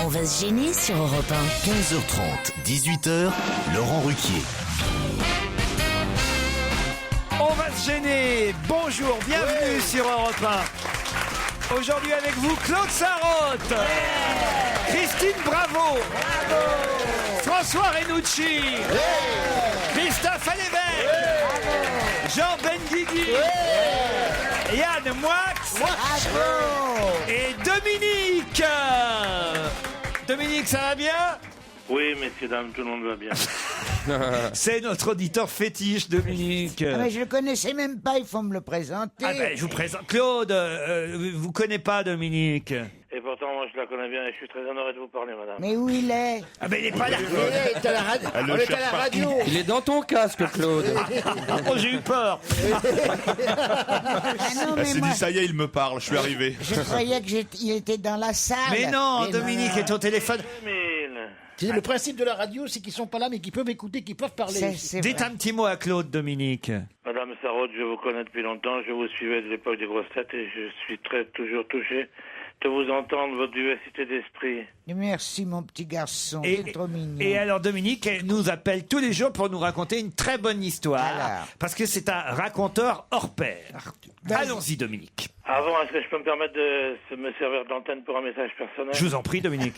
On va se gêner sur Europe 1. 15h30, 18h, Laurent Ruquier. On va se gêner. Bonjour, bienvenue sur Europe 1. Aujourd'hui avec vous, Claude Sarraute, Christine Bravo, François Renucci, Christophe Alévèque, Jean Benguigui, Yann Moix et Dominique. Dominique, ça va bien? Oui, messieurs, dames, tout le monde va bien. C'est notre auditeur fétiche, Dominique. Ah mais je le connaissais même pas, il faut me le présenter. Ah ben, je vous présente. Claude, vous connaissez pas Dominique? Et pourtant, moi, je la connais bien et je suis très honoré de vous parler, madame. Mais où il est? Ah ben, il est pas là. Il est à la radio. On est à la radio. Il est dans ton casque, Claude. Oh, j'ai eu peur. Ah non, mais Elle s'est moi, dit, ça y est, il me parle, je suis arrivé. je croyais qu'il était dans la salle. Mais non, Dominique est au téléphone. Emile, C'est le principe de la radio, c'est qu'ils sont pas là, mais qu'ils peuvent écouter, qu'ils peuvent parler. C'est Dites vrai. un petit mot à Claude, Dominique. madame Sarraute, je vous connais depuis longtemps, je vous suivais de l'époque des grosses têtes et je suis toujours touché de vous entendre, votre diversité d'esprit. Merci mon petit garçon, c'est trop mignon. Et alors Dominique elle nous appelle tous les jours pour nous raconter une très bonne histoire. Alors. Parce que c'est un raconteur hors pair. Allons-y Dominique. Avant, est-ce que je peux me permettre de me servir d'antenne pour un message personnel? Je vous en prie Dominique.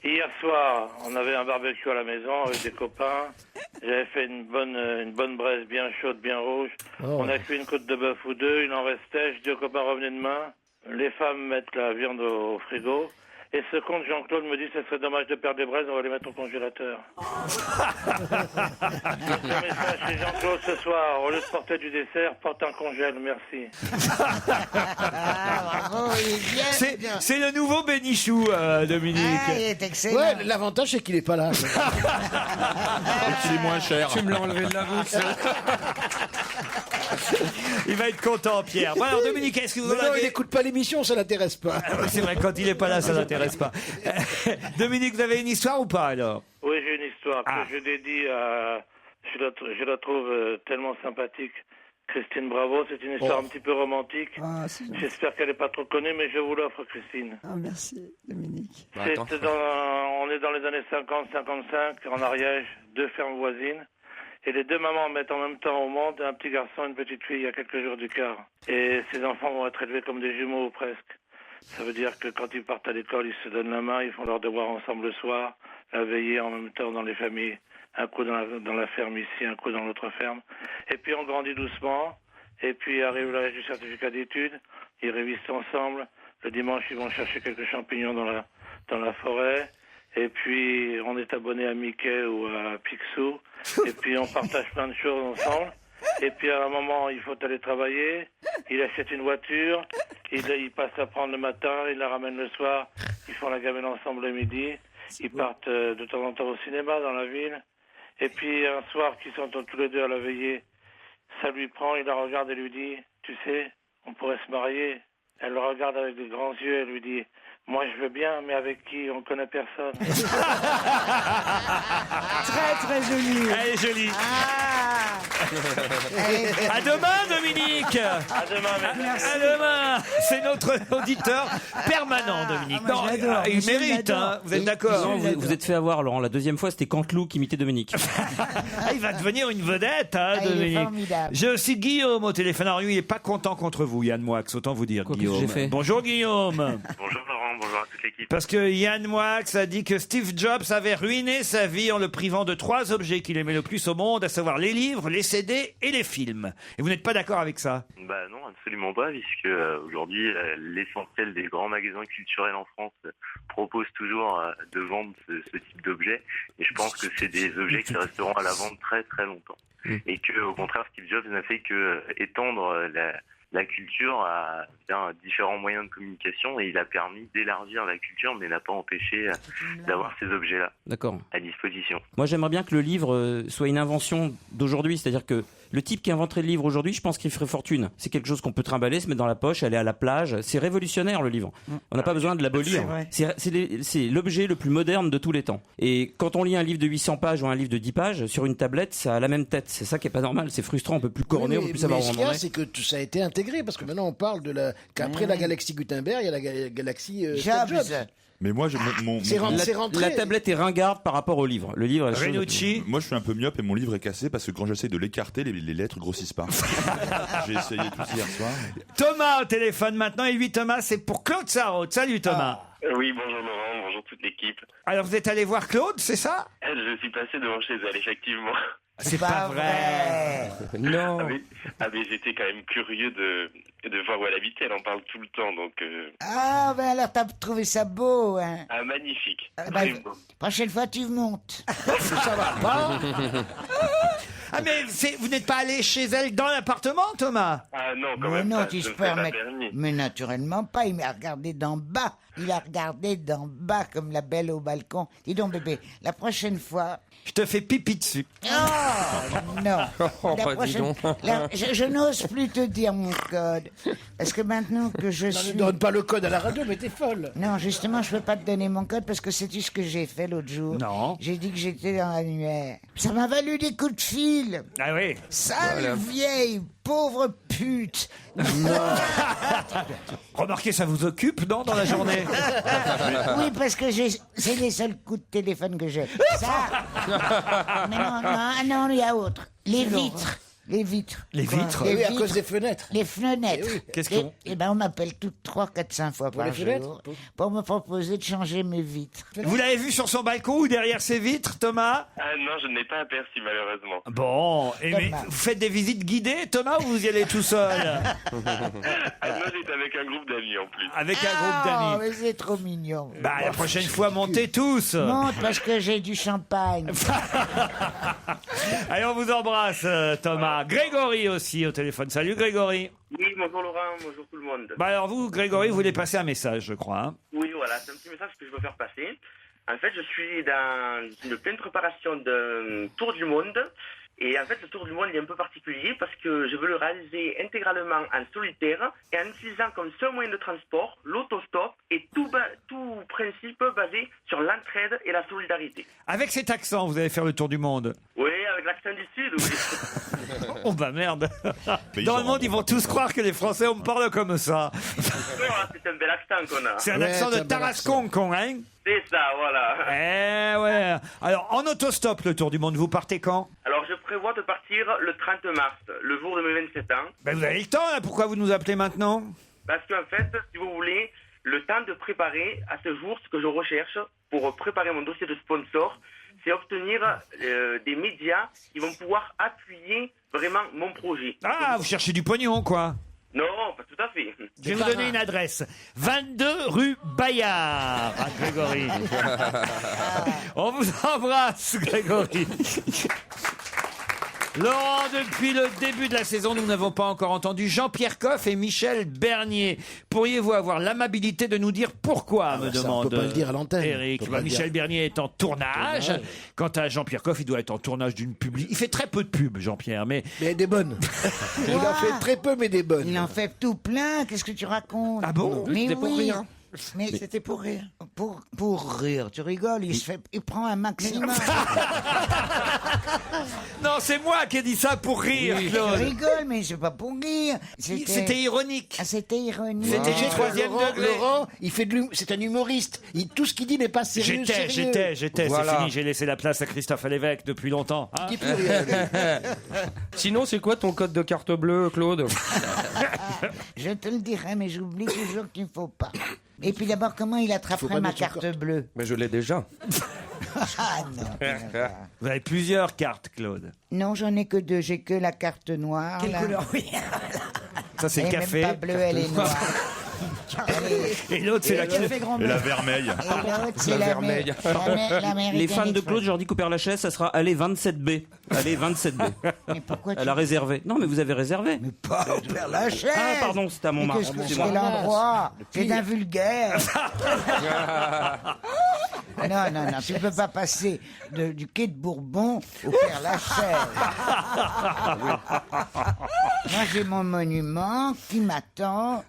Hier soir, on avait un barbecue à la maison avec des copains. J'avais fait une bonne braise bien chaude, bien rouge. On a cuit une côte de bœuf ou deux, il en restait. Je dis aux copains, revenez demain. Les femmes mettent la viande au frigo. Et ce compte Jean-Claude me dit, ça serait dommage de perdre des braises, on va les mettre au congélateur. Le message chez Jean-Claude ce soir, au lieu de porter du dessert, porte un congèle, merci. Ah, bravo, il est bien. C'est le nouveau Bénichou, Dominique. Ah, il est excellent. Ouais, l'avantage c'est qu'il est pas là. Il est moins cher. Tu me l'as enlevé de la bouche. Il va être content Pierre. Bon alors Dominique, est-ce que vous Mais non, avez... il n'écoute pas l'émission, ça l'intéresse pas. Ah oui, c'est vrai, quand il est pas là, ça l'intéresse pas. Dominique, vous avez une histoire ou pas alors? Oui, j'ai une histoire Ah. que je dédie à... Je la trouve tellement sympathique. Christine Bravo, c'est une histoire un petit peu romantique. J'espère qu'elle n'est pas trop connue, mais je vous l'offre, Christine. Ah, merci, Dominique. On est dans les années 50-55, en Ariège, deux fermes voisines. Et les deux mamans mettent en même temps au monde un petit garçon et une petite fille il y a quelques jours d'écart. Et ces enfants vont être élevés comme des jumeaux presque. Ça veut dire que quand ils partent à l'école, ils se donnent la main, ils font leurs devoirs ensemble le soir, la veillée en même temps dans les familles. Un coup dans la ferme ici, un coup dans l'autre ferme. Et puis on grandit doucement. Et puis arrive l'âge du certificat d'études. Ils révisent ensemble. Le dimanche, ils vont chercher quelques champignons dans la forêt. Et puis on est abonné à Mickey ou à Picsou. Et puis on partage plein de choses ensemble. Et puis à un moment, il faut aller travailler. Il achète une voiture. Il passe la prendre le matin. Il la ramène le soir. Ils font la gamelle ensemble le midi. Ils partent de temps en temps au cinéma dans la ville. Et puis un soir qu'ils sont tous les deux à la veillée, ça lui prend, il la regarde et lui dit, tu sais, on pourrait se marier. Elle le regarde avec des grands yeux et lui dit, moi je veux bien, mais avec qui? On connaît personne. Très très joli. Elle est jolie. Ah. À demain Dominique. À demain, merci. À demain. C'est notre auditeur permanent Dominique. moi, je l'adore. Il Monsieur, mérite, je l'adore. hein. Vous êtes d'accord? Non, vous êtes fait avoir, Laurent. La deuxième fois, c'était Canteloup qui imitait Dominique. Ah, il va devenir une vedette, hein, Ah, il est Dominique. formidable. J'ai aussi Guillaume au téléphone. Alors lui, il n'est pas content contre vous, Yann Moix. Autant vous dire, Quoi, qu'est-ce Guillaume. que j'ai fait Bonjour, Guillaume. Bonjour Laurent, bonjour à toute l'équipe. Parce que Yann Moix a dit que Steve Jobs avait ruiné sa vie en le privant de 3 objets qu'il aimait le plus au monde, à savoir les livres, les CD et les films. Et vous n'êtes pas d'accord avec ça? Bah non, absolument pas, puisque aujourd'hui, l'essentiel des grands magasins culturels en France propose toujours de vendre ce type d'objets. Et je pense que c'est des objets qui resteront à la vente très très longtemps. Et que, au contraire, Steve Jobs n'a fait que étendre la culture à différents moyens de communication, et il a permis d'élargir la culture, mais n'a pas empêché d'avoir ces objets-là D'accord. à disposition. Moi, j'aimerais bien que le livre soit une invention d'aujourd'hui. C'est-à-dire que le type qui inventerait le livre aujourd'hui, je pense qu'il ferait fortune. C'est quelque chose qu'on peut trimballer, se mettre dans la poche, aller à la plage. C'est révolutionnaire, le livre. On n'a pas besoin de l'abolir. C'est l'objet le plus moderne de tous les temps. Et quand on lit un livre de 800 pages ou un livre de 10 pages, sur une tablette, ça a la même tête. C'est ça qui est pas normal. C'est frustrant. On peut plus corner, on peut plus savoir où ce on qu'il y en a, est. c'est que ça a été intégré, parce que maintenant on parle qu'après la galaxie Gutenberg, il y a la galaxie Steve Jobs. Jobs. Mais moi, La tablette est ringarde par rapport au livre. Le livre, moi, je suis un peu myope et mon livre est cassé parce que quand j'essaie de l'écarter, les lettres grossissent pas. J'ai essayé tout hier soir. Thomas au téléphone maintenant. Et lui, Thomas, c'est pour Claude Sarraute. Salut Thomas. Oui, bonjour Laurent, bonjour toute l'équipe. Alors, vous êtes allé voir Claude, c'est ça? Je suis passé devant chez elle, effectivement. C'est pas vrai. Non. Mais j'étais quand même curieux de voir où elle habitait, elle en parle tout le temps, donc... Ah, ben alors t'as trouvé ça beau, hein. Ah, magnifique. Très beau. Prochaine fois, tu montes. Ça va pas. Ah, mais vous n'êtes pas allé chez elle dans l'appartement, Thomas? Ah non, quand Mais même non, pas, tu je se ne fais pas permets. permis. Mais naturellement pas, il m'a regardé d'en bas. Il a regardé d'en bas comme la belle au balcon. Dis donc, bébé, la prochaine fois... Je te fais pipi dessus. Oh, non. La prochaine... je n'ose plus te dire mon code. Parce que maintenant que je suis... Ne donne pas le code à la radio, mais t'es folle. Non, justement, je peux pas te donner mon code parce que sais-tu ce que j'ai fait l'autre jour? Non. J'ai dit que j'étais dans l'annuaire. Ça m'a valu des coups de fil. Ah oui. Sale vieille, pauvre pute. Remarquez, ça vous occupe, non, dans la journée? Oui, parce que c'est les seuls coups de téléphone que j'ai. Ça. Mais non, il y a autre. Les vitres. Les vitres. Les vitres? Oui, à cause des fenêtres. Les fenêtres. Eh oui. Qu'est-ce qu'on... Eh ben, on m'appelle toutes 3, 4, 5 fois par les jour fenêtres pour me proposer de changer mes vitres. Vous l'avez vu sur son balcon ou derrière ses vitres, Thomas? Ah non, je ne l'ai pas aperçu, malheureusement. Bon, et mais Thomas. vous faites des visites guidées, Thomas, ou vous y allez tout seul? Moi, j'étais avec un groupe d'amis, en plus. Avec un groupe Oh, d'amis. mais c'est trop mignon. Bah, la prochaine fois, montez tous. Monte parce que j'ai du champagne. Allez, on vous embrasse, Thomas. Grégory aussi au téléphone. Salut, Grégory. Oui, bonjour Laurent, bonjour tout le monde. Bah alors vous, Grégory, vous voulez passer un message, je crois. Hein. Oui, voilà, c'est un petit message que je veux faire passer. En fait, je suis dans une pleine préparation d'un tour du monde. Et en fait, ce tour du monde est un peu particulier parce que je veux le réaliser intégralement en solitaire et en utilisant comme seul moyen de transport l'autostop et tout principe basé sur l'entraide et la solidarité. Avec cet accent, vous allez faire le tour du monde. Oui, avec l'accent du Sud, oui. Oh bah merde. Mais Dans ils le en monde, ils vont tous croire que les Français, on me parle comme ça. C'est un bel accent qu'on a. C'est un Ouais, accent c'est de un bel Tarascon, con, hein? C'est ça, voilà. Eh ouais. Alors, en autostop, le tour du monde, vous partez quand? Alors, je prévois de partir le 30 mars, le jour de mes 27 ans. Ben, vous avez le temps, là. Pourquoi vous nous appelez maintenant? Parce qu'en fait, si vous voulez, le temps de préparer à ce jour ce que je recherche pour préparer mon dossier de sponsor, c'est obtenir des médias qui vont pouvoir appuyer vraiment mon projet. Ah, vous cherchez du pognon, quoi. Non, pas tout à fait. Je vais vous donner une adresse. 22 rue Bayard, à Grégory. On vous embrasse, Grégory. Laurent, depuis le début de la saison, nous n'avons pas encore entendu Jean-Pierre Coff et Michel Bernier. Pourriez-vous avoir l'amabilité de nous dire pourquoi, me ça, on demande peut pas le dire à l'antenne. Eric. On peut Bah, pas le Michel dire. Bernier est en tournage. Quant à Jean-Pierre Coff, il doit être en tournage d'une publi. Il fait très peu de pubs, Jean-Pierre, mais... Mais des bonnes. Il en fait très peu, mais des bonnes. Il en fait tout plein. Qu'est-ce que tu racontes? Ah bon? Mais C'était pour oui. rire. Mais c'était pour rire. Pour rire. Tu rigoles. Il prend un maximum. Non, c'est moi qui ai dit ça pour rire, Je Claude. rigole, mais c'est pas pour rire. C'était ironique. Ah, c'était ironique. C'était chez troisième degré. Laurent, il fait c'est un humoriste. Tout ce qu'il dit n'est pas sérieux. J'étais, Voilà. c'est fini, j'ai laissé la place à Christophe Lévesque depuis longtemps. Hein. Il dit plus rien, lui. Sinon, c'est quoi ton code de carte bleue, Claude? Je te le dirai, mais j'oublie toujours qu'il ne faut pas. Et puis d'abord, comment il Faut attraperait pas ma mettre son carte bleue? Mais je l'ai déjà. Ah non. Vous avez plusieurs cartes, Claude. Non, j'en ai que 2. J'ai que la carte noire. Quelle là. couleur? Oui. Ça, c'est Elle le est café. même pas bleue, elle est noire. Et l'autre, c'est la Café grand Et la bleu. vermeille. Et l'autre, c'est vermeille. l'américaine Les fans de express. Claude, je leur dis qu'au Père Lachaise, ça sera allez 27B. Allez 27B. Mais pourquoi tu... Elle a réservé. Non, mais vous avez réservé. Mais pas au Père Lachaise. Ah, pardon, c'était à Mais Montmartre. qu'est-ce que C'est c'est moi. l'endroit? C'est d'un vulgaire. Non, tu peux pas passer du quai de Bourbon au Père Lachaise. Moi, j'ai mon monument qui m'attend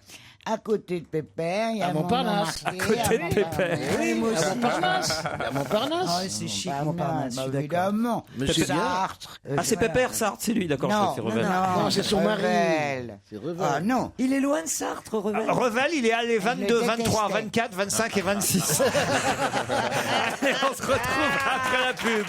à côté de Pépère, il y a Montparnasse. Montmartre. À côté de Pépère. Oui, moi aussi. À Montparnasse. À Montparnasse. Ah, c'est chic, Montparnasse, évidemment. Mais c'est bien. Sartre. Ah, c'est Pépère, Sartre, c'est lui, d'accord, je Non, crois que c'est Revel. Non, c'est son mari. Revel. C'est Revel. Ah non. Il est loin de Sartre, Revel. Revel, il est allé 22, le 23, détestait. 24, 25 et 26. Et on se retrouve après la pub.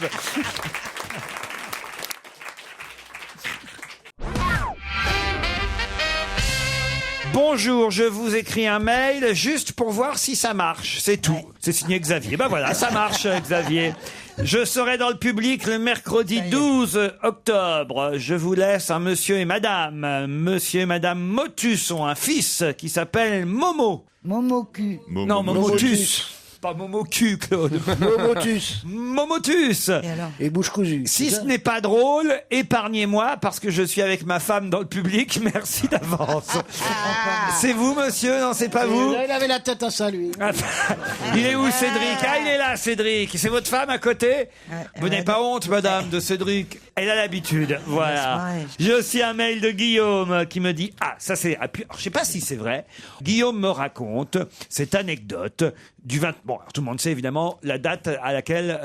Bonjour, je vous écris un mail juste pour voir si ça marche. C'est tout. C'est signé Xavier. Ben voilà, ça marche, Xavier. Je serai dans le public le mercredi 12 octobre. Je vous laisse un monsieur et madame. Monsieur et madame Motus ont un fils qui s'appelle Momo. Momocu. Non, Momotus. Pas Momocu, Claude. Momotus. Momotus. Et bouche cousue. Si ce n'est pas drôle, épargnez-moi parce que je suis avec ma femme dans le public. Merci d'avance. C'est vous, monsieur? Non, c'est pas vous? Il avait la tête à ça, lui. Il est où, Cédric? Ah, il est là, Cédric. C'est votre femme à côté? Vous n'avez pas honte, madame, de Cédric? Elle a l'habitude. Voilà. J'ai aussi un mail de Guillaume qui me dit, ah, ça c'est, alors, je sais pas si c'est vrai. Guillaume me raconte cette anecdote du 20, bon, alors, tout le monde sait évidemment la date à laquelle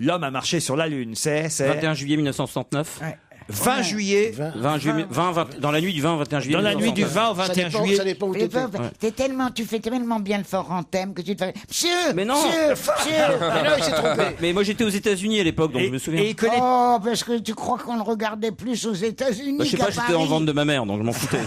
l'homme a marché sur la Lune. C'est 21 juillet 1969. 20 juillet. 20, dans la nuit du 20 au 21 juillet. Dans la nuit du 20 au 21 juillet. Ça dépend où t'étais. Tu fais tellement bien le fort en thème que tu te fais. Monsieur! Mais non. Monsieur! Mais non, il s'est trompé. Mais moi j'étais aux États-Unis à l'époque, donc je me souviens. Et il connaît, Oh, parce que tu crois qu'on le regardait plus aux États-Unis Bah, je sais qu'à pas, j'étais en Paris. vente de ma mère, donc je m'en foutais.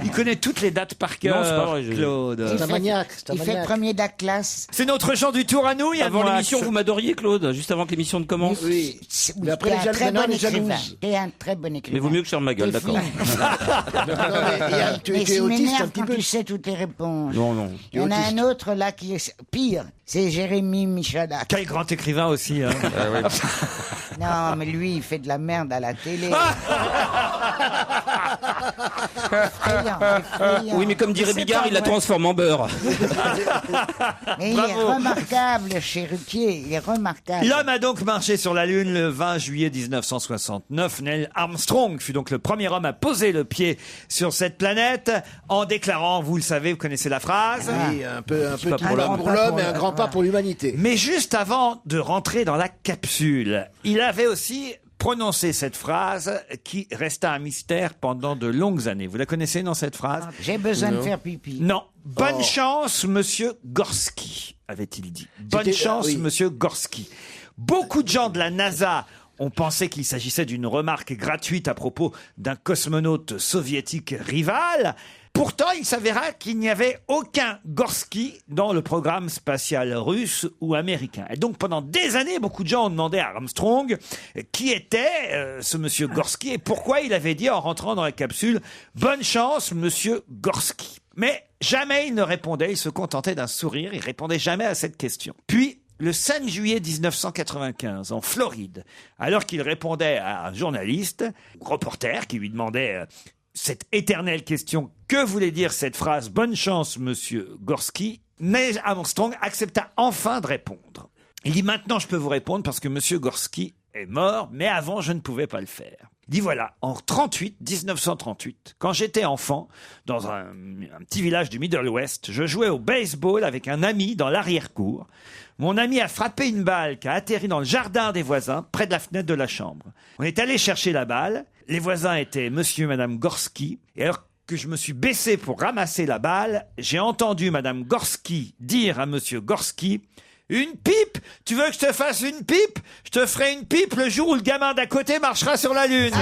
il connaît toutes les dates par cœur. Non, c'est pas vrai, Claude. C'est un maniaque. C'est un Il fait maniaque. premier de la classe. C'est notre Jean du Tour à nous, Yann Avant Moix. l'émission, vous m'adoriez, Claude, juste avant que l'émission ne commence. Oui. Mais après, T'es les un très maintenant, bon les écrivain. jalouses. T'es un très bon écrivain. Mais vaut mieux que je ferme ma gueule, T'es d'accord. fine. Non, mais Yann, tu Mais es ça autiste un m'énerve petit quand peu. tu sais toutes les réponses. Non, non. Il y en a un autre là qui est pire, c'est Jérémy Michalak. Quel grand écrivain aussi. Hein. Non, mais lui, il fait de la merde à la télé. Effrayant. Oui, mais comme dirait Bigard, il la transforme en beurre. Mais il est remarquable, chez Ruquier, il est remarquable. L'homme a donc marché sur la Lune le 20 juillet 1969. Neil Armstrong fut donc le premier homme à poser le pied sur cette planète en déclarant, vous le savez, vous connaissez la phrase. Oui, un petit pas pas pour l'homme. pour l'homme et un grand pas pour l'humanité. Mais juste avant de rentrer dans la capsule, il avait aussi prononcé cette phrase qui resta un mystère pendant de longues années. Vous la connaissez, non, cette phrase? J'ai besoin de faire pipi. Non. Bonne chance, monsieur Gorski, avait-il dit. Bonne C'était- chance, oui. monsieur Gorski. Beaucoup de gens de la NASA ont pensé qu'il s'agissait d'une remarque gratuite à propos d'un cosmonaute soviétique rival. Pourtant, il s'avéra qu'il n'y avait aucun Gorski dans le programme spatial russe ou américain. Et donc, pendant des années, beaucoup de gens ont demandé à Armstrong qui était ce monsieur Gorski et pourquoi il avait dit en rentrant dans la capsule « Bonne chance, monsieur Gorski ». Mais jamais il ne répondait, il se contentait d'un sourire, il répondait jamais à cette question. Puis, le 5 juillet 1995, en Floride, alors qu'il répondait à un journaliste, reporter, qui lui demandait cette éternelle question « Que voulait dire cette phrase ? Bonne chance, monsieur Gorski ?» Neil Armstrong accepta enfin de répondre. Il dit « Maintenant, je peux vous répondre parce que monsieur Gorski est mort, mais avant, je ne pouvais pas le faire. » Il dit voilà, en 1938, quand j'étais enfant, dans un petit village du Middle West, je jouais au baseball avec un ami dans l'arrière-cour. Mon ami a frappé une balle qui a atterri dans le jardin des voisins, près de la fenêtre de la chambre. On est allé chercher la balle. Les voisins étaient monsieur et madame Gorski. Et alors que je me suis baissé pour ramasser la balle, j'ai entendu madame Gorski dire à monsieur Gorski « Une pipe ? Tu veux que je te fasse une pipe ? Je te ferai une pipe le jour où le gamin d'à côté marchera sur la Lune. »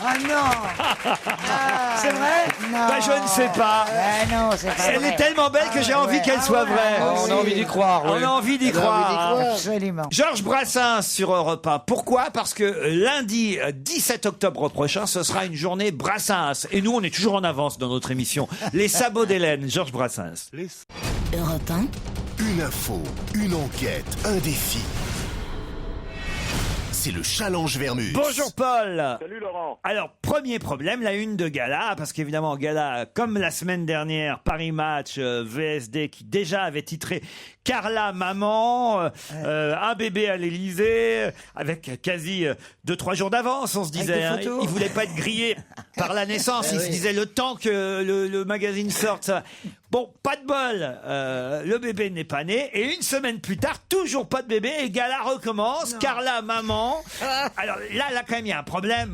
Oh non. C'est vrai? Non. Bah, je ne sais pas. Non, c'est pas Elle vrai. est tellement belle que j'ai envie qu'elle soit vraie. On a envie d'y croire. On a envie d'y croire. Absolument. Georges Brassens sur Europe 1. Pourquoi? Parce que lundi 17 octobre prochain, ce sera une journée Brassens. Et nous, on est toujours en avance dans notre émission. Les sabots d'Hélène, Georges Brassens. Europe 1. Une info, une enquête, un défi. C'est le challenge Vermus. Bonjour Paul. Salut Laurent. Alors, Premier problème, la une de Gala, parce qu'évidemment, Gala, comme la semaine dernière, Paris Match, VSD, qui déjà avait titré Carla Maman, un bébé à l'Élysée, avec quasi 2-3 jours d'avance, on se disait. Hein, il voulait pas être grillé par la naissance. Il se disait le temps que le magazine sorte. Ça. Bon, pas de bol. Le bébé n'est pas né. Et une semaine plus tard, toujours pas de bébé. Et Gala recommence. Carla Maman. Alors là, quand même, il y a un problème.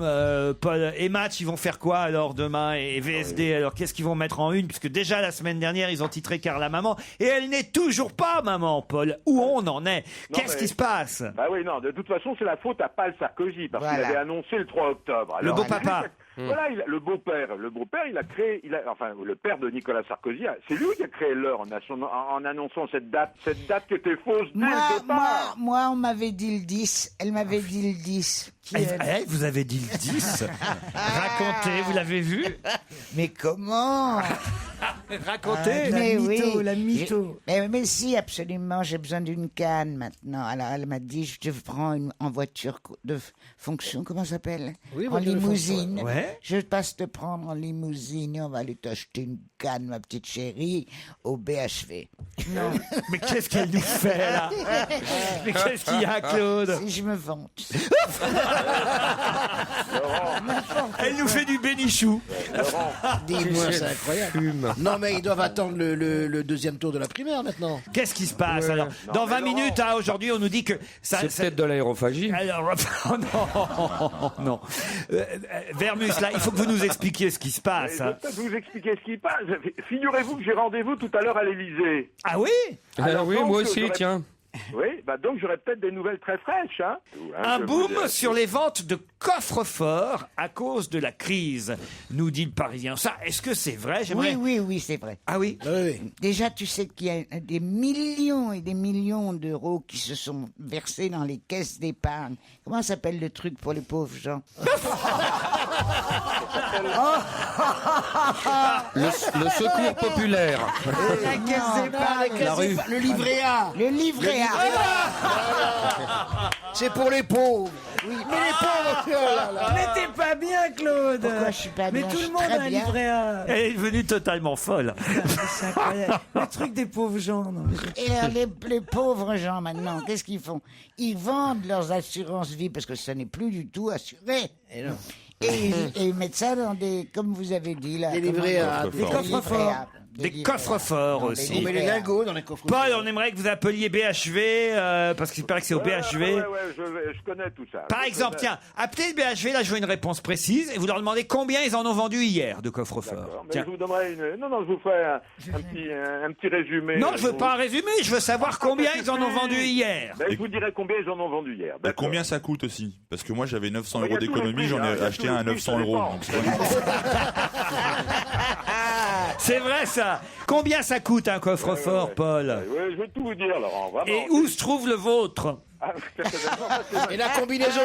Paul et Match, ils vont faire quoi alors demain? Et VSD, alors qu'est-ce qu'ils vont mettre en une? Puisque déjà la semaine dernière, ils ont titré Carla Maman. Et elle n'est toujours pas maman, Paul. Où on en est? Qu'est-ce qui se passe? Bah oui, non, de toute façon, c'est la faute à Paul Sarkozy, parce qu'il avait annoncé le 3 octobre. Alors, le beau-papa. Voilà, le beau-père, il a créé, le père de Nicolas Sarkozy, c'est lui qui a créé l'heure en annonçant cette date qui était fausse dès le départ. Moi, on m'avait dit le 10, elle m'avait dit le 10. Vous avez dit le 10? Racontez, vous l'avez vu? Mais comment? Racontez. Mais mytho, oui, la mytho. Mais si, absolument, j'ai besoin d'une canne maintenant. Alors, elle m'a dit, je te prends en voiture de fonction, comment ça s'appelle? Oui, en limousine. Ouais. Je passe te prendre en limousine et on va aller t'acheter une canne, ma petite chérie, au BHV. Non. Mais qu'est-ce qu'elle nous fait, là? Mais qu'est-ce qu'il y a, Claude? Si je me vante. Elle nous fait du bénichou. Dis-moi, c'est incroyable. Non, mais ils doivent attendre le deuxième tour de la primaire maintenant. Qu'est-ce qui se passe alors? Dans 20 minutes, hein, aujourd'hui, on nous dit que ça. C'est peut-être de l'aérophagie. Alors, non. Vermus, là, il faut que vous nous expliquiez ce qui se passe. Je vais peut-être vous expliquer ce qui passe. Figurez-vous que j'ai rendez-vous tout à l'heure à l'Élysée. Ah oui? Alors, oui, donc, moi aussi, tiens. Oui, donc j'aurai peut-être des nouvelles très fraîches. Hein. Un boom sur les ventes de coffres-forts à cause de la crise, nous dit le Parisien. Ça, est-ce que c'est vrai? Oui, c'est vrai. Ah oui? Déjà, tu sais qu'il y a des millions et des millions d'euros qui se sont versés dans les caisses d'épargne. Comment s'appelle le truc pour les pauvres gens? Le secours populaire. La caisse d'épargne. Le livret A. Le livret A. C'est pour les pauvres. Oui. Mais les pauvres, oh là là. Mais t'es pas bien, Claude. Pourquoi je suis pas Mais bien? tout Je le suis monde très a un bien. livret A. Elle est devenue totalement folle. C'est incroyable. Le truc des pauvres gens. Non, mais... Et alors, les pauvres gens, maintenant, qu'est-ce qu'ils font? Ils vendent leurs assurances vie parce que ça n'est plus du tout assuré. Et ils mettent ça dans des, comme vous avez dit là. Des livrets A. Des coffres forts. Des coffres-forts aussi. On met les lingots dans les coffres. Paul, on aimerait que vous appeliez BHV, parce qu'il paraît que c'est au BHV. Ouais, je connais tout ça. Par exemple, tiens, appelez le BHV, là je veux une réponse précise, et vous leur demandez combien ils en ont vendu hier de coffres-forts. Mais je vous donnerai je vous ferai un petit résumé. Non, je veux pas un résumé, je veux savoir combien ils en ont vendu hier. Ben, je vous dirai combien ils en ont vendu hier. Et combien ça coûte aussi? Parce que moi j'avais 900 euros Il y a tous les d'économie, prix, j'en ai il y a acheté tous les un à prix, 900 ça euros. dépend. Donc c'est vraiment- C'est vrai ça. Combien ça coûte un coffre-fort, Paul? Oui, je vais tout vous dire, Laurent. Vraiment. Et où se trouve le vôtre? Et la combinaison.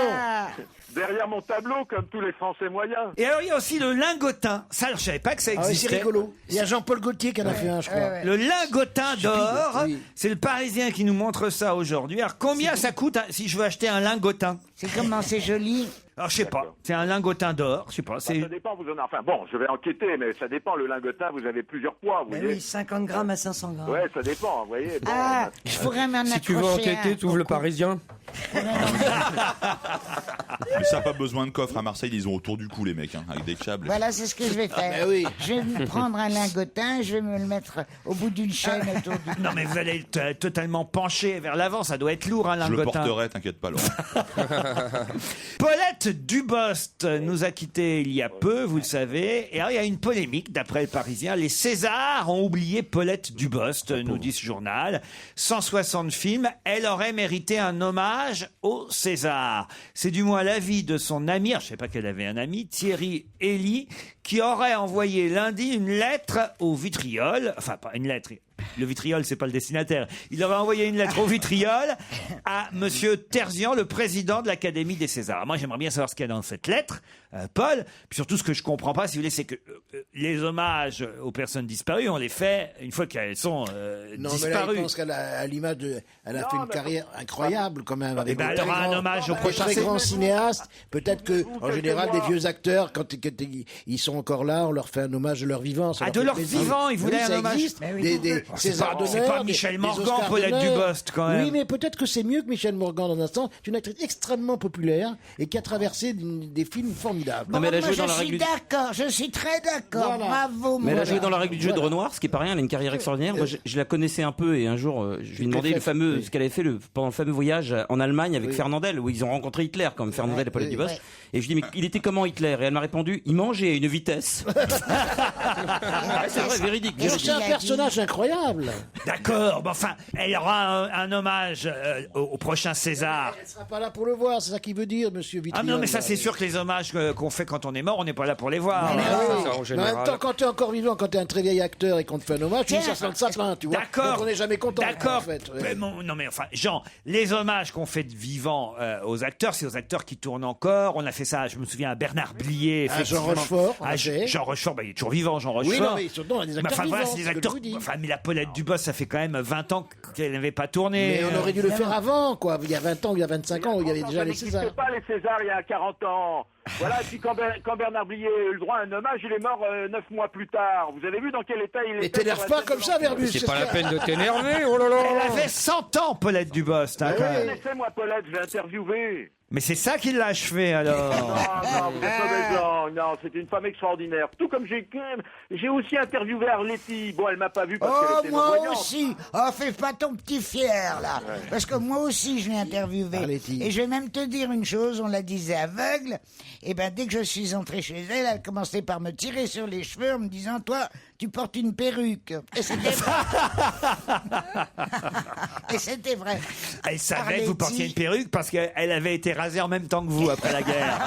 Derrière mon tableau, comme tous les Français moyens. Et alors il y a aussi le lingotin. Ça, alors, je savais pas que ça Ah oui, c'est existait. rigolo. Il y a Jean-Paul Gaultier qui en a fait un, je crois. Le lingotin d'or, oui. c'est le Parisien qui nous montre ça aujourd'hui. Alors combien ça coûte si je veux acheter un lingotin? C'est comment c'est joli. Alors je sais pas, c'est un lingotin d'or, je sais pas. Ça dépend, vous en avez... Enfin bon, je vais enquêter, mais ça dépend. Le lingotin, vous avez plusieurs poids, vous Mais voyez. oui, 50 grammes à 500 grammes. Ouais, ça dépend, vous voyez. Bon, Je pourrais m'en accrocher. Si tu veux enquêter, tu ouvres le Parisien. Mais ça n'a pas besoin de coffre. À Marseille, ils ont autour du cou, les mecs, hein, avec des câbles. Voilà, c'est ce que je vais faire. ben oui. Je vais me prendre un lingotin, je vais me le mettre au bout d'une chaîne autour du cou. Non mais vous allez être totalement penché vers l'avant, ça doit être lourd un Je le lingotin. porterai, t'inquiète pas, Laurent. Paulette Dubost nous a quittés il y a peu, vous le savez. Et alors il y a une polémique d'après le Parisien. Les Césars ont oublié Paulette Dubost, nous dit ce journal. 160 films, elle aurait mérité un hommage au César. C'est du moins l'avis de son ami, je ne sais pas qu'elle avait un ami, Thierry Elie, qui aurait envoyé lundi une lettre au vitriol, enfin pas une lettre, le vitriol c'est pas le destinataire, il aurait envoyé une lettre au vitriol à monsieur Terzian, le président de l'Académie des Césars. Moi j'aimerais bien savoir ce qu'il y a dans cette lettre, Paul, puis surtout ce que je comprends pas, si vous voulez, c'est que les hommages aux personnes disparues, on les fait une fois qu'elles sont Non, mais là, disparues. je pense qu'elle a, à l'image de, elle a fait une carrière incroyable quand même. Avec ben, des elle aura très un grands- hommage au des prochain très film. grands cinéastes. Peut-être que, en général, des vieux acteurs, quand ils sont encore là, on leur fait un hommage de leur vivant. ça Ah, leur de fait leur plaisir. vivant, ils voulaient Oui, un ça hommage. existe. Mais oui. Des C'est César pas- c'est d'honneur, pas Michel des Morgan, Oscars Paulette d'honneur. Dubost, quand même. Oui, mais peut-être que c'est mieux que Michel Morgan dans un sens. C'est une actrice extrêmement populaire et qui a traversé des films formidables. Non, mais elle a Moi, joué je dans la suis règle du- d'accord, je suis très d'accord. Voilà. Bravo, Mais elle a mon joué gars. dans la règle du jeu de Renoir, ce qui est pas rien. Elle a une carrière extraordinaire. Moi, je la connaissais un peu et un jour, je lui ai demandé ce qu'elle avait fait pendant le fameux voyage en Allemagne avec Fernandel, où ils ont rencontré Hitler, comme Fernandel et Paulette Dubost. Et je lui ai dit, mais il était comment Hitler? Et elle m'a répondu, il mangeait à une vitesse. C'est vrai, véridique. Et c'est un personnage incroyable. D'accord, mais enfin, elle aura un hommage au prochain César. Elle sera pas là pour le voir, c'est ça qu'il veut dire, monsieur Vitriol. Ah non, mais ça c'est sûr que les hommages qu'on fait quand on est mort, on n'est pas là pour les voir. Mais oui. Ça, en Mais en général. même temps, quand tu es encore vivant, quand tu es un très vieil acteur et qu'on te fait un hommage, tu dis ça sent sa plainte, tu vois. D'accord. Donc on n'est jamais content. D'accord. En fait. Ouais. Mais non, mais enfin, Jean, les hommages qu'on fait de vivants aux acteurs, c'est aux acteurs qui tournent encore. On a fait ça, je me souviens, à Bernard Blier. À Jean effectivement. Rochefort, on À a fait. Jean Rochefort, bah, il est toujours vivant, Jean Rochefort. Oui, non, mais surtout, on a des acteurs enfin, voilà, vivants, c'est des c'est ce que acteurs. je vous dis. Enfin, mais la Paulette Dubost, ça fait quand même 20 ans qu'elle n'avait pas tourné. Mais on aurait dû le faire avant, quoi. Il y a 20 ans, il y a 25 ans, il y avait déjà les Ça Césars. n'existait pas les Césars il y a 40 ans. Voilà, et puis quand Bernard Blier a eu le droit à un hommage, il est mort 9 mois plus tard. Vous avez vu dans quel état il était? Mais t'énerve pas comme ça, Verbus. C'est pas la peine de t'énerver, oh là là. Elle avait 100 ans, Paulette Dubost. Hein, quand même. Laissez-moi Paulette, je l'ai interviewé. Mais c'est ça qui l'a achevé alors. Non, vous êtes mauvais, non, c'était une femme extraordinaire. Tout comme j'ai aussi interviewé Arletty. Bon, elle m'a pas vu parce Oh, qu'elle était moi non-voyante. aussi. Oh, fais pas ton petit fier, là. Parce que moi aussi, je l'ai interviewé. Arletty. Et je vais même te dire une chose, on la disait aveugle. Et ben, dès que je suis entré chez elle, elle commençait par me tirer sur les cheveux en me disant, toi, tu portes une perruque. Et c'était vrai. Et c'était vrai. Elle savait que vous Arletty. portiez une perruque parce qu'elle avait été rasée en même temps que vous après la guerre.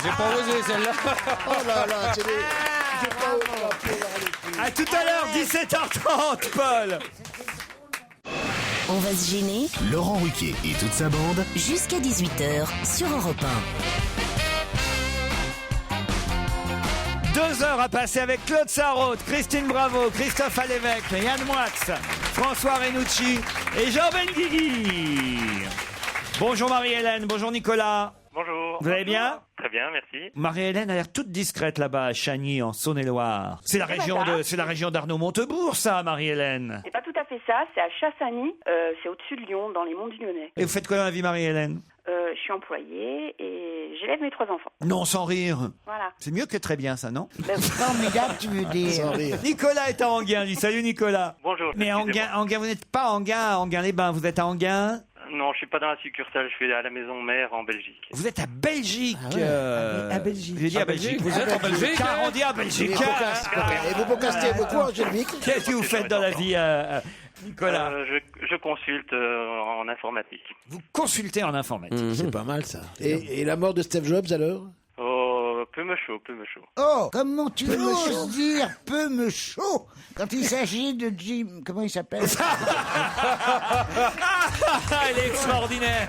J'ai pas osé celle-là. Oh là là, c'est des... J'ai pas osé appeler Arletty. À tout à l'heure, 17h30, Paul. On va se gêner. Laurent Ruquier et toute sa bande. Jusqu'à 18h sur Europe 2 heures à passer avec Claude Sarraute, Christine Bravo, Christophe Alévèque, Yann Moix, François Renucci et Jean Benguigui. Bonjour Marie-Hélène, bonjour Nicolas. Bonjour. Vous allez bien? Très bien, merci. Marie-Hélène a l'air toute discrète là-bas à Chagny, en Saône-et-Loire. C'est la région d'Arnaud Montebourg, ça, Marie-Hélène. C'est pas tout à fait ça, c'est à Chassagny, c'est au-dessus de Lyon, dans les monts du Lyonnais. Et vous faites quoi dans la vie, Marie-Hélène? Je suis employée et j'élève mes 3 enfants. Non, sans rire. Voilà. C'est mieux que très bien, ça, non? Formidable, tu veux dire. Nicolas est à Enghien, dit salut Nicolas. Bonjour. Mais Enghien, vous n'êtes pas à Enghien-les-Bains, vous êtes à Enghien. Non, je suis pas dans la succursale, je suis à la maison mère en Belgique. Vous êtes à Belgique. À Belgique. J'ai dit à Belgique. Vous êtes en Belgique? Car on dit à Belgique. Et vous podcastez beaucoup, Angélique? Qu'est-ce que vous faites dans la vie, Nicolas? Je consulte en informatique. Vous consultez en informatique. C'est pas mal, ça. Et la mort de Steve Jobs, alors? Oh, peu me chaud. Oh, comment tu oses dire peu me chaud quand il s'agit de Jim... Comment il s'appelle? Elle est extraordinaire.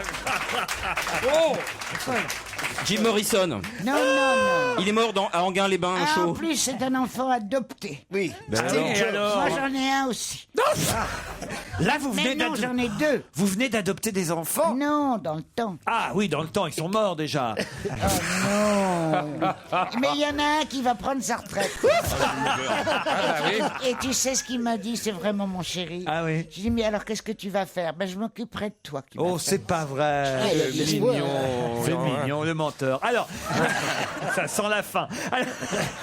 Oh Jim Morrison. Non, non, non. Il est mort à Enghien-les-Bains, Ah, en chaud. plus, c'est un enfant adopté. Oui. Moi, j'en ai un aussi. Là, vous venez Mais non, j'en ai 2. Vous venez d'adopter des enfants? Non, dans le temps. Ah oui, dans le temps, ils sont morts déjà. Oh non. Mais il y en a un qui va prendre sa retraite. Et tu sais ce qu'il m'a dit, c'est vraiment mon chéri. Ah oui. Je lui ai dit, mais alors qu'est-ce que tu vas faire? Ben, je m'occuperai de toi. Oh, c'est pas vrai. C'est mignon. C'est mignon, le menteur. Alors, ça sent la fin. Alors,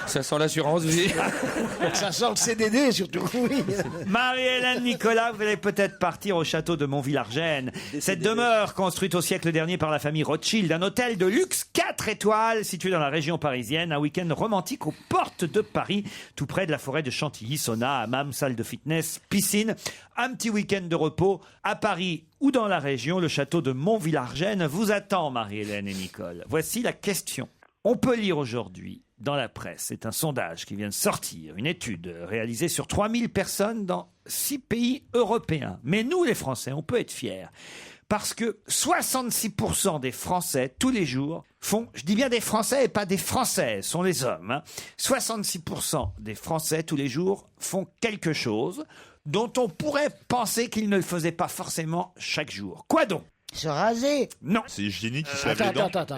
Ça sent l'assurance vie. Ça sent le CDD, surtout. Oui. Marie-Hélène, Nicolas, vous allez peut-être partir au château de Montvillargène. Cette demeure, construite au siècle dernier par la famille Rothschild, un hôtel de luxe 4 étoiles situé dans la région parisienne, un week-end romantique aux portes de Paris, tout près de la forêt de Chantilly, sauna, hammam, salle de fitness, piscine, un petit week-end de repos à Paris ou dans la région. Le château de Montvillargène vous attend, Marie-Hélène et Nicole. Voici la question. On peut lire aujourd'hui dans la presse, c'est un sondage qui vient de sortir, une étude réalisée sur 3000 personnes dans 6 pays européens. Mais nous, les Français, on peut être fiers. Parce que 66% des Français, tous les jours, font, je dis bien des Français et pas des Françaises, sont les hommes, hein. 66% des Français, tous les jours, font quelque chose dont on pourrait penser qu'ils ne le faisaient pas forcément chaque jour. Quoi donc? Se raser? Non. C'est hygiénique qui se lave les dents. Attends.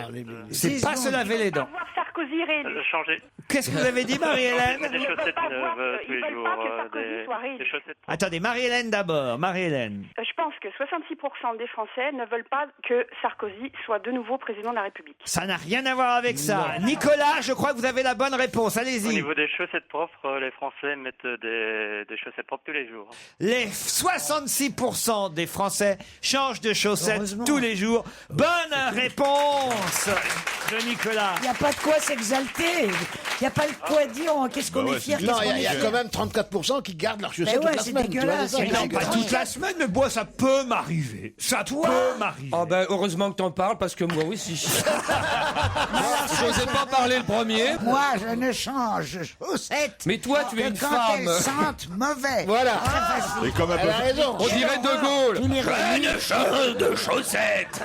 C'est pas se laver les dents. Voir Sarkozy réélu. Changer. Qu'est-ce que vous avez dit, Marie-Hélène? Des chaussettes neuves tous Ils les veulent jours. pas que Sarkozy soit réélu. Des chaussettes. Attendez, Marie-Hélène d'abord. Marie-Hélène. Je pense que 66% des Français ne veulent pas que Sarkozy soit de nouveau président de la République. Ça n'a rien à voir avec ça. Nicolas, je crois que vous avez la bonne réponse. Au Allez-y. niveau des chaussettes propres, les Français mettent des chaussettes propres tous les jours. Les 66% des Français changent de chaussettes Heureusement. tous les jours. Bonne réponse de Nicolas. Il n'y a pas de quoi s'exalter. Il n'y a pas de quoi dire qu'est-ce qu'on est fier. Non, qu'est-ce qu'on il y est a fier. quand même 34% qui gardent leurs chaussettes ouais, toute la c'est semaine. tu vois, dégueulasse, c'est ça, c'est Non, c'est pas dégueulasse. toute la semaine, mais moi, ça peut m'arriver. Ça peut m'arriver. Ah ben, heureusement que t'en parles, parce que moi aussi. Je n'osais pas parler le premier. Moi, je ne change de chaussettes Mais toi, tu es que une quand femme. elles sentent mauvais. Voilà. Très facile. Et comme un Elle a raison. On dirait De Gaulle. Tu les relis. Change de chaussettes.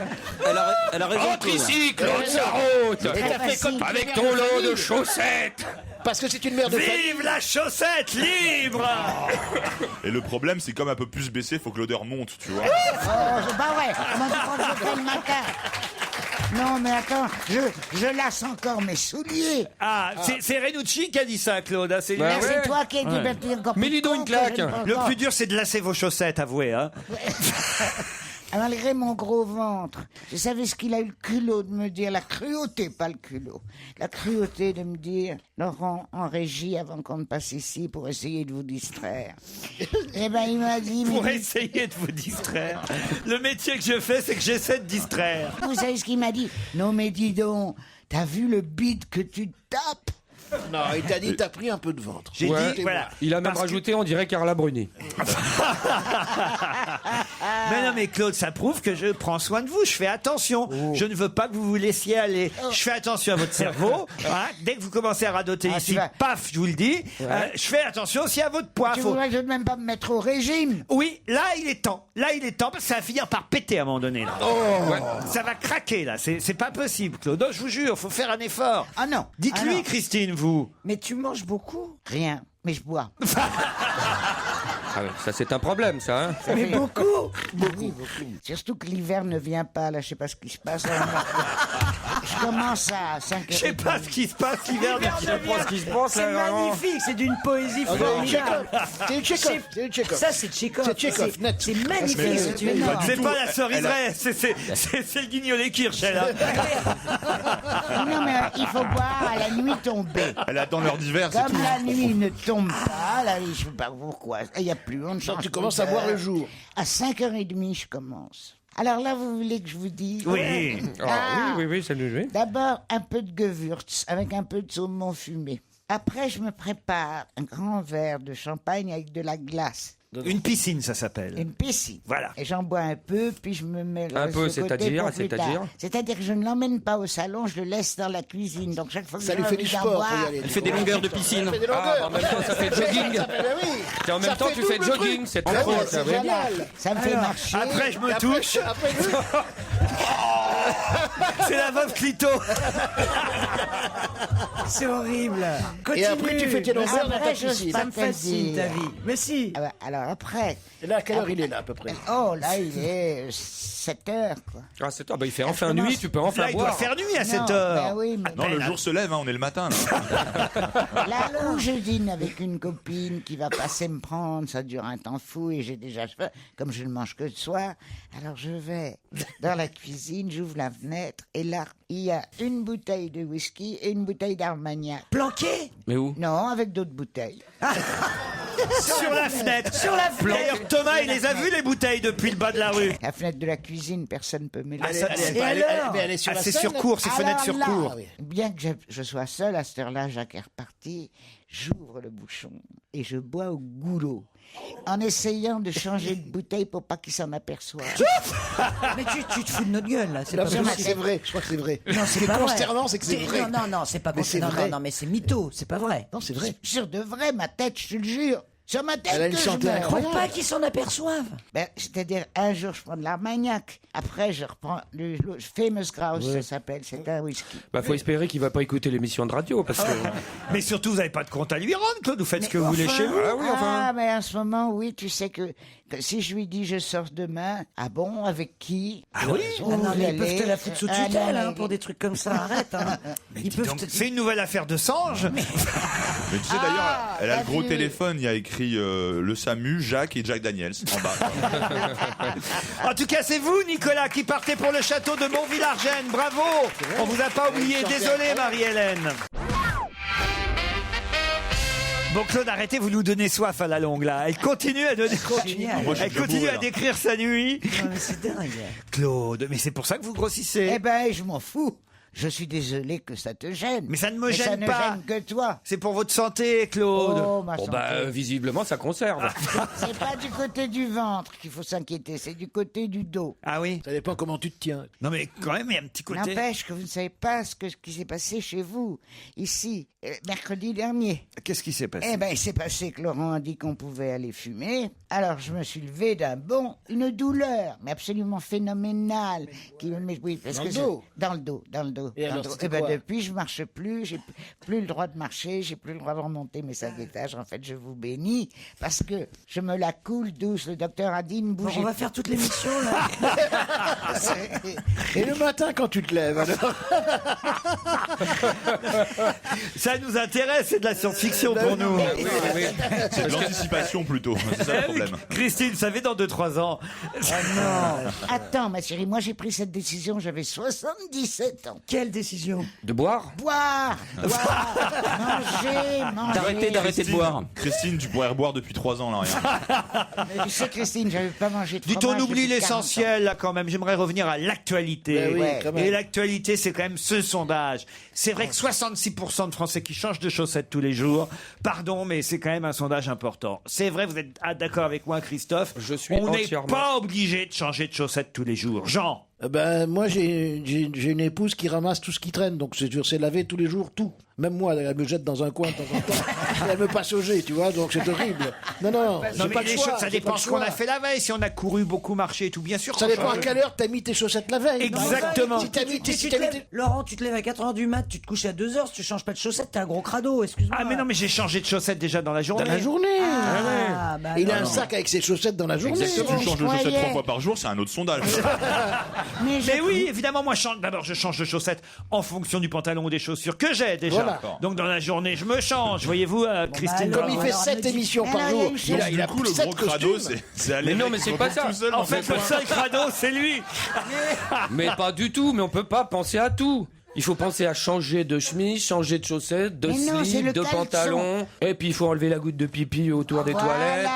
Elle a raison. Rentre ici, Claude Sarraute. Et t'as fait comme Avec ton lot de chaussettes. Parce que c'est une mère de famille. Vive la chaussette libre. Et le problème, c'est comme un peu plus baissé, il faut que l'odeur monte, tu vois. Oh, c'est pas vrai. Moi, quand je fais le matin. Non, mais attends, je lasse encore mes souliers. Ah, c'est Renucci qui a dit ça, Claude. hein, c'est lui. Bah Là, ouais. c'est toi qui es diverti encore plus. Mais dis donc une con que claque. je ne pense Le pas. plus dur, c'est de lasser vos chaussettes, avouez. Hein. Malgré mon gros ventre, je savais ce qu'il a eu le culot de me dire, la cruauté, pas le culot, la cruauté de me dire, Laurent, en régie, avant qu'on ne passe ici, pour essayer de vous distraire. Eh ben, il m'a dit... Pour mais- essayer de vous distraire. Le métier que je fais, c'est que j'essaie de distraire. Vous savez ce qu'il m'a dit? Non mais dis donc, t'as vu le bide que tu tapes? Non, il t'a dit, t'as pris un peu de ventre. J'ai Ouais. dit, voilà. Il a même Parce que- rajouté, on dirait Carla Bruni. Mais non, mais Claude, ça prouve que je prends soin de vous. Je fais attention. Je ne veux pas que vous vous laissiez aller. Je fais attention à votre cerveau. Hein. Dès que vous commencez à radoter Ah, ici, tu vas- paf, je vous le dis. Je fais attention aussi à votre poids. Tu Faut- voudrais que je ne même pas me mettre au régime? Oui, là, il est temps. Là, il est temps parce que ça va finir par péter à un moment donné. Là. Ouais. Ça va craquer, là. C'est pas possible, Claude. Non, je vous jure, faut faire un effort. Ah non. Dites-lui, Ah non. Christine, vous. Mais tu manges beaucoup. Rien, mais je bois. Ah ouais, ça, c'est un problème, ça. Hein. Mais beaucoup. Beaucoup. Surtout que l'hiver ne vient pas, là, je sais pas ce qui se passe. Je commence à 5 Je sais pas ce qui se passe l'hiver. Je sais pas ce qui se passe, C'est là, vraiment. magnifique, c'est d'une poésie Ah, formidable. C'est Tchekhov, c'est Tchekhov. Ça, c'est Tchekhov. C'est Tchekhov, net. C'est magnifique Mais- ce que tu viens de mais dire. non. C'est pas la ceriseraie, c'est le guignolet Kirsch, elle. hein. Non, mais il faut boire à la nuit tombée. Elle attend l'heure d'hiver, c'est Comme tout. la nuit ne tombe pas, là, je sais pas pourquoi. Il n'y a plus, on ne change tu plus commences à d'heure. boire le jour. À 5h30, je commence. Alors là, vous voulez que je vous dise? Oui. Ah, oui, ça nous joue. D'abord, un peu de Gewürz avec un peu de saumon fumé. Après, je me prépare un grand verre de champagne avec de la glace. Une piscine, ça s'appelle. Une piscine. Voilà. Et j'en bois un peu, puis je me mets Un le peu, reste de côté c'est-à-dire, pour plus c'est-à-dire tard. C'est-à-dire que je ne l'emmène pas au salon, je le laisse dans la cuisine. Donc chaque fois que Ça j'ai lui fait envie du d'en sport, boire, faut y aller. Elle fait des longueurs de piscine. Ça fait des Ah, longueurs. en même temps, ça fait jogging. Ça fait, oui. Et en même Ça temps, fait tu fais double jogging, truc. c'est Ah très ouais, drôle, c'est ça, oui. génial. ça me fait marcher. Après, je me Et après, touche. après, C'est la veuve Clito. C'est horrible. Et après, tu fais tes longueurs dans ta Après, je piscine. Ça me fascine ta vie. Mais si. Ah bah, alors après. Et là, à quelle heure il est là, à peu près? Oh, là, il est 7 heures, quoi. Ah, c'est toi. Bah, il fait enfin nuit, tu peux enfin Là, il doit boire. faire nuit à Non, 7 heures. ben oui, mais Non, le jour se lève, hein, on est le matin. Là. là où je dîne avec une copine qui va passer me prendre, ça dure un temps fou et j'ai déjà faim, comme je ne mange que le soir. Alors je vais dans la cuisine, j'ouvre la fenêtre et là, il y a une bouteille de whisky et une bouteille d'Armagnac. Planqué. Mais où? Non, avec d'autres bouteilles. Sur la fenêtre. Sur la fenêtre. D'ailleurs, Thomas, il les a vues, les bouteilles, depuis le bas de la rue. La fenêtre de la cuisine, personne ne peut me Ah, ça, laisser. c'est- Elle est sur Ah, la c'est scène. sur cours, c'est fenêtre Alors sur là, cours. bien que je sois seul à cette heure-là, Jacques est reparti, j'ouvre le bouchon et je bois au goulot, en essayant de changer de bouteille pour pas qu'il s'en aperçoive. Mais tu te fous de notre gueule, là. C'est Non, pas je crois que possible. c'est vrai. Je crois que c'est vrai. Non, Ce qui est pas vrai. consternant, c'est que c'est vrai. Non, c'est pas Mais c'est consternant. vrai. Non, mais c'est mytho. C'est pas vrai. Non, c'est vrai. Sur de vrai, ma tête, je te le jure. Sur ma tête Elle a une que je santé meurs. incroyable. Faut pas qu'ils s'en aperçoivent. C'est-à-dire, un jour, je prends de l'armagnac. Après, je reprends le Famous Grouse, ça s'appelle. C'est un whisky. Bah, faut espérer qu'il va pas écouter l'émission de radio parce que. Mais surtout, vous n'avez pas de compte à lui rendre, Claude. Vous faites ce que vous voulez chez vous. Mais en ce moment, oui, tu sais que si je lui dis je sors demain, ah bon, avec qui? Ah oui? Ils peuvent te la foutre sous tutelle pour des trucs comme ça. Arrête. Ils peuvent te... C'est une nouvelle affaire de Sange. Mais tu sais d'ailleurs, elle a le gros téléphone, il y a écrit le SAMU, Jacques et Jack Daniels en bas. En tout cas, c'est vous, Nicolas, qui partez pour le château de Montvillargennes. Bravo. On vous a pas oublié. Désolé, Marie-Hélène. Bon, Claude, arrêtez, vous nous donnez soif à la longue, là. Elle continue à donner. Elle continue à décrire sa nuit. Non, mais c'est dingue. Claude, mais c'est pour ça que vous grossissez. Eh ben, je m'en fous. Je suis désolé que ça te gêne. Mais ça ne me gêne ça ne pas. gêne que toi. C'est pour votre santé, Claude. Oh, ma Bon, santé. bah, visiblement, ça conserve. C'est pas du côté du ventre qu'il faut s'inquiéter, c'est du côté du dos. Ah oui? Ça dépend comment tu te tiens. Non, mais quand même, il y a un petit côté. N'empêche que vous ne savez pas ce qui s'est passé chez vous, ici, mercredi dernier. Qu'est-ce qui s'est passé? Eh ben, il s'est passé que Laurent a dit qu'on pouvait aller fumer. Alors, je me suis levé d'un bond, une douleur, mais absolument phénoménale. Oui, parce Dans que le dos? Dans le dos. Et Dans le alors, dos. c'était Eh ben, quoi? depuis, je marche plus, j'ai plus le droit de marcher, j'ai plus le droit de remonter mes 5 étages. En fait, je vous bénis, parce que je me la coule douce. Le docteur a dit, ne bougez On va faire toute l'émission, là. Et le matin, quand tu te lèves, alors? Ça nous intéresse, c'est de la science-fiction pour nous. C'est de l'anticipation plutôt, c'est ça le problème. Christine, vous savez, dans 2-3 ans. Non. Attends, ma chérie, moi j'ai pris cette décision, j'avais 77 ans. Quelle décision? De boire? Boire, manger. D'arrêter de boire. Christine, tu pourrais reboire depuis 3 ans là, rien. Mais tu sais, Christine, j'avais pas mangé de Dites, fromage on oublie depuis 40 l'essentiel, là, quand même. J'aimerais revenir à l'actualité. Ben oui, quand même. Et l'actualité, c'est quand même ce sondage. C'est vrai que 66% de Français qui changent de chaussettes tous les jours. Pardon, mais c'est quand même un sondage important. C'est vrai, vous êtes d'accord avec moi, Christophe? Je suis On n'est entièrement. pas obligé de changer de chaussettes tous les jours. Jean? Ben, moi, j'ai une épouse qui ramasse tout ce qui traîne, donc c'est laver tous les jours, tout. Même moi, elle me jette dans un coin de temps en temps. Elle me passe au jet, tu vois, donc c'est horrible. Non, Non, j'ai mais pas le les choix. choses, ça j'ai dépend pas ce le qu'on a choix. fait la veille. Si on a couru beaucoup, marché et tout, bien sûr. Ça qu'on dépend à change. quelle heure t'as mis tes chaussettes la veille. Exactement. Si t'as mis tes... Tu si te t'as mis lèves- tes- Laurent, tu te lèves à 4h du mat, tu te couches à 2h, si tu changes pas de chaussettes, t'es un gros crado, excuse-moi. Ah, mais non, mais j'ai changé de chaussettes déjà dans la journée. Dans la journée. Ah, bah Il a non. un sac avec ses chaussettes dans la journée. Si tu changes de chaussettes croyais. 3 fois par jour, c'est un autre sondage. Mais oui, évidemment, moi, d'abord, je change de chaussettes en fonction du pantalon ou des chaussures que j'ai déjà. Voilà. Donc, dans la journée, je me change. Voyez-vous, Christine. alors, Comme il fait 7 émissions Mais par là, il y a jour, une chose. il a Du coup, le 7 gros crado, costumes. c'est aller. Mais non, mais c'est pas ça. Tout seul En dans fait, son le coin. seul crado, c'est lui. Mais pas du tout, mais on peut pas penser à tout. Il faut penser à changer de chemise, changer de chaussettes, de Mais non, c'est slip, le de caleçon. pantalon. Et puis il faut enlever la goutte de pipi autour des Voilà. toilettes.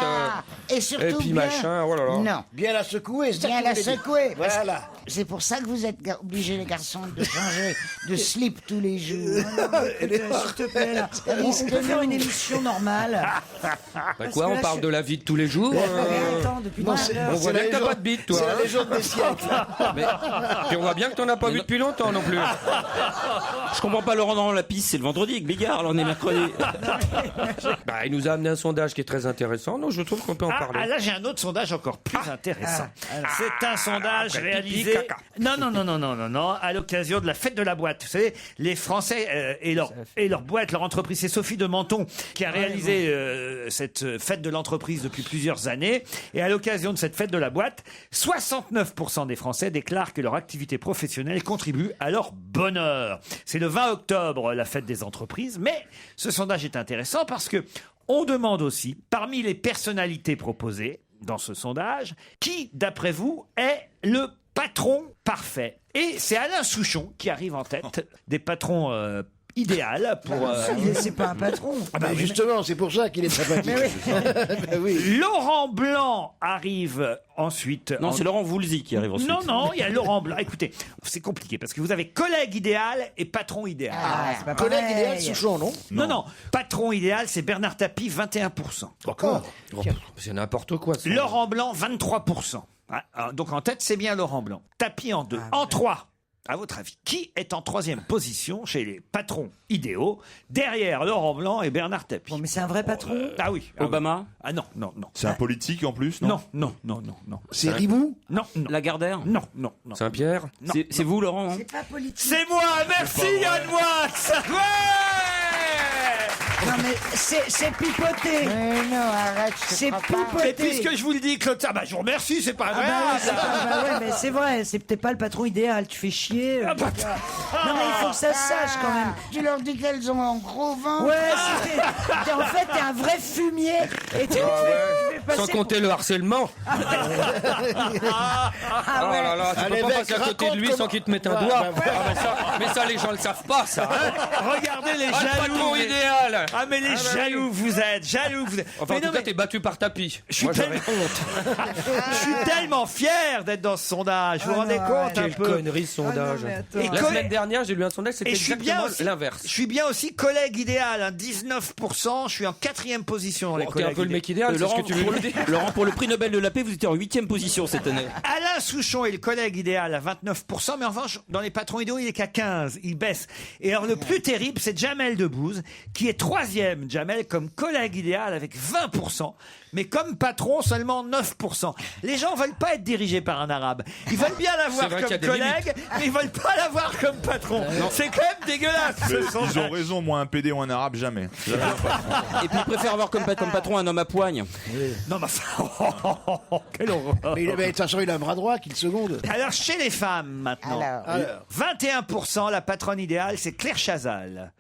Et surtout et puis bien- machin, oh là là. Non. Bien la secouer, c'est ça Bien que la je voulais dire. secouer. parce que Voilà. C'est pour ça que vous êtes obligés, les garçons, de changer de slip tous les jours. S'il te plaît, là. On peut faire une émission normale. Bah quoi, on parle de la vie de tous les jours Mais attends, depuis Non, tout à c'est- l'heure. On voit la bien que t'as légende- pas de bite, toi. C'est la hein. légende des siècles. Mais... Puis on voit bien que t'en as pas vu depuis longtemps non plus. Je comprends pas Laurent dans la piste, c'est le vendredi avec Bigard, là on est mercredi. Bah, il nous a amené un sondage qui est très intéressant. Non, je trouve qu'on peut en parler. Ah, là, j'ai un autre sondage encore plus intéressant. C'est un sondage après réalisé. pipi, caca. Non, à l'occasion de la fête de la boîte. Vous savez, les Français et leur boîte, leur entreprise, c'est Sophie de Menton qui a réalisé cette fête de l'entreprise depuis plusieurs années. Et à l'occasion de cette fête de la boîte, 69% des Français déclarent que leur activité professionnelle contribue à leur bonheur. C'est le 20 octobre, la fête des entreprises. Mais ce sondage est intéressant parce que on demande aussi, parmi les personnalités proposées dans ce sondage, qui, d'après vous, est le patron parfait. Et c'est Alain Souchon qui arrive en tête des patrons idéal pour... C'est pas un patron. Ah bah Mais oui, justement, c'est pour ça qu'il est sympathique. Ben oui. Laurent Blanc arrive ensuite. Non, c'est Laurent Voulzy qui arrive ensuite. Non, il y a Laurent Blanc. Écoutez, c'est compliqué parce que vous avez collègue idéal et patron idéal. c'est pas Collègue pareil. idéal, Souchon, non? Non. Patron idéal, c'est Bernard Tapie, 21%. D'accord. C'est n'importe quoi. ça. Laurent Blanc, 23%. Donc en tête, c'est bien Laurent Blanc. Tapie en 2. En 3, À votre avis, qui est en 3e position chez les patrons idéaux, derrière Laurent Blanc et Bernard Tapie? Bon, mais c'est un vrai patron. Ah oui. Obama? Ah non, non, non. C'est un politique en plus, non? Non. C'est Ribou? Non. Lagardère? Non. Saint-Pierre? C'est vous, Laurent, hein? C'est pas politique. C'est moi, merci Yann Moix. Non, mais c'est pipoté. Mais non, arrête, C'est Et pipoté. puisque je vous le dis, Claude, je vous remercie, c'est pas vrai. Mais c'est vrai, c'est peut-être pas le patron idéal. Tu fais chier. Non, mais il faut que ça se sache quand même. Tu leur dis qu'elles ont un gros ventre. Ouais, en fait, t'es un vrai fumier. Et tu fais passer Sans compter le harcèlement. Ah Oh là là, tu peux pas passer à côté de lui sans qu'il te mette un doigt. Mais ça, les gens le savent pas, ça. Regardez les Ah, le jaloux. patron idéal. Ah mais les jaloux vous êtes, Enfin, en Mais tout non, cas, mais t'es battu par tapis. je suis Moi, j'avais tellement- honte. je suis tellement fier d'être dans ce sondage. Vous vous rendez compte un Quelle peu? connerie, ce sondage. Et La semaine dernière, j'ai lu un sondage, c'était Et je suis bien exactement aussi, l'inverse. je suis bien aussi collègue idéal, 19%. Je suis en 4e position dans les T'es un collègues peu le mec idéal, c'est ce Laurent, que tu veux pour me le, dire. Laurent, pour le prix Nobel de la paix, vous étiez en 8e position cette année. Alain Souchon est le collègue idéal à 29%, mais en revanche, dans les patrons idéaux, il est qu'à 15%. Il baisse. Et alors, le plus terrible, c'est Jamel Debbouze, qui est 3e, Jamel, comme collègue idéal avec 20%, mais comme patron, seulement 9%. Les gens veulent pas être dirigés par un arabe. Ils veulent bien l'avoir C'est vrai qu'il y a comme des collègue, mais ils veulent pas l'avoir comme patron. C'est quand même dégueulasse, Mais ce ils sondage. ont raison, moi un PD ou un arabe, jamais. Et puis il préfère avoir comme patron un homme à poigne. Non, mais enfin, quelle horreur. Mais de toute façon, il a un bras droit qui le seconde. Alors, chez les femmes, maintenant. Alors. 21%, la patronne idéale, c'est Claire Chazal.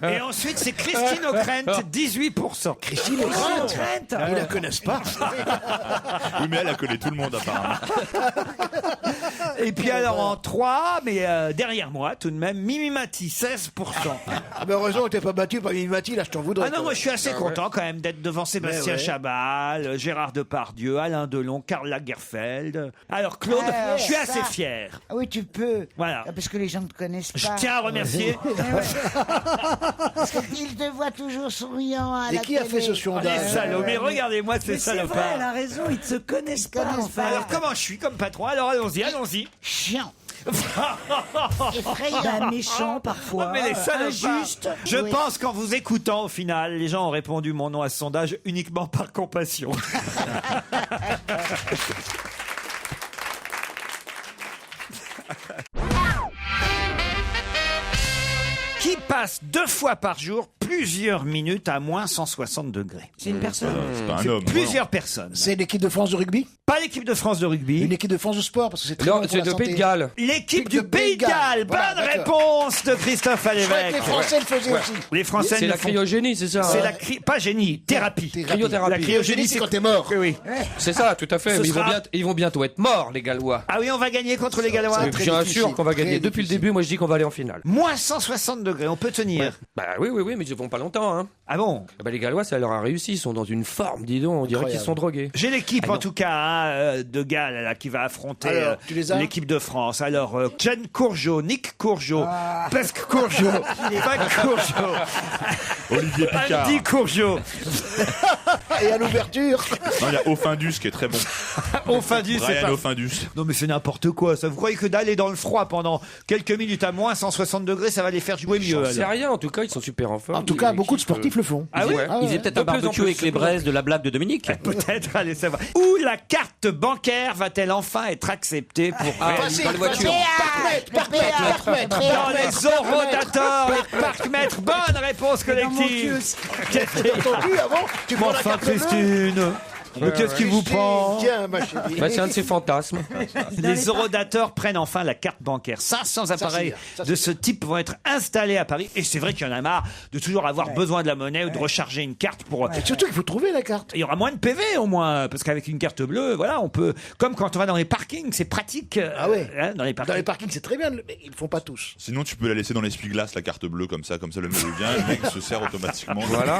Et ensuite, c'est Christine Ockrent, 18%. Christine Ockrent. Ils la connaissent pas. Oui, mais elle a collé tout le monde apparemment. Et puis alors en 3, mais derrière moi, tout de même, Mimi Mati, 16%. Ah, mais heureusement que t'es pas battu par Mimati, là je t'en voudrais. Ah non, moi je suis assez content quand même d'être devant Sébastien ouais. Chabal, Gérard Depardieu, Alain Delon, Karl Lagerfeld. Alors Claude, Alors, je suis assez ça. fier. Ah oui, tu peux. Voilà. Parce que les gens ne te connaissent Je pas. tiens à remercier. Parce qu'ils te voient toujours souriant à Et la qui a télé. fait ce Les sondage salauds, mais regardez-moi ces Mais c'est vrai, salopards. elle a raison, ils ne se connaissent pas en fait. Alors comment je suis comme patron? Alors allons-y. Chiant. Bah, méchant parfois, Oh, mais les salopards. injuste. Je Oui. pense qu'en vous écoutant, au final, les gens ont répondu mon nom à ce sondage uniquement par compassion. Qui passe 2 fois par jour plusieurs minutes à moins 160 degrés? C'est une personne. C'est pas un C'est homme. plusieurs personnes. C'est l'équipe de France de rugby? Pas l'équipe de France de rugby. Une équipe de France de sport, parce que c'est très Non, bon pour c'est la de santé. Pays de Galles. L'équipe du Pays de Galles. Voilà, Bonne d'accord. réponse de Christophe Je croyais que Alévèque. les Français le faisaient aussi. Les Français C'est ne la font- cryogénie, c'est ça. C'est hein. la pas génie, thérapie. Cryothérapie. La Cryogénie, c'est quand t'es mort. Oui. C'est ça, tout à fait. Ce Mais sera- ils vont bientôt être morts, les Gallois. Ah oui, on va gagner contre les Gallois. Mais très bien difficile, sûr qu'on va très gagner. Depuis le difficile. début, moi je dis qu'on va aller en finale. Moins 160 degrés, on peut tenir. Bah oui, mais ils vont pas longtemps. Hein. Ah bon? Bah, les Gallois, ça leur a réussi. Ils sont dans une forme, dis donc. On dirait qu'ils Incroyable. sont drogués. J'ai l'équipe Ah en non. tout cas hein, de Galles là, qui va affronter Alors, tu les as l'équipe de France. Alors, Jen Courgeot, Nick Courgeot, Pascal Courgeot, Pac Courgeot, Olivier Picard. Andy Courgeot, Et à l'ouverture. Non, il y a Aufindus qui est très bon. Aufindus, c'est Brian pas... Aufindus. Non mais c'est n'importe quoi ça. Vous croyez que d'aller dans le froid pendant quelques minutes à moins 160 degrés, ça va les faire jouer mieux C'est alors. rien, en tout cas, ils sont super en forme. En tout cas, beaucoup de sportifs le font. Ah oui? Ouais. Ils faisaient peut-être De un plus en barbecue plus, avec les c'est braises de la blague de Dominique. Peut-être, allez savoir. Où la carte bancaire va-t-elle enfin être acceptée pour réaliser- Facile, dans les voitures. Parc-mètre. dans les horodators, les parcs-mètres? Bonne réponse collective. Qu'est-ce T'as entendu avant? Tu prends la Enfin, carte bleue. Christine, mais qu'est-ce qui vous prend? Tiens, ma chérie. Bah, c'est un de ces fantasmes. Les horodateurs prennent enfin la carte bancaire. 500 appareils ça, de ce type vont être installés à Paris. Et c'est vrai qu'il y en a marre de toujours avoir besoin de la monnaie ou de recharger une carte pour... Et surtout qu'il faut trouver la carte. Il y aura moins de PV au moins, parce qu'avec une carte bleue, voilà, on peut... Comme quand on va dans les parkings, c'est pratique. Ah ouais. Dans les Dans parkings. les parkings, c'est très bien, mais ils le font pas tous. Sinon, tu peux la laisser dans l'essuie-glace, la carte bleue, comme ça le mec vient, le mec se sert automatiquement. Voilà.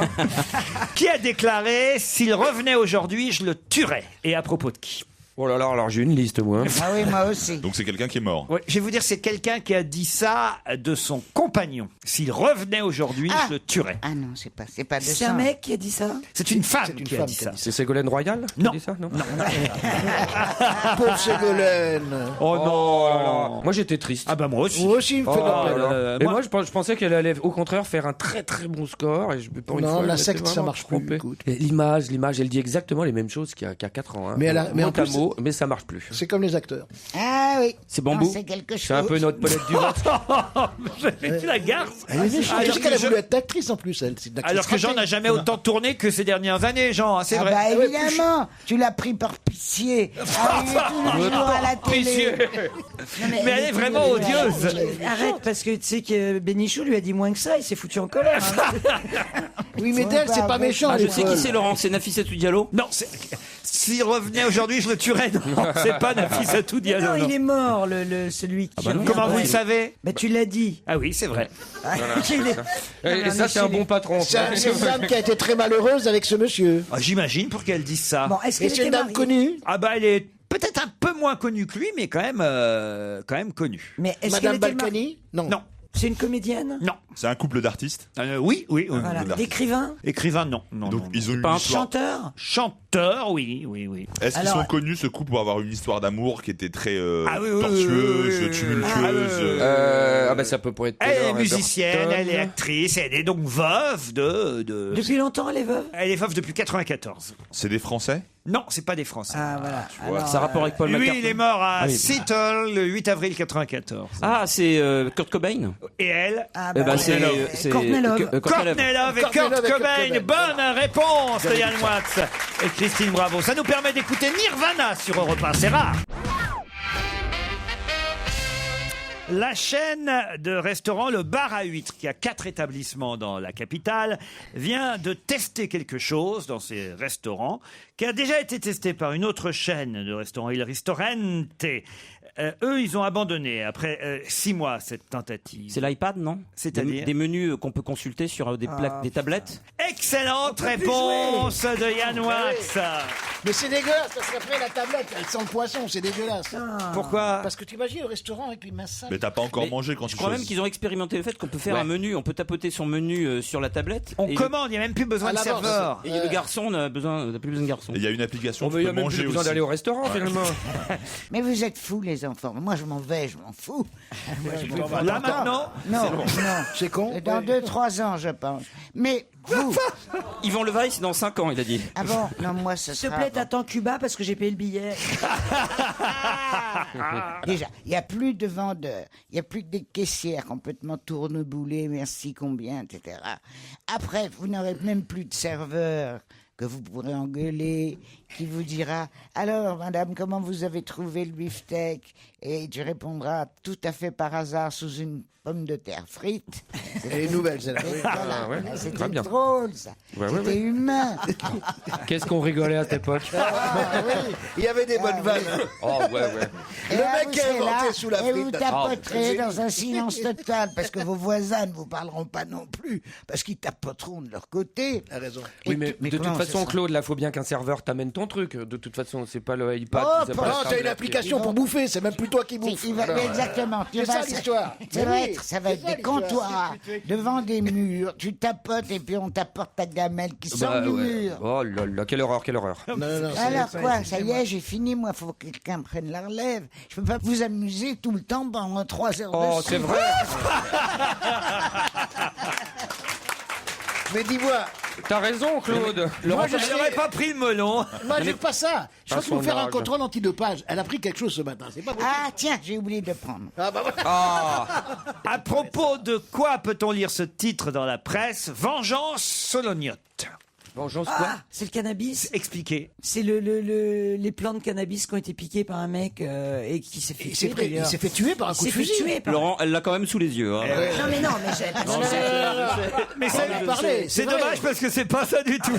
Qui a déclaré « S'il revenait aujourd'hui, je le tuerais ». Et à propos de qui? Oh là là, alors j'ai une liste, moi. Ah oui, moi aussi. Donc c'est quelqu'un qui est mort. Ouais, je vais vous dire, c'est quelqu'un qui a dit ça de son compagnon. S'il revenait aujourd'hui, je le tuerais. Ah non, c'est pas de C'est ça. un mec qui a dit ça? C'est une femme qui a dit ça. C'est Ségolène Royal qui Non. dit ça, non? Pauvre Ségolène. Oh non. Moi j'étais triste. Ah bah moi aussi. Moi aussi, il me fait de la peine. Et moi je pensais qu'elle allait au contraire faire un très très bon score. Et pour une Non, fois, la elle secte, était ça vraiment marche plus, trompée. écoute. Et l'image, elle dit exactement les mêmes choses qu'il y a 4 ans. Hein. Mais mais Mot en plus, à mot, mais ça marche plus. C'est comme les acteurs. Ah oui. C'est Bambou. Non, c'est quelque chose. C'est un peu notre Paulette du ventre. J'avais vu la garce. Elle est méchante. Alors Je sais qu'elle a que voulu être actrice en plus. Elle. C'est une actrice Alors que Jean ratée. n'a jamais autant tourné que ces dernières années, Jean, hein, c'est Ah vrai. bah évidemment, tu l'as pris par pitié. Ah, il est tous les jours à la télé. Mais elle est vraiment odieuse. Arrête, parce que tu sais que Bénichou lui a dit moins que ça, il s'est foutu en colère. hein. Oui, mais d'elle, c'est pas méchant. Ah, je elle est sais qui folle. c'est, Laurent. C'est Nafissatou Diallo. Non, s'il revenait aujourd'hui, je le tuerais. Non, c'est pas Nafissatou Diallo. Non, non. il est mort, celui qui. bah non. Comment vous le savez? Bah tu l'as dit. Ah oui, c'est vrai. Et ça c'est un bon patron. C'est une dame qui a été très malheureuse avec ce monsieur. Ah, j'imagine pour qu'elle dise ça. Bon, est-ce Et qu'elle c'est une était dame mariée? connue. Ah bah elle est peut-être un peu moins connue que lui, mais quand même connue. Mais est-ce qu'elle Madame était mariée? Balkany. Non. Non, C'est une comédienne? non. C'est un couple d'artistes. Oui. Voilà. Écrivain? Écrivain, non. non, Donc non. ils ont une pas un histoire. Chanteur? Chanteur, oui. Est-ce qu'ils Alors- sont connus ce couple pour avoir une histoire d'amour qui était très Ah oui, oui, tortueuse, oui, oui. tumultueuse? Ah bah ça peut pour être. Elle est Taylor musicienne, Egerton. elle est actrice, elle est donc veuve de... Depuis longtemps, elle est veuve? Elle est veuve depuis 94. C'est des Français? Non, c'est pas des Français. Ah voilà. vois. Ça a rapport avec Paul Lui, McCartney. il est mort à Ah oui. Seattle le 8 avril 94. Ah, c'est Kurt Cobain. Et elle? Ah Eh ben, bah, c'est Courtney Love. Courtney Love et Kurt Courtney Love et Kurt Cobain. Cobain. Bonne réponse de Yann Watts et Christine Bravo. Ça nous permet d'écouter Nirvana sur Europe 1. C'est rare. La chaîne de restaurants Le Bar à Huîtres, qui a 4 établissements dans la capitale, vient de tester quelque chose dans ces restaurants, qui a déjà été testé par une autre chaîne de restaurants, Il Ristorante. Eux, ils ont abandonné après 6 mois cette tentative. C'est l'iPad, non? C'est-à-dire des menus qu'on peut consulter sur des tablettes. Excellente réponse de Yann Wax. Mais c'est dégueulasse parce qu'après la tablette, elle sent le poisson, c'est dégueulasse. Pourquoi? Parce que tu imagines au restaurant avec les mains Mais t'as pas encore Mais mangé quand Je tu crois même choisis. qu'ils ont expérimenté le fait qu'on peut faire Ouais. un menu, on peut tapoter son menu sur la tablette. On et commande, il n'y a même plus besoin À de l'avance. serveur. Et le garçon n'a plus besoin de garçon. Et il y a une application On où veut tu y peux a même plus manger besoin aussi. d'aller au restaurant finalement. Mais vous êtes fous, les enfants. Moi, je m'en vais, je m'en fous. Moi, je vais pas Là longtemps. maintenant, Non, non. C'est con. Dans 2-3 ans, je pense. Mais vous. Yvan Levaille, c'est dans 5 ans, il a dit. Ah bon? Non, moi, ce S'il te sera plaît, avant. t'attends Cuba parce que j'ai payé le billet. Déjà, il n'y a plus de vendeurs, il n'y a plus que des caissières complètement tourneboulées, merci combien, etc. Après, vous n'aurez même plus de serveur que vous pourrez engueuler, qui vous dira « Alors, madame, comment vous avez trouvé le beefsteak ?» Et tu répondras tout à fait par hasard sous une pomme de terre frite. Elle est nouvelle, celle-là. Et Oui. voilà. ouais, C'était très bien. drôle, ça. Ouais, ouais, C'était ouais. humain. Qu'est-ce qu'on rigolait à cette époque. Ah, oui. Il y avait des bonnes vannes. Oh ouais ouais. Et Le là, mec vous qui a serez inventé là, sous la et vous frite. tapoterez dans un silence total parce que vos voisins ne vous parleront pas non plus parce qu'ils tapoteront de leur côté. T'as raison. Oui mais de toute comment façon c'est ça? Claude, là faut bien qu'un serveur t'amène ton truc. De toute façon c'est pas le iPad. Oh, c'est pas- pas la Non, t'as une tablette. application pour bouffer, c'est même plus toi qui bouffe. Exactement. C'est ça l'histoire. Ça Mais va oui, être, ça va c'est être ça des l'histoire. comptoirs devant des murs. Tu tapotes et puis on t'apporte ta gamelle qui sort Bah, du ouais. mur. Oh là là, quelle horreur, quelle horreur. Non, non, non, c'est- Alors quoi, ça y est, j'ai fini, moi, faut que quelqu'un prenne la relève. Je peux pas vous amuser tout le temps pendant 3 heures de Oh suite. c'est vrai. Mais dis-moi, T'as raison Claude. moi je je sais, n'aurais pas pris le melon. moi je pas ça. Je crois qu'il faut son faire un âge. contrôle antidopage. Elle a pris quelque chose ce matin, c'est pas possible. Ah tiens, j'ai oublié de prendre. Ah bah voilà. À propos de quoi peut-on lire ce titre dans la presse? Vengeance solognote. Vengeance quoi? Ah, c'est le cannabis. Expliquez. C'est les plants de cannabis qui ont été piqués par un mec et qui s'est fait Il s'est tuer. fait- il d'ailleurs. s'est fait tuer par un coup de Il s'est fait fusil. tuer par- Laurent, elle l'a quand même sous les yeux. Hein. Non mais non, mais j'ai pas Mais On en a parlé, c'est vrai. dommage parce que c'est pas ça du tout.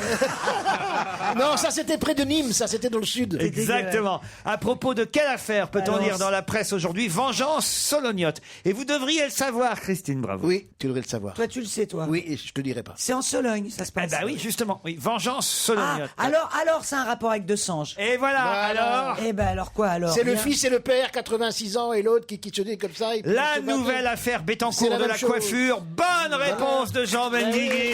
Non, ça c'était près de Nîmes, ça c'était dans le sud. Exactement. À propos de quelle affaire peut-on Alors, lire dans la presse aujourd'hui? Vengeance solognote. Et vous devriez le savoir, Christine Bravo. Oui, tu devrais le savoir. Toi tu le sais toi. Oui, et je te dirai pas. C'est en Sologne, ça se Eh passe. ben oui, justement. Oui, Vengeance Solognote. Alors, c'est un rapport avec Desange. Et voilà, alors. Eh ben, alors quoi, alors? C'est le Rien. fils et le père, 86 ans, et l'autre qui se dit comme ça. La nouvelle affaire C'est Bettencourt la de même la chose. coiffure. Bonne réponse de Jean Benguigui.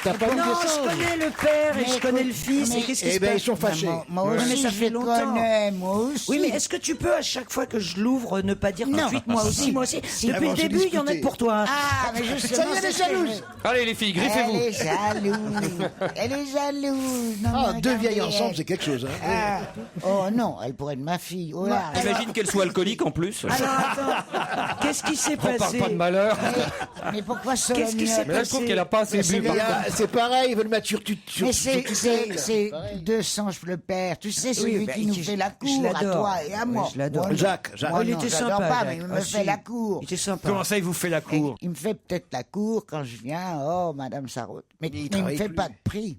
T'as pas vu Non, Desange? je connais le père et je connais le fils. Et qu'est-ce qui se Eh ben, passe? ils sont fâchés. Moi Ouais. aussi, Mais ça je fait longtemps. connais, moi aussi. Oui, mais est-ce que tu peux, à chaque fois que je l'ouvre, ne pas dire tout de Non. suite moi aussi, moi aussi? Si. Depuis Ah, le bon, début, j'ai il y en a discuté. que pour toi. Ah, mais justement, Ça y est, elle est c'est ce que jalouse. Allez les filles, Elle griffez-vous. est jalouse. Elle est jalouse. Non, Ah, mais deux regardez, vieilles ensemble, elle. c'est quelque chose. Hein. Ah. Oh non, elle pourrait être ma fille. Oh là. Imagine qu'elle soit alcoolique en plus. Alors, attends, qu'est-ce qui s'est On parle passé? pas de malheur. Mais pourquoi Qu'est-ce qui s'est Mais là, je trouve passé? qu'elle a pas assez bu. Et là, c'est pareil, ils veulent mettre sur Mais tutelle. c'est Desange le père. Tu sais, celui bah, qui nous fait la je cour à l'adore. toi et à moi. Oui, je l'adore. Moi, Jacques. moi, il non, était j'adore sympa, pas, Jacques. mais il me Ah, fait si. la cour. Il était sympa. Comment ça, il vous fait la cour? Il me fait peut-être la cour quand je viens. Oh, Madame Sarraute. Mais il ne me travaille fait plus. pas de prix.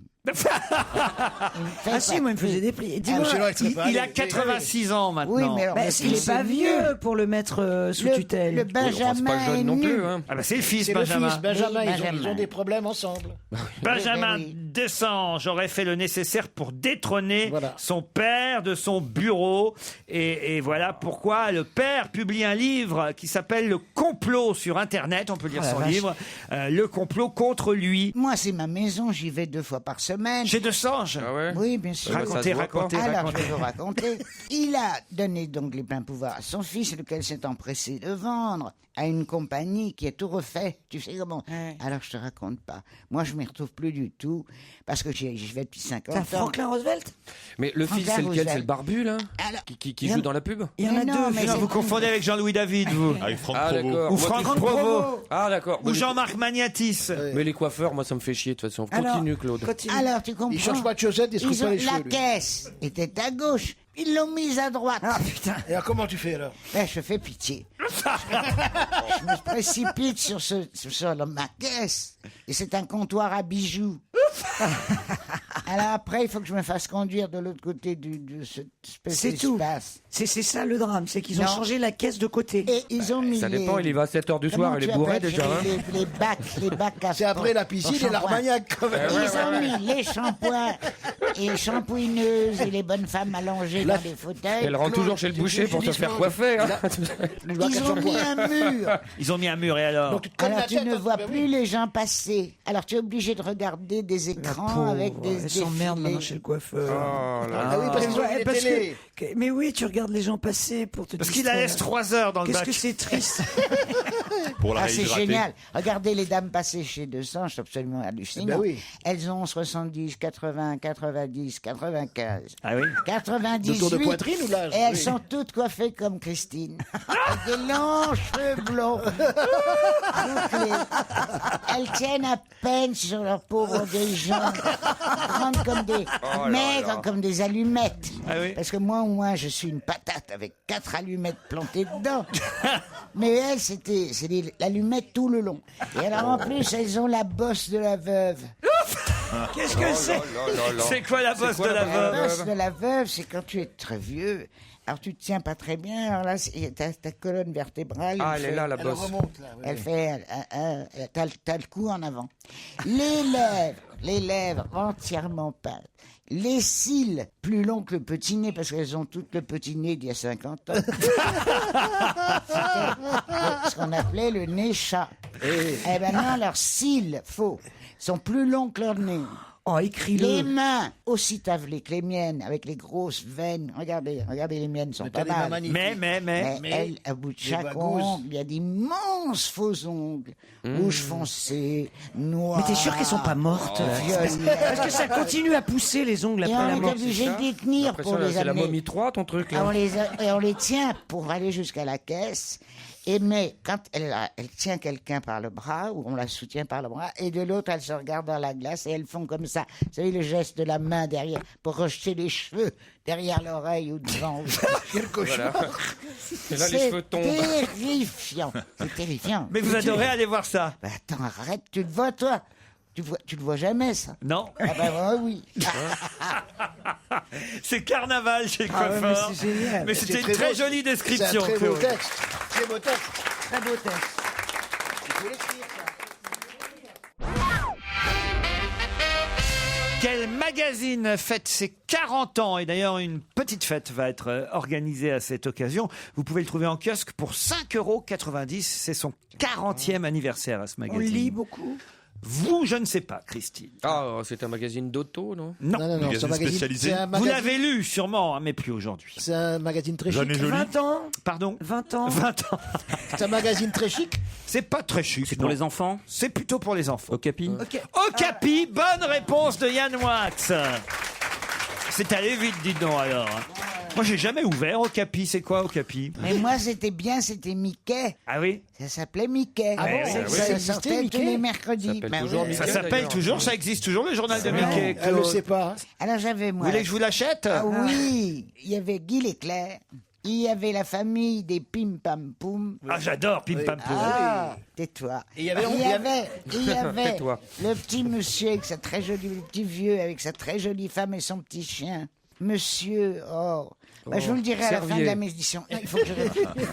Ah si, moi, il me faisait des plis. Et dis-moi, sinon, elle serait pas Il a allée. 86 ans maintenant. Oui, mais alors, bah, mais il est c'est pas vieux pour le mettre sous tutelle. Le Oui, enfin, c'est Benjamin pas est jeune non nul. plus. Hein. Ah bah c'est le fils, C'est le Benjamin. fils, Benjamin. Oui, Ils Benjamin. ont des problèmes ensemble. Benjamin Oui, oui. Desange aurait fait le nécessaire pour détrôner Voilà. son père de son bureau. Et voilà pourquoi le père publie un livre qui s'appelle Le complot sur Internet. On peut lire Oh la son vache. livre. Le complot contre lui. Moi, c'est ma maison, j'y vais 2 fois par semaine. Chez Desange. Ah ouais. Oui, bien sûr. Ouais, bah, ça se voit pas. Alors, je vais vous raconter. Il a donné donc les pleins pouvoirs à son fils, lequel s'est empressé de vendre à une compagnie qui a tout refait. Tu sais comment? Alors, je te raconte pas. Moi, je m'y retrouve plus du tout parce que j'y vais depuis 50 ans. T'as Franklin Roosevelt? Mais le fils, Franklin c'est lequel? Roosevelt. C'est le barbu, là Alors, Qui joue dans la pub? Il y en a Mais non, deux. mais Non, c'est- vous confondez avec Jean-Louis David, vous. Avec Franck Ah, Provost. d'accord. Ou Moi, Franck qui- Provost. Ah, d'accord. Ou Jean-Marc Magnatis. Mais les coiffeurs, moi, ça me fait chier, de toute façon. Alors, Continue, Claude. continue. alors, tu comprends? Ils changent pas de chaussettes, ils se coupent pas les La cheveux. lui. caisse était à gauche. Ils l'ont mise à droite. Ah putain. Et alors, comment tu fais alors? Ben, je fais pitié. Je me précipite sur ma caisse. Et c'est un comptoir à bijoux. Alors après, il faut que je me fasse conduire de l'autre côté de ce espèce C'est tout. d'espace. C'est ça le drame, c'est qu'ils ont Non. changé la caisse de côté. Et ils ont mis Ça dépend, il y va à 7h du soir, Comment il tu est bourré appelles, déjà. chérie, Hein. les bacs à C'est après la piscine pour et shampoing. l'armagnac quand même. Ils ont mis les shampoings et shampouineuses et les bonnes femmes allongées dans des fauteuils. Elle rentre toujours chez le boucher pour se faire coiffer. Hein. Ils ont mis un mur. Ils ont mis un mur et alors Donc, tu te colles Alors la tu tête, ne hein, vois ben plus oui. les gens passer. Alors tu es obligé de regarder des écrans avec des Elle s'emmerde défilés. maintenant chez le coiffeur. Oh là Ah oui, parce Ouais, qu'ils ont les parce télés. mais oui, tu regardes les gens passer pour te Parce qu'il la laisse 3 heures dans le Qu'est-ce bac. que c'est triste. Pour la Ah, c'est réhydrater. génial. Regardez les dames passer chez Desange, c'est absolument hallucinant. Ben oui. Elles ont 70, 80, 90, 95, Ah oui 98. Le tour de poitrine ou l'âge? Et elles Oui. sont toutes coiffées comme Christine. Avec des longs cheveux blonds. bouclés. Elles tiennent à peine sur leurs pauvres vieilles jambes. Grandes comme des Oh là maigres là. comme des allumettes. Ah oui. Parce que moi, au moins, je suis une patate avec 4 allumettes plantées dedans. Mais elles, c'est l'allumette tout le long. Et alors, en plus, elles ont la bosse de la veuve. Qu'est-ce que c'est? C'est quoi la bosse de la La veuve bosse de la veuve, c'est quand tu es très vieux. Alors, tu te tiens pas très bien. Alors là, ta colonne vertébrale. Ah, elle est là, la Elle bosse. remonte là. oui. Elle fait. T'as le cou en avant. Les lèvres entièrement peintes. Les cils plus longs que le petit nez, parce qu'elles ont toutes le petit nez d'il y a 50 ans. C'était ce qu'on appelait le nez chat. Eh ben non, leurs cils faux sont plus longs que leur nez. Oh, Les écris-le. mains aussi tavelées que les miennes, avec les grosses veines. Regardez les miennes sont Mais pas t'as des mains mal. magnifiques. Mais elles, à bout de chaque bagouses. ongle, il y a d'immenses faux ongles, rouge foncé, noir. Mais t'es sûr qu'elles sont pas mortes? violet. Parce que ça continue à pousser les ongles Et après on la est mort. obligé de les tenir pour les C'est la amener. momie 3, ton truc, Et là. on les tient pour aller jusqu'à la caisse. Mais quand elle tient quelqu'un par le bras, ou on la soutient par le bras, et de l'autre, elle se regarde dans la glace et elles font comme ça. Vous savez, le geste de la main derrière, pour rejeter les cheveux derrière l'oreille ou devant. Quel cauchemar. Et là, les cheveux tombent. C'est terrifiant. C'est terrifiant. Mais vous adorez aller voir ça Bah, attends, arrête, tu le vois, toi? Tu le vois jamais, ça? Non Ah bah oui. C'est carnaval chez le Ah ouais, coiffeur. mais c'est génial. Mais c'était une très jolie C'est description. un très beau Claude. texte. Très beau texte. Très beau texte. Tu peux l'écrire, ça. Quel magazine fête ses 40 ans? Et d'ailleurs, une petite fête va être organisée à cette occasion. Vous pouvez le trouver en kiosque pour 5,90 €. C'est son 40e anniversaire à ce magazine. On lit beaucoup. Vous, je ne sais pas, Christine. Ah, c'est un magazine d'auto, non? Non. c'est un magazine spécialisé. Vous l'avez lu sûrement, hein, mais plus aujourd'hui. C'est un magazine très chic. 20 ans. Pardon? 20 ans. 20 ans. C'est un magazine très chic. C'est pas très chic. C'est pour les enfants? C'est plutôt pour les enfants. Okapi? Okapi, bonne réponse de Yann Wax. C'est allé vite, dites donc alors. Moi, j'ai jamais ouvert Okapi. C'est quoi Okapi? Mais moi, c'était bien, c'était Mickey. Ah oui? Ça s'appelait Mickey. Ah bon, ça sortait tous les mercredis. Ça s'appelle toujours, ça existe toujours, le journal de Mickey. Elle ne sait pas. Alors j'avais moi. Vous voulez que je vous l'achète? Ah oui, il y avait Guy Leclerc. Il y avait la famille des Pim Pam Poum. Ah, j'adore Pim Pam Poum. Ah, tais-toi. Et il y avait le petit monsieur avec sa très jolie, le petit vieux avec sa très jolie femme et son petit chien. Monsieur, je vous le dirai à la fin de la méditation. Il faut que je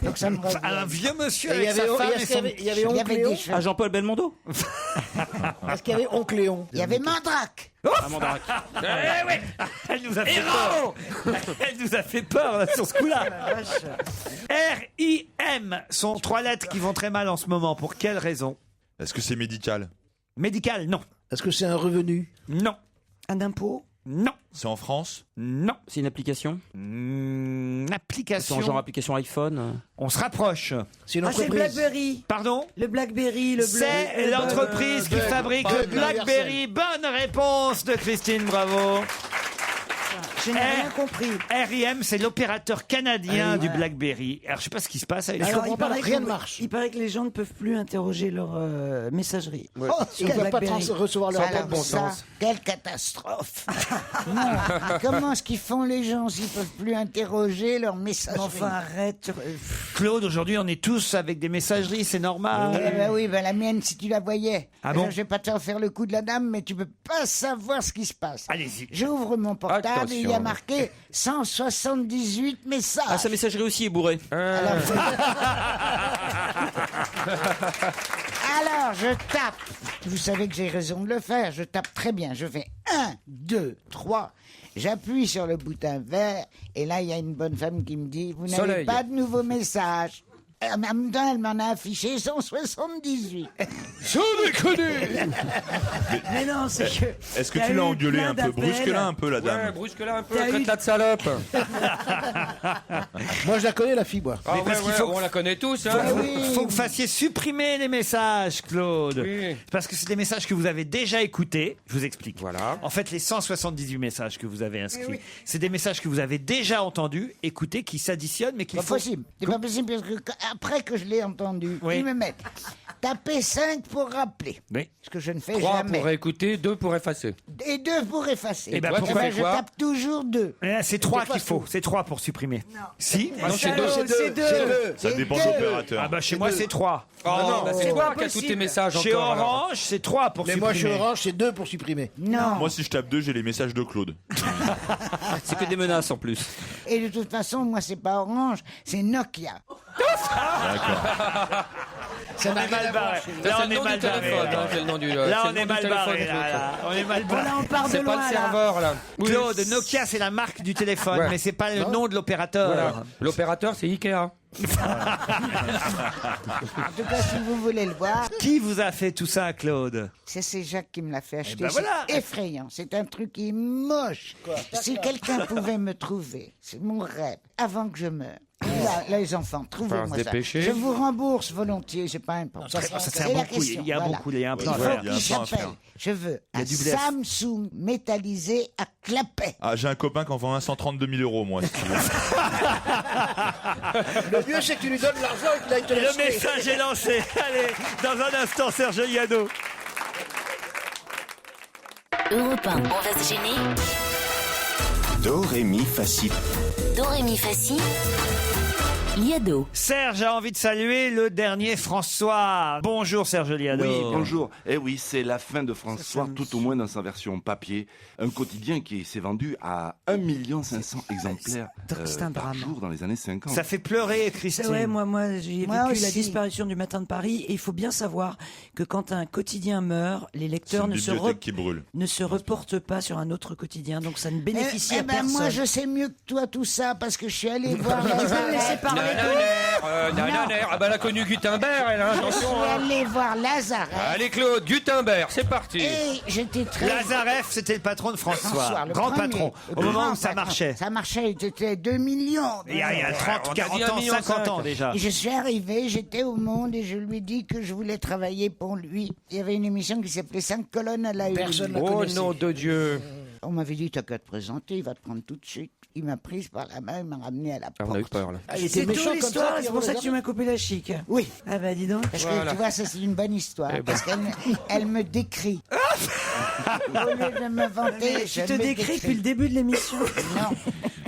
donc ça me revienne. Un vieux monsieur Et il y avec avait- sa femme et et est-ce son... qu'il y avait Oncle des Léon cheveux. À Jean-Paul Belmondo? Est-ce qu'il y avait Oncle Léon? Il y avait Mandrake. Ah, Mandrake. Elle nous a fait peur. Elle nous a fait peur là, sur ce coup-là. R-I-M sont 3 lettres qui vont très mal en ce moment. Pour quelle raison? Est-ce que c'est médical? Médical, non. Est-ce que c'est un revenu? Non. Un impôt? Non. C'est en France? Non. C'est une application? C'est Application. en genre application iPhone? On se rapproche. C'est une Ah, c'est entreprise. Blackberry. Pardon? Le Blackberry, C'est l'entreprise qui fabrique le Blackberry. Bonne réponse de Christine, bravo. Je n'ai rien compris. R.I.M. c'est l'opérateur canadien du Blackberry. Alors je sais pas ce qui se passe avec ça. comprends pas, rien ne marche. Il paraît que les gens ne peuvent plus interroger leur messagerie. Oh, ils ne peuvent pas recevoir leur Alors bon ça, sens. quelle catastrophe. Non, comment est-ce qu'ils font les gens s'ils peuvent plus interroger leur messagerie? Enfin, arrête. Claude, aujourd'hui on est tous avec des messageries, c'est normal. Oui, la mienne, si tu la voyais. Ah bon? Alors, je vais pas te faire le coup de la dame, mais tu peux pas savoir ce qui se passe. Allez-y. J'ouvre mon portable et il y a Attention. marqué 178 messages. Ah, sa messagerie aussi est bourrée. Alors je tape. Vous savez que j'ai raison de le faire. Je tape très bien. Je fais 1, 2, 3. J'appuie sur le bouton vert. Et là, il y a une bonne femme qui me dit, vous n'avez Soleil. pas de nouveaux messages. En même temps, elle m'en a affiché 178. Sans déconner! Mais non, c'est que. Est-ce que il y a tu l'as eu engueulé plein un peu? d'appels. Brusque-la un peu, la Ouais, dame. brusque-la un peu, T'as eu- traite-la de salope. Moi, je la connais, la fille, moi. Ah parce qu'il faut- on la connaît tous, hein. Faut que vous fassiez supprimer les messages, Claude. Oui. Parce que c'est des messages que vous avez déjà écoutés. Je vous explique. Voilà. En fait, les 178 messages que vous avez inscrits, c'est des messages que vous avez déjà entendus, écoutés, qui s'additionnent, mais qu'il Pas faut... possible. C'est pas possible parce que après que je l'ai entendu, Oui. ils me mettent taper 5 pour rappeler. Oui. Ce que je ne fais 3 jamais. pour écouter, 2 pour effacer. Et 2 pour effacer. Eh ben, Toi, tu pourquoi fais je quoi? tape toujours 2. C'est 3 qu'il faut. C'est 3 pour supprimer. Si? Non, c'est Salaud, 2. c'est deux. Ça dépend de deux. l'opérateur. Ah bah chez moi c'est 3. Oh, bah, c'est toi pas qui as tous possible. tes messages Chez encore. alors. Orange, c'est 3 pour Mais supprimer. moi, chez Orange, c'est 2 pour supprimer. Non. Moi, si je tape 2, j'ai les messages de Claude. C'est que des menaces en plus. Et de toute façon, moi, c'est pas Orange, c'est Nokia. Ça n'a On est mal barré. Ça, Là, c'est on le est nom mal du barré. téléphone, hein, c'est le nom du. Là, c'est on le nom est du mal téléphone, barré. l'autre. Là. On est mal barré. Là, on part de C'est pas loin, le là. serveur, là. Claude, Nokia, c'est la marque du téléphone, Ouais. mais c'est pas le nom de l'opérateur. Voilà. L'opérateur, c'est Ikea. En tout cas, si vous voulez le voir, Qui vous a fait tout ça, Claude? c'est Jacques qui me l'a fait acheter. ben voilà. C'est effrayant. C'est un truc qui est moche. Si quelqu'un pouvait me trouver, c'est mon rêve, avant que je meure. Là, les enfants, trouvez-moi Faut se ça. dépêcher. Je vous rembourse volontiers, c'est pas important. Ça C'est sert la beaucoup. question. Il y a voilà. beaucoup. Il y a un Il plan à faut faire. Il y a un qu'il plan à s'appelle. faire. Je veux Il y a un du blef. Samsung métallisé à clapet. Ah, j'ai un copain qui en vend un 132 000 €, moi. Si tu veux. Le mieux, c'est que tu lui donnes l'argent et qu'il aille te Le l'acheter. message est lancé. Allez, dans un instant, Serge Liano. Europe 1, on va se gêner. Do, ré, mi, fa, si. Do, ré, mi, fa, si. Liado. Serge a envie de saluer le dernier François. Bonjour Serge Liado. Oui, bonjour. Eh oui, c'est la fin de François, tout au moins dans sa version papier. Un quotidien qui s'est vendu à 1 500 000 exemplaires C'est un par drame. jour dans les années 50. Ça fait pleurer, Christine. Ouais, moi j'ai vécu Moi la aussi. disparition du Matin de Paris et il faut bien savoir que quand un quotidien meurt, les C'est lecteurs une ne se, bibliothèque qui brûle. ne se reportent pas sur un autre quotidien, donc ça ne bénéficie Eh à ben, personne. moi, je sais mieux que toi tout ça parce que je suis allée voir Vous me Lazare. laissez parler. Ah bah elle a connu Gutenberg, elle, hein, Je attention. suis hein. allée voir Lazare. Allez Claude, Gutenberg, c'est parti. Et j'étais très... Lazareff, c'était le patron de François, le grand premier, patron, le au moment grand où ça patron. marchait. Ça marchait, c'était 2 millions. Il y a 30, on a 40 dit ans, 1,5 million. 50 ans déjà. Et je suis arrivée, j'étais au Monde et je lui ai dit que je voulais travailler pour lui. Il y avait une émission qui s'appelait 5 colonnes à la une. Personne ne Oh connaissait. nom de Dieu. On m'avait dit, t'as qu'à te présenter, il va te prendre tout de suite. Il m'a prise par la main, il m'a ramenée à la Ah, porte. on a eu peur là. Ah, il était C'est méchant toute comme ça, l'histoire, Pierre c'est pour ça que Lazare. tu m'as coupé la chic. Oui. Ah bah dis donc. Parce que Voilà. tu vois, ça c'est une bonne histoire. Eh ben. Parce elle me décrit. Au lieu de me vanter, Tu te décris depuis le début de l'émission. Non,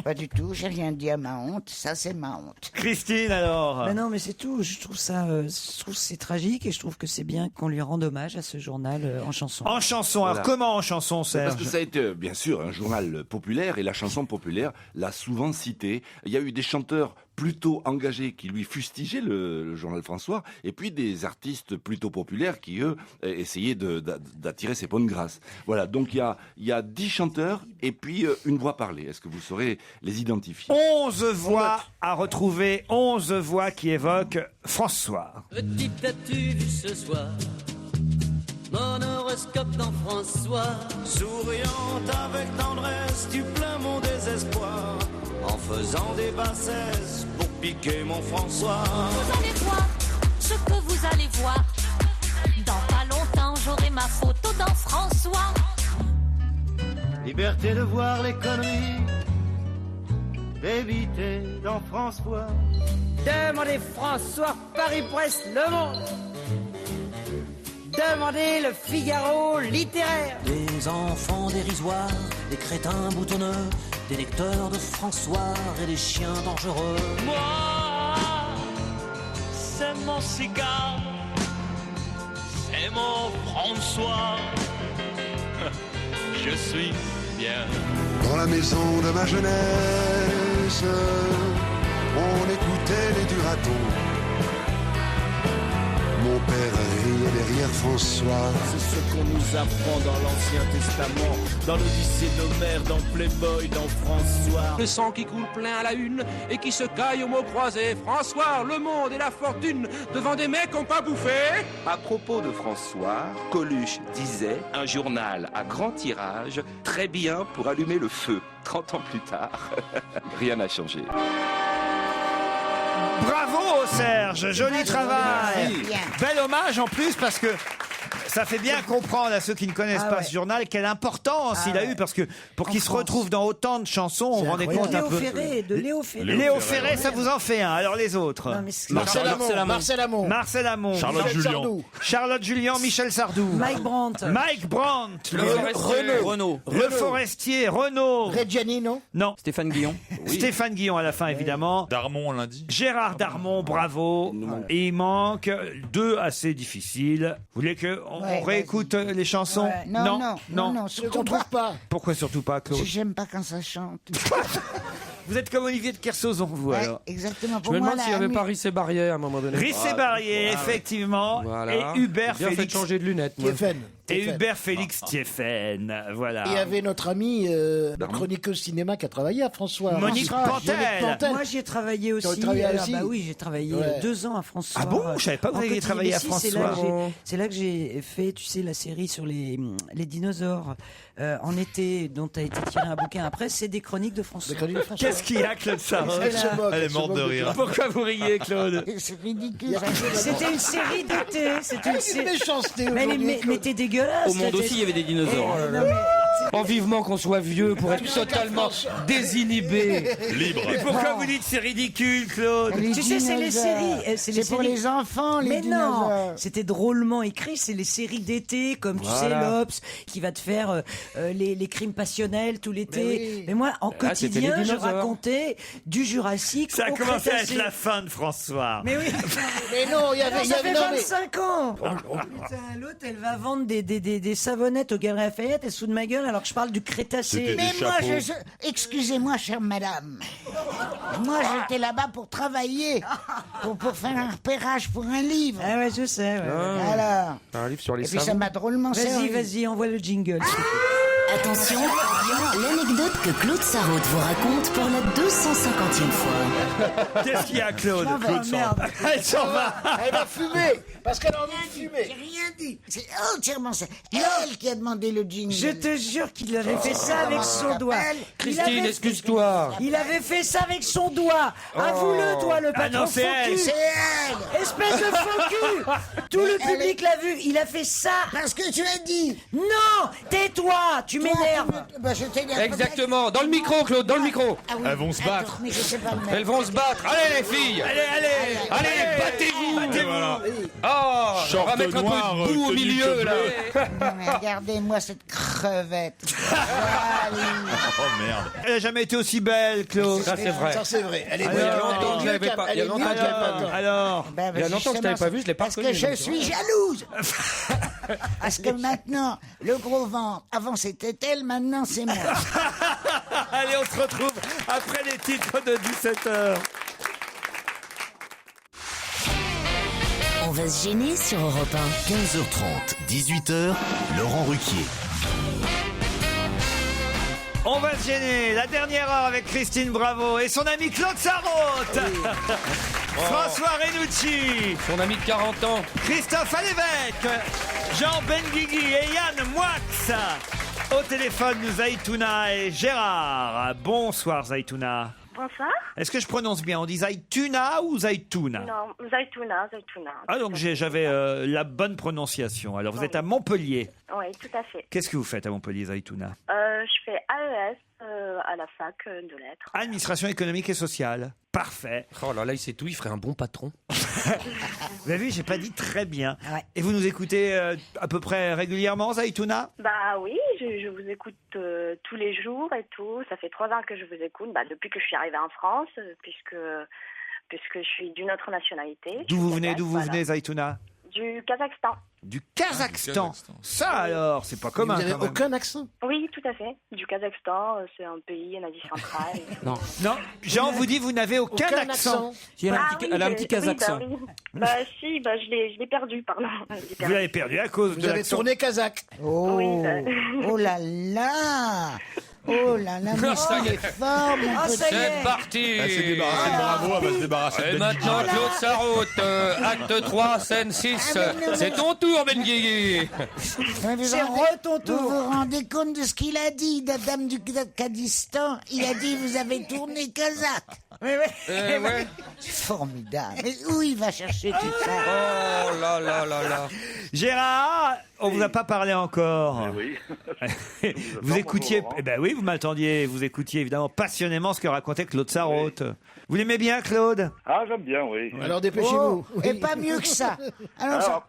pas du tout. J'ai rien dit à ma honte. Ça, c'est ma honte. Christine alors. Mais non, mais c'est tout. Je trouve que c'est tragique et je trouve que c'est bien qu'on lui rende hommage à ce journal en chanson. En chanson, alors Voilà. comment en chanson Parce Serge? que ça a été, bien sûr, un journal populaire et la chanson populaire l'a souvent cité. Il y a eu des chanteurs plutôt engagés qui lui fustigeaient le journal François et puis des artistes plutôt populaires qui, eux, essayaient d'attirer ses bonnes grâces. Voilà, donc il y a 10 chanteurs et puis une voix parlée. Est-ce que vous saurez les identifier? 11 voix à retrouver, 11 voix qui évoquent François. Petite, as-tu vu ce soir mon horoscope dans François? Souriante avec tendresse, tu plains mon désespoir en faisant des bassesses pour piquer mon François. Vous allez voir ce que vous allez voir. Dans pas longtemps, j'aurai ma photo dans François. Liberté de voir les conneries, d'éviter dans François. Demandez François, Paris Presse, Le Monde. Demandez le Figaro littéraire. Des enfants dérisoires, des crétins boutonneux, des lecteurs de François et des chiens dangereux. Moi, c'est mon cigare, c'est mon François. Je suis bien. Dans la maison de ma jeunesse, on écoutait les Duratons. Mon père riait derrière François. C'est ce qu'on nous apprend dans l'Ancien Testament, dans l'Odyssée d'Homère, dans Playboy, dans François. Le sang qui coule plein à la une et qui se caille au mot croisé. François, le monde et la fortune devant des mecs qu'on pas bouffé. À propos de François, Coluche disait un journal à grand tirage, très bien pour allumer le feu. 30 ans plus tard, rien n'a changé. Bravo Serge, joli travail. Bien. Bel hommage en plus parce que ça fait bien comprendre à ceux qui ne connaissent pas ce journal quelle importance il a eu parce que pour qu'il se retrouve dans autant de chansons, on vous rendez compte un Léo peu. Ferré, de Léo Ferré. Léo Ferré, ça vous en fait un. Alors les autres. Non, mais c'est- Marcel Amont. Marcel Amont. Charlotte Michel Julien. Sardou. Charlotte Julien, Michel Sardou. Mike Brandt. Mike Brandt. Renaud. Le Forestier, Renaud. Reggianino. Non. Stéphane Guillon. Stéphane Guillon à la fin, évidemment. Darmon, on l'a dit. Gérard Darmon, bravo. Et il manque 2 assez difficiles. Vous voulez qu'on Ouais, réécoute les chansons? Ouais. Non, Ce surtout qu'on pas. trouve pas. Pourquoi surtout pas, Claude? J'aime pas quand ça chante. Vous êtes comme Olivier de Kersauzon, vous, Ouais, alors. exactement. Je Pour me moi, demande s'il n'y avait pas Rissé Barrière à un moment donné. Rissé Barrier, effectivement. Voilà. Et Hubert Bien fait de Félix. changer de lunettes. moi. Tiefen. Et Hubert Félix Thieffen. Voilà. Et il y avait notre amie, la chroniqueuse cinéma qui a travaillé à François. Monique Pantel. Moi, j'y ai travaillé aussi. Tu as travaillé aussi bah oui, j'ai travaillé Ouais. 2 ans à François. Ah bon? Je savais pas que vous En aviez quotidien. travaillé Mais à si, François. C'est là que j'ai fait, tu sais, la série sur les dinosaures en été, dont a été tiré un bouquin après. C'est des chroniques de François. Qu'est-ce qu'il y a, Claude Sarraute? Elle est morte de rire. Pourquoi vous riez, Claude? C'est ridicule. C'était une série d'été. C'était une série. méchanceté Mais aujourd'hui. mais t'es dégueulasse. Au monde aussi, il y avait des dinosaures. Non, mais- Oh, vivement qu'on soit vieux pour être totalement désinhibé. Libre. Et pourquoi vous dites c'est ridicule, Claude? Tu sais, c'est les séries. C'est pour les enfants, les Mais dinosaures. non, c'était drôlement écrit. C'est les séries d'été, comme tu sais, Voilà. l'Obs, qui va te faire les crimes passionnels tout l'été. Mais moi, en Ah, c'était les quotidien, je dinosaures. racontais du Jurassique. Ça a au commencé à être Crétacé. la fin de François. Mais oui. Mais non, il y avait. Ça fait non, mais- 25 ans. Putain, l'autre, elle va vendre des savonnettes au Galeries Lafayette et sous de ma gueule alors que je parle du Crétacé. C'était Mais des moi, chapeaux. excusez-moi, chère madame. Moi, j'étais là-bas pour travailler, pour faire un repérage pour un livre. Ah ouais, je sais. Ouais. Alors. Un livre sur les Et puis ça savons. m'a drôlement servi. Vas-y, envoie le jingle. Attention, l'anecdote que Claude Sarraute vous raconte pour la 250e fois. Qu'est-ce qu'il y a, Claude? Je m'en vais. Claude s'en va. Elle s'en va. Elle va fumer parce qu'elle a envie de J'ai fumer. rien dit. C'est entièrement ça. Elle qui a demandé le jingle. Je te jure qu'il avait fait ça avec son doigt. Christine, excuse-toi. Il avait fait ça avec son doigt. Avoue-le, toi, le patron non, c'est faux elle. cul. C'est elle. Espèce de faux cul. Tout le public l'a vu. Il a fait ça. Parce que tu as dit. Non, tais-toi. Tu m'énerves. Bah, je t'énerve. Exactement. Dans le micro, Claude, dans le micro. Ah oui. Elles vont se Attends, battre. mais je sais pas le mettre. Elles vont se battre. Allez, les filles. Allez, battez-vous. Et voilà. Oh, on va Short mettre un noir, peu de boue au tenue milieu, là. Non, mais regardez-moi cette crevette. Allez. Oh merde. Elle n'a jamais été aussi belle, Claude. Ça, c'est vrai. Ça, c'est vrai. Elle est Il y a mieux- longtemps que je elle est l'avais mieux pas- qu'elle- il y a elle est longtemps mieux que je l'avais qu'elle pas vu. Alors, Ben, Il y a longtemps que je t'avais pas vu, je l'ai pas Parce que reconnu, je donc, suis jalouse. Parce que maintenant, le gros ventre, avant c'était elle, maintenant c'est moi. allez, on se retrouve après les titres de 17h. On va se gêner sur Europe 1. 15h30, 18h, Laurent Ruquier. On va se gêner. La dernière heure avec Christine Bravo et son ami Claude Sarraute. François Renucci. Son ami de 40 ans. Christophe Alévèque. Jean Benguigui et Yann Moix. Au téléphone, Zaïtouna et Gérard. Bonsoir Zaïtouna. Bonsoir. Est-ce que je prononce bien? On dit Zaïtuna ou Zaïtouna? Non, Zaïtouna. Ah, donc j'avais la bonne prononciation. Alors vous êtes à Montpellier. Oui, tout à fait. Qu'est-ce que vous faites à Montpellier, Zaïtouna? Je fais AES à la fac de lettres. Administration économique et sociale. Parfait. Oh là là, il sait tout, il ferait un bon patron. Vous avez vu, j'ai pas dit très bien. Et vous nous écoutez à peu près régulièrement, Zaïtouna? Bah oui, je vous écoute tous les jours et tout. Ça fait 3 ans que je vous écoute, depuis que je suis arrivée en France, puisque je suis d'une autre nationalité. D'où vous venez, Voilà. Zaïtouna? Du Kazakhstan. Du Kazakhstan. Ça alors, c'est pas commun. Vous n'avez quand même. aucun accent. Oui, tout à fait. Du Kazakhstan, c'est un pays en Asie centrale. Non. Non, Jean vous dit vous n'avez aucun accent. Elle a un petit kazakhstan. Si, je l'ai perdu, pardon. Vous l'avez perdu à cause Vous de avez l'accent. tourné kazakh. Oh, Oui, oh là là. Oh là là, mais ça y est. c'est fort, mon Ah, petit. ça y est. C'est parti. Elle s'est débarrassée de Bravo, elle va se débarrasser de Et Ben maintenant, Guigui. Claude Sarraute, acte 3, scène 6. Ah, mais non, C'est ton tour, Ben Guigui. Mais vous C'est rendez- ton tour. Vous vous rendez compte de ce qu'il a dit, la dame du Kazakh? Il a dit, vous avez tourné kazakh. Ouais. C'est formidable. Mais où il va chercher tout ça? Oh là là là là. Gérard, on vous a pas parlé encore. Oui. Vous écoutiez, Bonjour, Laurent. eh ben oui, vous m'attendiez, vous écoutiez évidemment passionnément ce que racontait Claude Sarraute. Vous l'aimez bien, Claude? Ah, j'aime bien, oui. Alors dépêchez-vous. Oh, et pas mieux que ça. Alors, ça-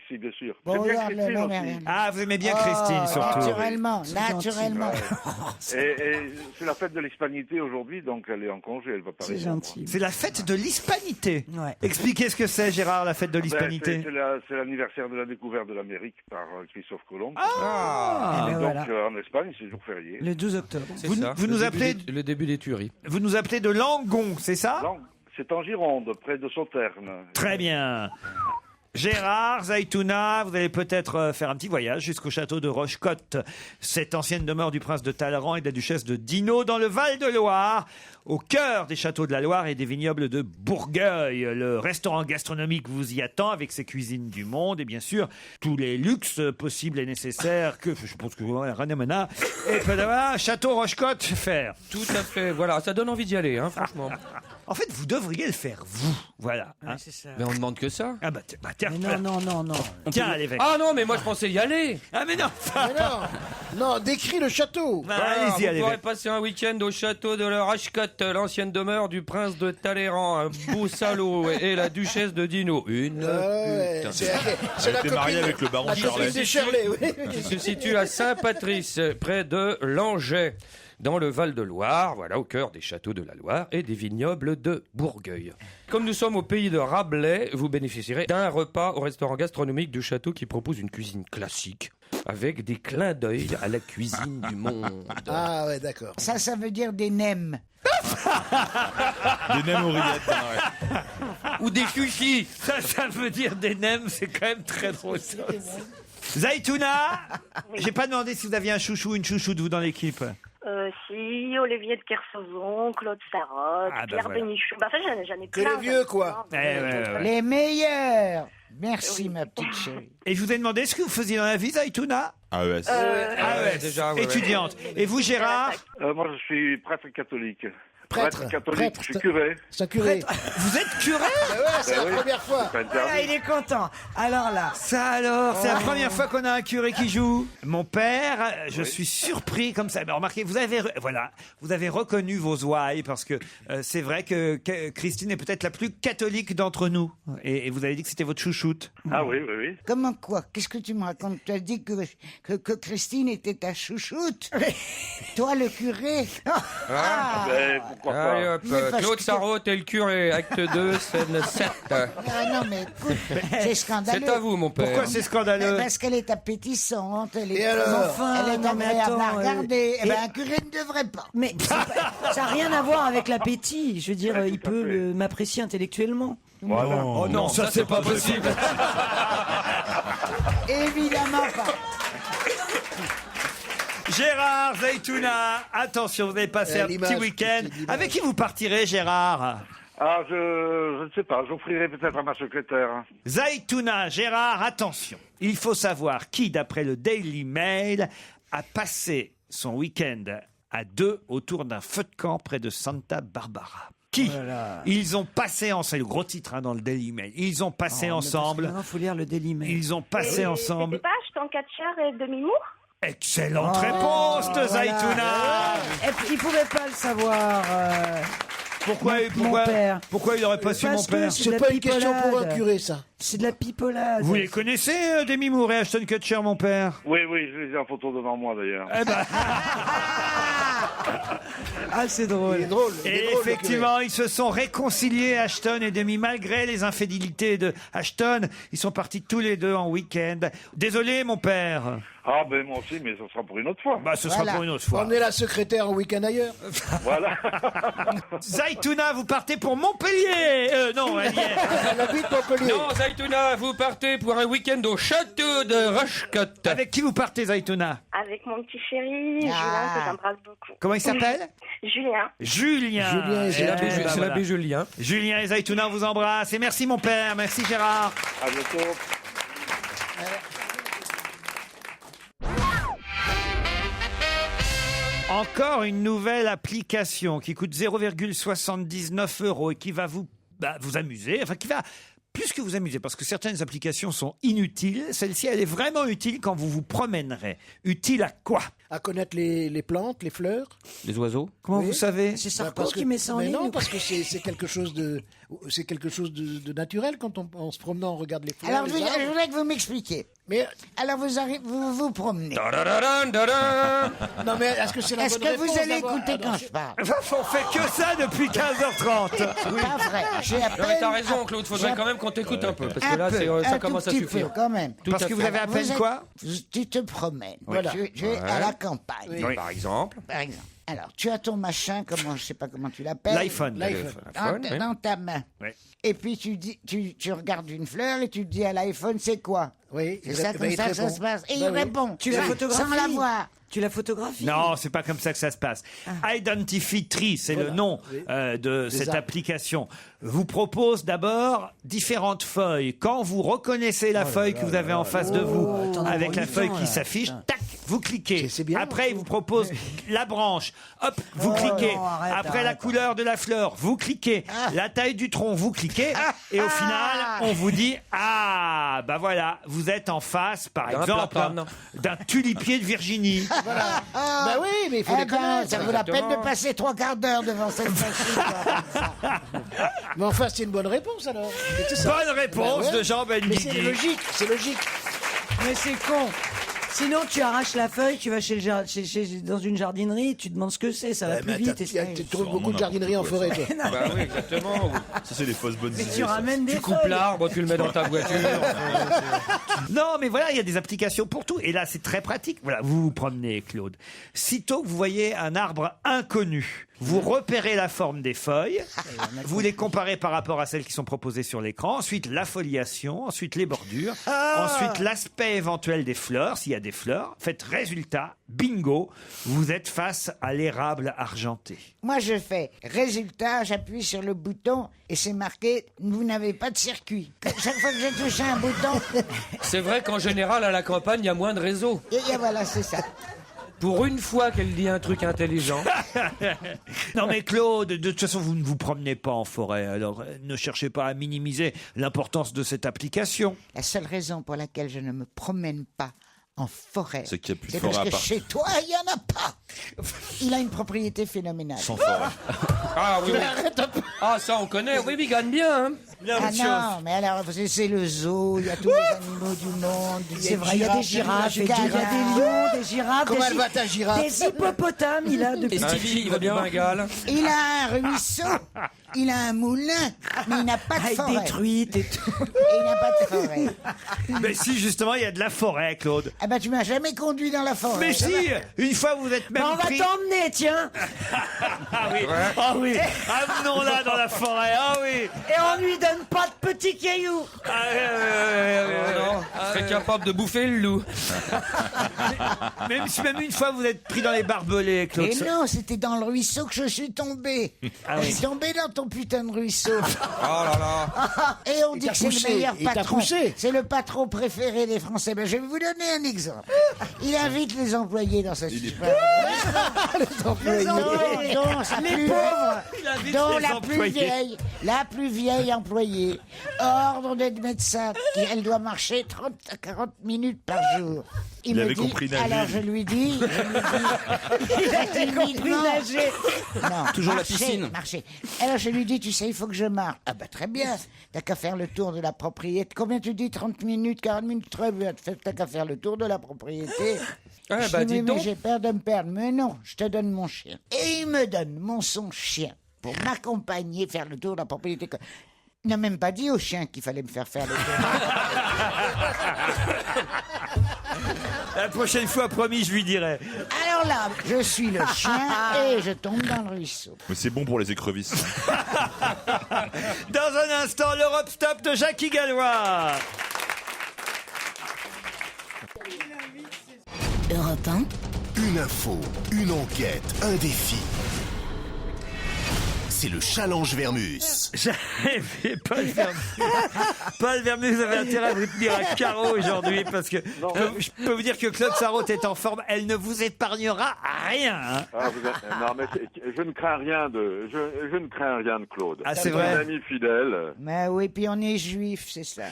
Si, bien sûr. Bon, J'aime bien regarde, Christine le aussi. mère. Ah, vous aimez bien Christine Oh, surtout. Naturellement, naturellement. Et c'est la fête de l'hispanité aujourd'hui, donc elle est en congé, elle va pas C'est répondre. gentil. C'est la fête de l'hispanité. Ouais. Expliquez ce que c'est, Gérard, la fête de Ben, l'hispanité. c'est l'anniversaire de la découverte de l'Amérique par Christophe Colomb. Ah, Eh ben Donc voilà. en Espagne, c'est jour férié. Le 12 octobre. C'est Vous- ça. vous Le nous début appelez- le début des tueries. Vous nous appelez de Langon, c'est ça? Non, c'est en Gironde, près de Sauternes. Très bien. Gérard, Zaïtouna, vous allez peut-être faire un petit voyage jusqu'au château de Rochecotte, cette ancienne demeure du prince de Talleyrand et de la duchesse de Dinaud dans le Val-de-Loire, au cœur des châteaux de la Loire et des vignobles de Bourgueil. Le restaurant gastronomique vous y attend avec ses cuisines du monde et bien sûr tous les luxes possibles et nécessaires que je pense que vous aurez Ranamana et Padava, château Rochecotte faire. Tout à fait. Voilà, ça donne envie d'y aller, hein, franchement. En fait, vous devriez le faire, vous. Voilà. hein. c'est ça. Mais on demande que ça. Ah tiens. Mais non. Tiens, l'évêque. Ah non, mais moi je pensais y aller. Ah mais non. Mais non, décris le château. Allez-y, vous pourrez passer un week-end au château de la Rachcotte, l'ancienne demeure du prince de Talleyrand, un beau salaud et la duchesse de Dino. Ouais, c'est la était mariée copine- avec le baron la Charlet. copine de Shirley, oui. qui se situe à Saint-Patrice, près de Langeais, dans le Val-de-Loire, voilà, au cœur des châteaux de la Loire et des vignobles de Bourgueil. Comme nous sommes au pays de Rabelais, vous bénéficierez d'un repas au restaurant gastronomique du château qui propose une cuisine classique, avec des clins d'œil à la cuisine du monde. Ah ouais, d'accord. Ça veut dire des nems. Des nems oreillettes. hein, ouais. Ou des sushis. Ça veut dire des nems, c'est quand même très drôle. Zaitouna, j'ai pas demandé si vous aviez un chouchou ou une chouchoute, vous, dans l'équipe. Si, Olivier de Kersauzon, Claude Sarraute, Ah, bah Pierre voilà. Bénichou. Bah, ça, j'en ai Que plein. les vieux, quoi. Les meilleurs. Merci, ma petite chérie. Et je vous ai demandé ce que vous faisiez dans la vie, Zaitouna. AES. AES, déjà, ouais, étudiante. Et vous, Gérard? Moi, je suis prêtre catholique. Prêtre catholique, je suis curé. C'est un curé. Vous êtes curé? Ah ouais, c'est la première fois. C'est interdit. Ah, il est content. Alors là. Ça alors, c'est la première fois qu'on a un curé qui joue. Mon père, je suis surpris comme ça. Mais remarquez, vous avez reconnu vos ouailles parce que c'est vrai que Christine est peut-être la plus catholique d'entre nous. Et vous avez dit que c'était votre chouchoute. Ah oui. Comment quoi? Qu'est-ce que tu me racontes? Tu as dit que Christine était ta chouchoute. Toi, le curé. Ben, pourquoi pas. Allez, hop, Mais parce Claude que- Sarraute et le curé, acte 2, scène 7. Ah non, mais écoute, c'est scandaleux. C'est à vous, mon père. Pourquoi c'est scandaleux? Parce qu'elle est appétissante, elle Et est, alors elle est non, mais agréable à attends, regarder. et- Un curé ne devrait pas. Mais ça n'a rien à voir avec l'appétit. Je veux dire, il peut m'apprécier intellectuellement. Voilà. Oh non, ça c'est pas possible. Évidemment pas. Gérard, Zaitouna, attention, vous allez passer un l'image, petit week-end. petite image. Avec qui vous partirez, Gérard? Ah, je ne sais pas, j'offrirai peut-être à ma secrétaire. Zaitouna, Gérard, attention. Il faut savoir qui, d'après le Daily Mail, a passé son week-end à deux autour d'un feu de camp près de Santa Barbara. Qui? Ils ont passé ensemble, c'est le gros titre dans le Daily Mail. Ils ont passé ensemble. Il faut lire le Daily Mail. Ils ont passé ensemble. C'était pas Ashton Kutcher et Demi Moore? Excellente réponse de Zaitouna. Et puis, il pouvait pas le savoir. Pourquoi il n'aurait pas su mon Parce que père? c'est de C'est la pas une question pour un pipolade. curé, ça. C'est de la pipolade. Vous les connaissez, Demi Moore et Ashton Kutcher, mon père? Oui, je les ai en photo devant moi d'ailleurs. Eh ben, Ah, c'est drôle. Il est drôle. il est et drôle, le curé. effectivement, ils se sont réconciliés, Ashton et Demi, malgré les infidélités de Ashton. Ils sont partis tous les deux en week-end. Désolé, mon père. Ah, ben moi aussi, mais ce sera pour une autre fois. Bah, ce sera pour une autre fois. On est la secrétaire en week-end ailleurs. Voilà. Zaitouna, vous partez pour Montpellier. Non, elle y est. Elle habite Montpellier. Non, Zaitouna, vous partez pour un week-end au château de Rachcotte. Avec qui vous partez, Zaitouna? Avec mon petit chéri, Julien, que j'embrasse beaucoup. Comment il s'appelle? Julien. Julien. Julien et Eh C'est l'abbé ben, c'est voilà. l'abbé Julien. Julien et Zaitouna, on vous embrasse. Et merci, mon père. Merci, Gérard. À bientôt. Encore une nouvelle application qui coûte 0,79 € et qui va vous amuser, enfin qui va plus que vous amuser, parce que certaines applications sont inutiles. Celle-ci, elle est vraiment utile quand vous vous promènerez. Utile à quoi? À connaître les plantes, les fleurs. Les oiseaux. Comment Oui. vous savez? C'est Bah, Sarko parce qui que- met ça en mais ligne. non, parce que c'est quelque chose de naturel quand on se promenant, on regarde les fleurs. Alors, les je arbres. voudrais que vous m'expliquiez. Mais Alors, vous vous promenez. Tadadadam, tadam. non, mais est-ce que c'est la Est-ce bonne que vous réponse allez d'avoir- écouter Ah, non, quand je parle? On fait que ça depuis 15h30. C'est pas vrai. J'ai à Non, mais peine- t'as raison, Claude, faudrait j'ai quand même qu'on t'écoute un peu, parce un que là, peu, ça un commence tout à petit suffire. peu, quand même. Tout Parce à que vous fait. avez à peine Vous êtes- quoi? Tu te promènes. Voilà. Tu es à la campagne. Oui. Par exemple. Par exemple. Alors, tu as ton machin, je sais pas comment tu l'appelles. L'iPhone. Dans ta main. Ouais. Et puis tu regardes une fleur et tu te dis à l'iPhone, c'est quoi? Oui, C'est ça comme il te ça que ça répond. se passe. Et Bah il oui. répond. Tu la photographies. Sans la voir. Tu la photographies. Non, c'est pas comme ça que ça se passe. Identify Tree, c'est le nom de cette arbres. application. vous propose d'abord différentes feuilles. Quand vous reconnaissez la feuille que vous avez en face de vous, avec la feuille qui s'affiche, tac, vous cliquez. Après, il vous propose la branche. Hop, vous cliquez. Après, la couleur de la fleur, vous cliquez. La taille du tronc, vous cliquez. Et au final, on vous dit, bah voilà, vous êtes en face, par exemple, d'un tulipier de Virginie. Voilà. Bah oui, mais il faut les connaître. Ça vaut la peine de passer 3/4 d'heure devant cette machine. Mais enfin, c'est une bonne réponse alors. Bonne réponse de Jean Benguigui. Mais c'est logique, c'est logique. Mais c'est con. Sinon, tu arraches la feuille, tu vas dans une jardinerie, tu demandes ce que c'est, ça va plus vite. Tu trouves beaucoup de jardinerie en forêt, toi. Bah oui, exactement. Ça, c'est des fausses bonnes Mais idées. tu ramènes des Tu coupes feuilles. l'arbre, tu le mets dans ta voiture. Non, mais voilà, il y a des applications pour tout. Et là, c'est très pratique. Voilà, vous vous promenez, Claude. Sitôt que vous voyez un arbre inconnu, vous repérez la forme des feuilles, vous les comparez par rapport à celles qui sont proposées sur l'écran, ensuite la foliation, ensuite les bordures, ensuite l'aspect éventuel des fleurs, s'il y a des fleurs. Faites résultat, bingo, vous êtes face à l'érable argenté. Moi, je fais résultat, j'appuie sur le bouton et c'est marqué « Vous n'avez pas de circuit ». Chaque fois que j'ai touché un bouton... C'est vrai qu'en général, à la campagne, il y a moins de réseau. Et voilà, c'est ça. Pour une fois qu'elle dit un truc intelligent. Non mais Claude, de toute façon, vous ne vous promenez pas en forêt, alors ne cherchez pas à minimiser l'importance de cette application. La seule raison pour laquelle je ne me promène pas en forêt, C'est qu'il y a plus de c'est forêt parce à que part. chez toi, il n'y en a pas. Il a une propriété phénoménale. Sans forêt. Ah oui, oui. Ah, ça, on connaît. Oui, mais il gagne bien, hein. Ah non, mais alors, c'est le zoo, il y a tous les animaux du monde. C'est vrai, il y a des girafes, il y a des lions, des girafes, Comment elle va, ta girafe? des hippopotames, il a depuis. Et Stevie, il va bien. Bengale. Il a un ruisseau, il a un moulin, mais il n'a pas de Avec forêt. des truites et tout. Et il n'a pas de forêt. Mais si, justement, il y a de la forêt, Claude. Ah ben, tu m'as jamais conduit dans la forêt. Mais ça si, va. une fois vous êtes même Bah, on va pris... t'emmener, tiens. Ah oui, ah oui, amenons-la dans la forêt, ah oui. Et on lui donne pas de petits cailloux. Non, je serais capable de bouffer le loup. Même si même une fois vous êtes pris dans les barbelés, Claude. Et non, c'était dans le ruisseau que je suis tombé. Ah oui. Je suis tombé dans ton putain de ruisseau. Oh là là. Et on dit t'a que c'est poussé, le meilleur il t'a patron. poussé. C'est le patron préféré des Français. Ben, je vais vous donner un exemple. Il invite les employés dans sa super. Les employés. dont sa Les plus- pauvres. Il invite dont les la plus vieille employée. Ordre d'être médecin. Elle doit marcher 30 à 40 minutes par jour. Il me avait dit, compris nager. alors je lui dis, Il a compris nager. non, Toujours la marcher, piscine. Marcher. Alors je lui dis, tu sais, il faut que je marche. Ah bah très bien, t'as qu'à faire le tour de la propriété. Combien tu dis, 30 minutes, 40 minutes? Très bien, t'as qu'à faire le tour de la propriété. Ah, Je bah, dis, dis mais donc. j'ai peur de me perdre. Mais non, je te donne mon chien. Et il me donne son chien pour m'accompagner, faire le tour de la propriété. Il n'a même pas dit au chien qu'il fallait me faire le tour. La prochaine fois, promis, je lui dirai. Alors là, je suis le chien et je tombe dans le ruisseau. Mais c'est bon pour les écrevisses. Dans un instant, l'Europe Stop de Jackie Gallois. Europe 1, Une info, une enquête, un défi. C'est le challenge Vermus. Paul Vermus. Paul Vermus, vous avez intérêt à vous tenir à carreau aujourd'hui parce que je peux vous dire que Claude Sarraute est en forme. Elle ne vous épargnera rien. Hein. Ah, non, mais je ne crains rien de, je ne crains rien de Claude. Ah, c'est vrai. Un ami fidèle. Mais oui, puis on est juif, c'est ça.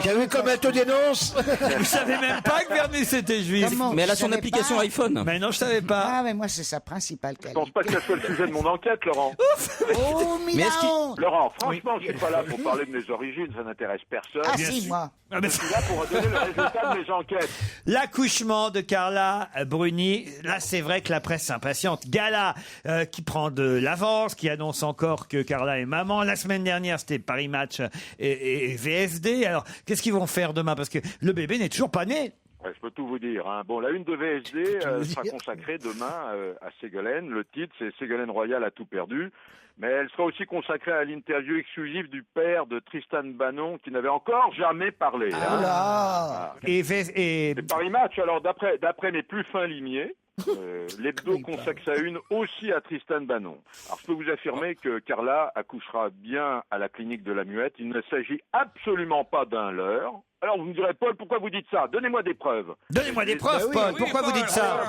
J'ai vu comme elle te dénonce. Vous savez même pas que Vermus était juif. Comment? Mais elle a Je son savais application pas. iPhone. Mais non, je savais pas. Ah, mais moi, c'est sa principale Je qualité. pense pas que ça soit le sujet de mon enquête, Laurent. Oh, Mais est-ce qu'il- Milan! Laurent, franchement, je suis pas là pour parler de mes origines, ça n'intéresse personne. Ah, Bien si, sûr. moi. Ah, mais- Je suis là pour donner le résultat de mes enquêtes. L'accouchement de Carla Bruni, là c'est vrai que la presse s'impatiente. Gala qui prend de l'avance, qui annonce encore que Carla est maman. La semaine dernière c'était Paris Match et VSD. Alors qu'est-ce qu'ils vont faire demain? Parce que le bébé n'est toujours pas né. Ouais, je peux tout vous dire. Hein. Bon, la une de VSD sera consacrée demain à Ségolène. Le titre, c'est Ségolène Royal a tout perdu. Mais elle sera aussi consacrée à l'interview exclusive du père de Tristan Bannon, qui n'avait encore jamais parlé. Oh là! Et C'est Paris Match. Alors, d'après mes plus fins limiers, L'hebdo consacre sa une aussi à Tristan Banon. Alors je peux vous affirmer que Carla accouchera bien à la clinique de la Muette. Il ne s'agit absolument pas d'un leurre. Alors vous me direz, Paul, pourquoi vous dites ça? Donnez-moi des preuves. Donnez-moi des preuves, Paul. Pourquoi vous dites ça?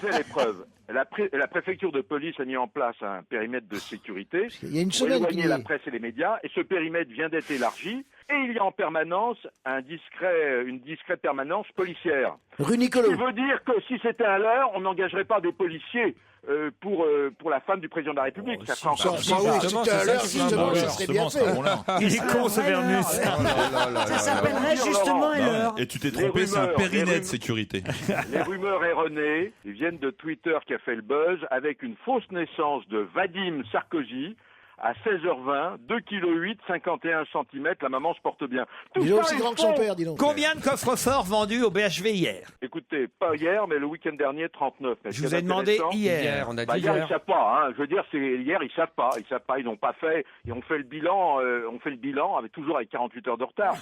J'ai les preuves. La préfecture de police a mis en place un périmètre de sécurité Il y a une pour semaine éloigner qu'il y la est. presse et les médias, et ce périmètre vient d'être élargi, et il y a en permanence une discrète permanence policière. Rue Nicolas. Ce qui veut dire que si c'était un leurre, on n'engagerait pas des policiers pour la femme du président de la République. Ça serait encore oui, c'était à l'heure, justement, ça serait bien fait. Il est con, ce Vermus. Ça s'appellerait justement un leurre. Et tu t'es trompé, c'est un périnette de sécurité. Les rumeurs erronées viennent de Twitter qui a fait le buzz avec une fausse naissance de Vadim Sarkozy à 16h20, 2,8 kg, 51 cm, la maman se porte bien. Il est aussi grand que son père, dis donc. Combien de coffres forts vendus au BHV hier? Écoutez, pas hier, mais le week-end dernier, 39. Mais Je vous ai demandé hier. On a dit hier, hier. ils savent pas, hein. Je veux dire, hier, ils savent pas, ils n'ont pas fait, et on fait le bilan, toujours avec 48 heures de retard,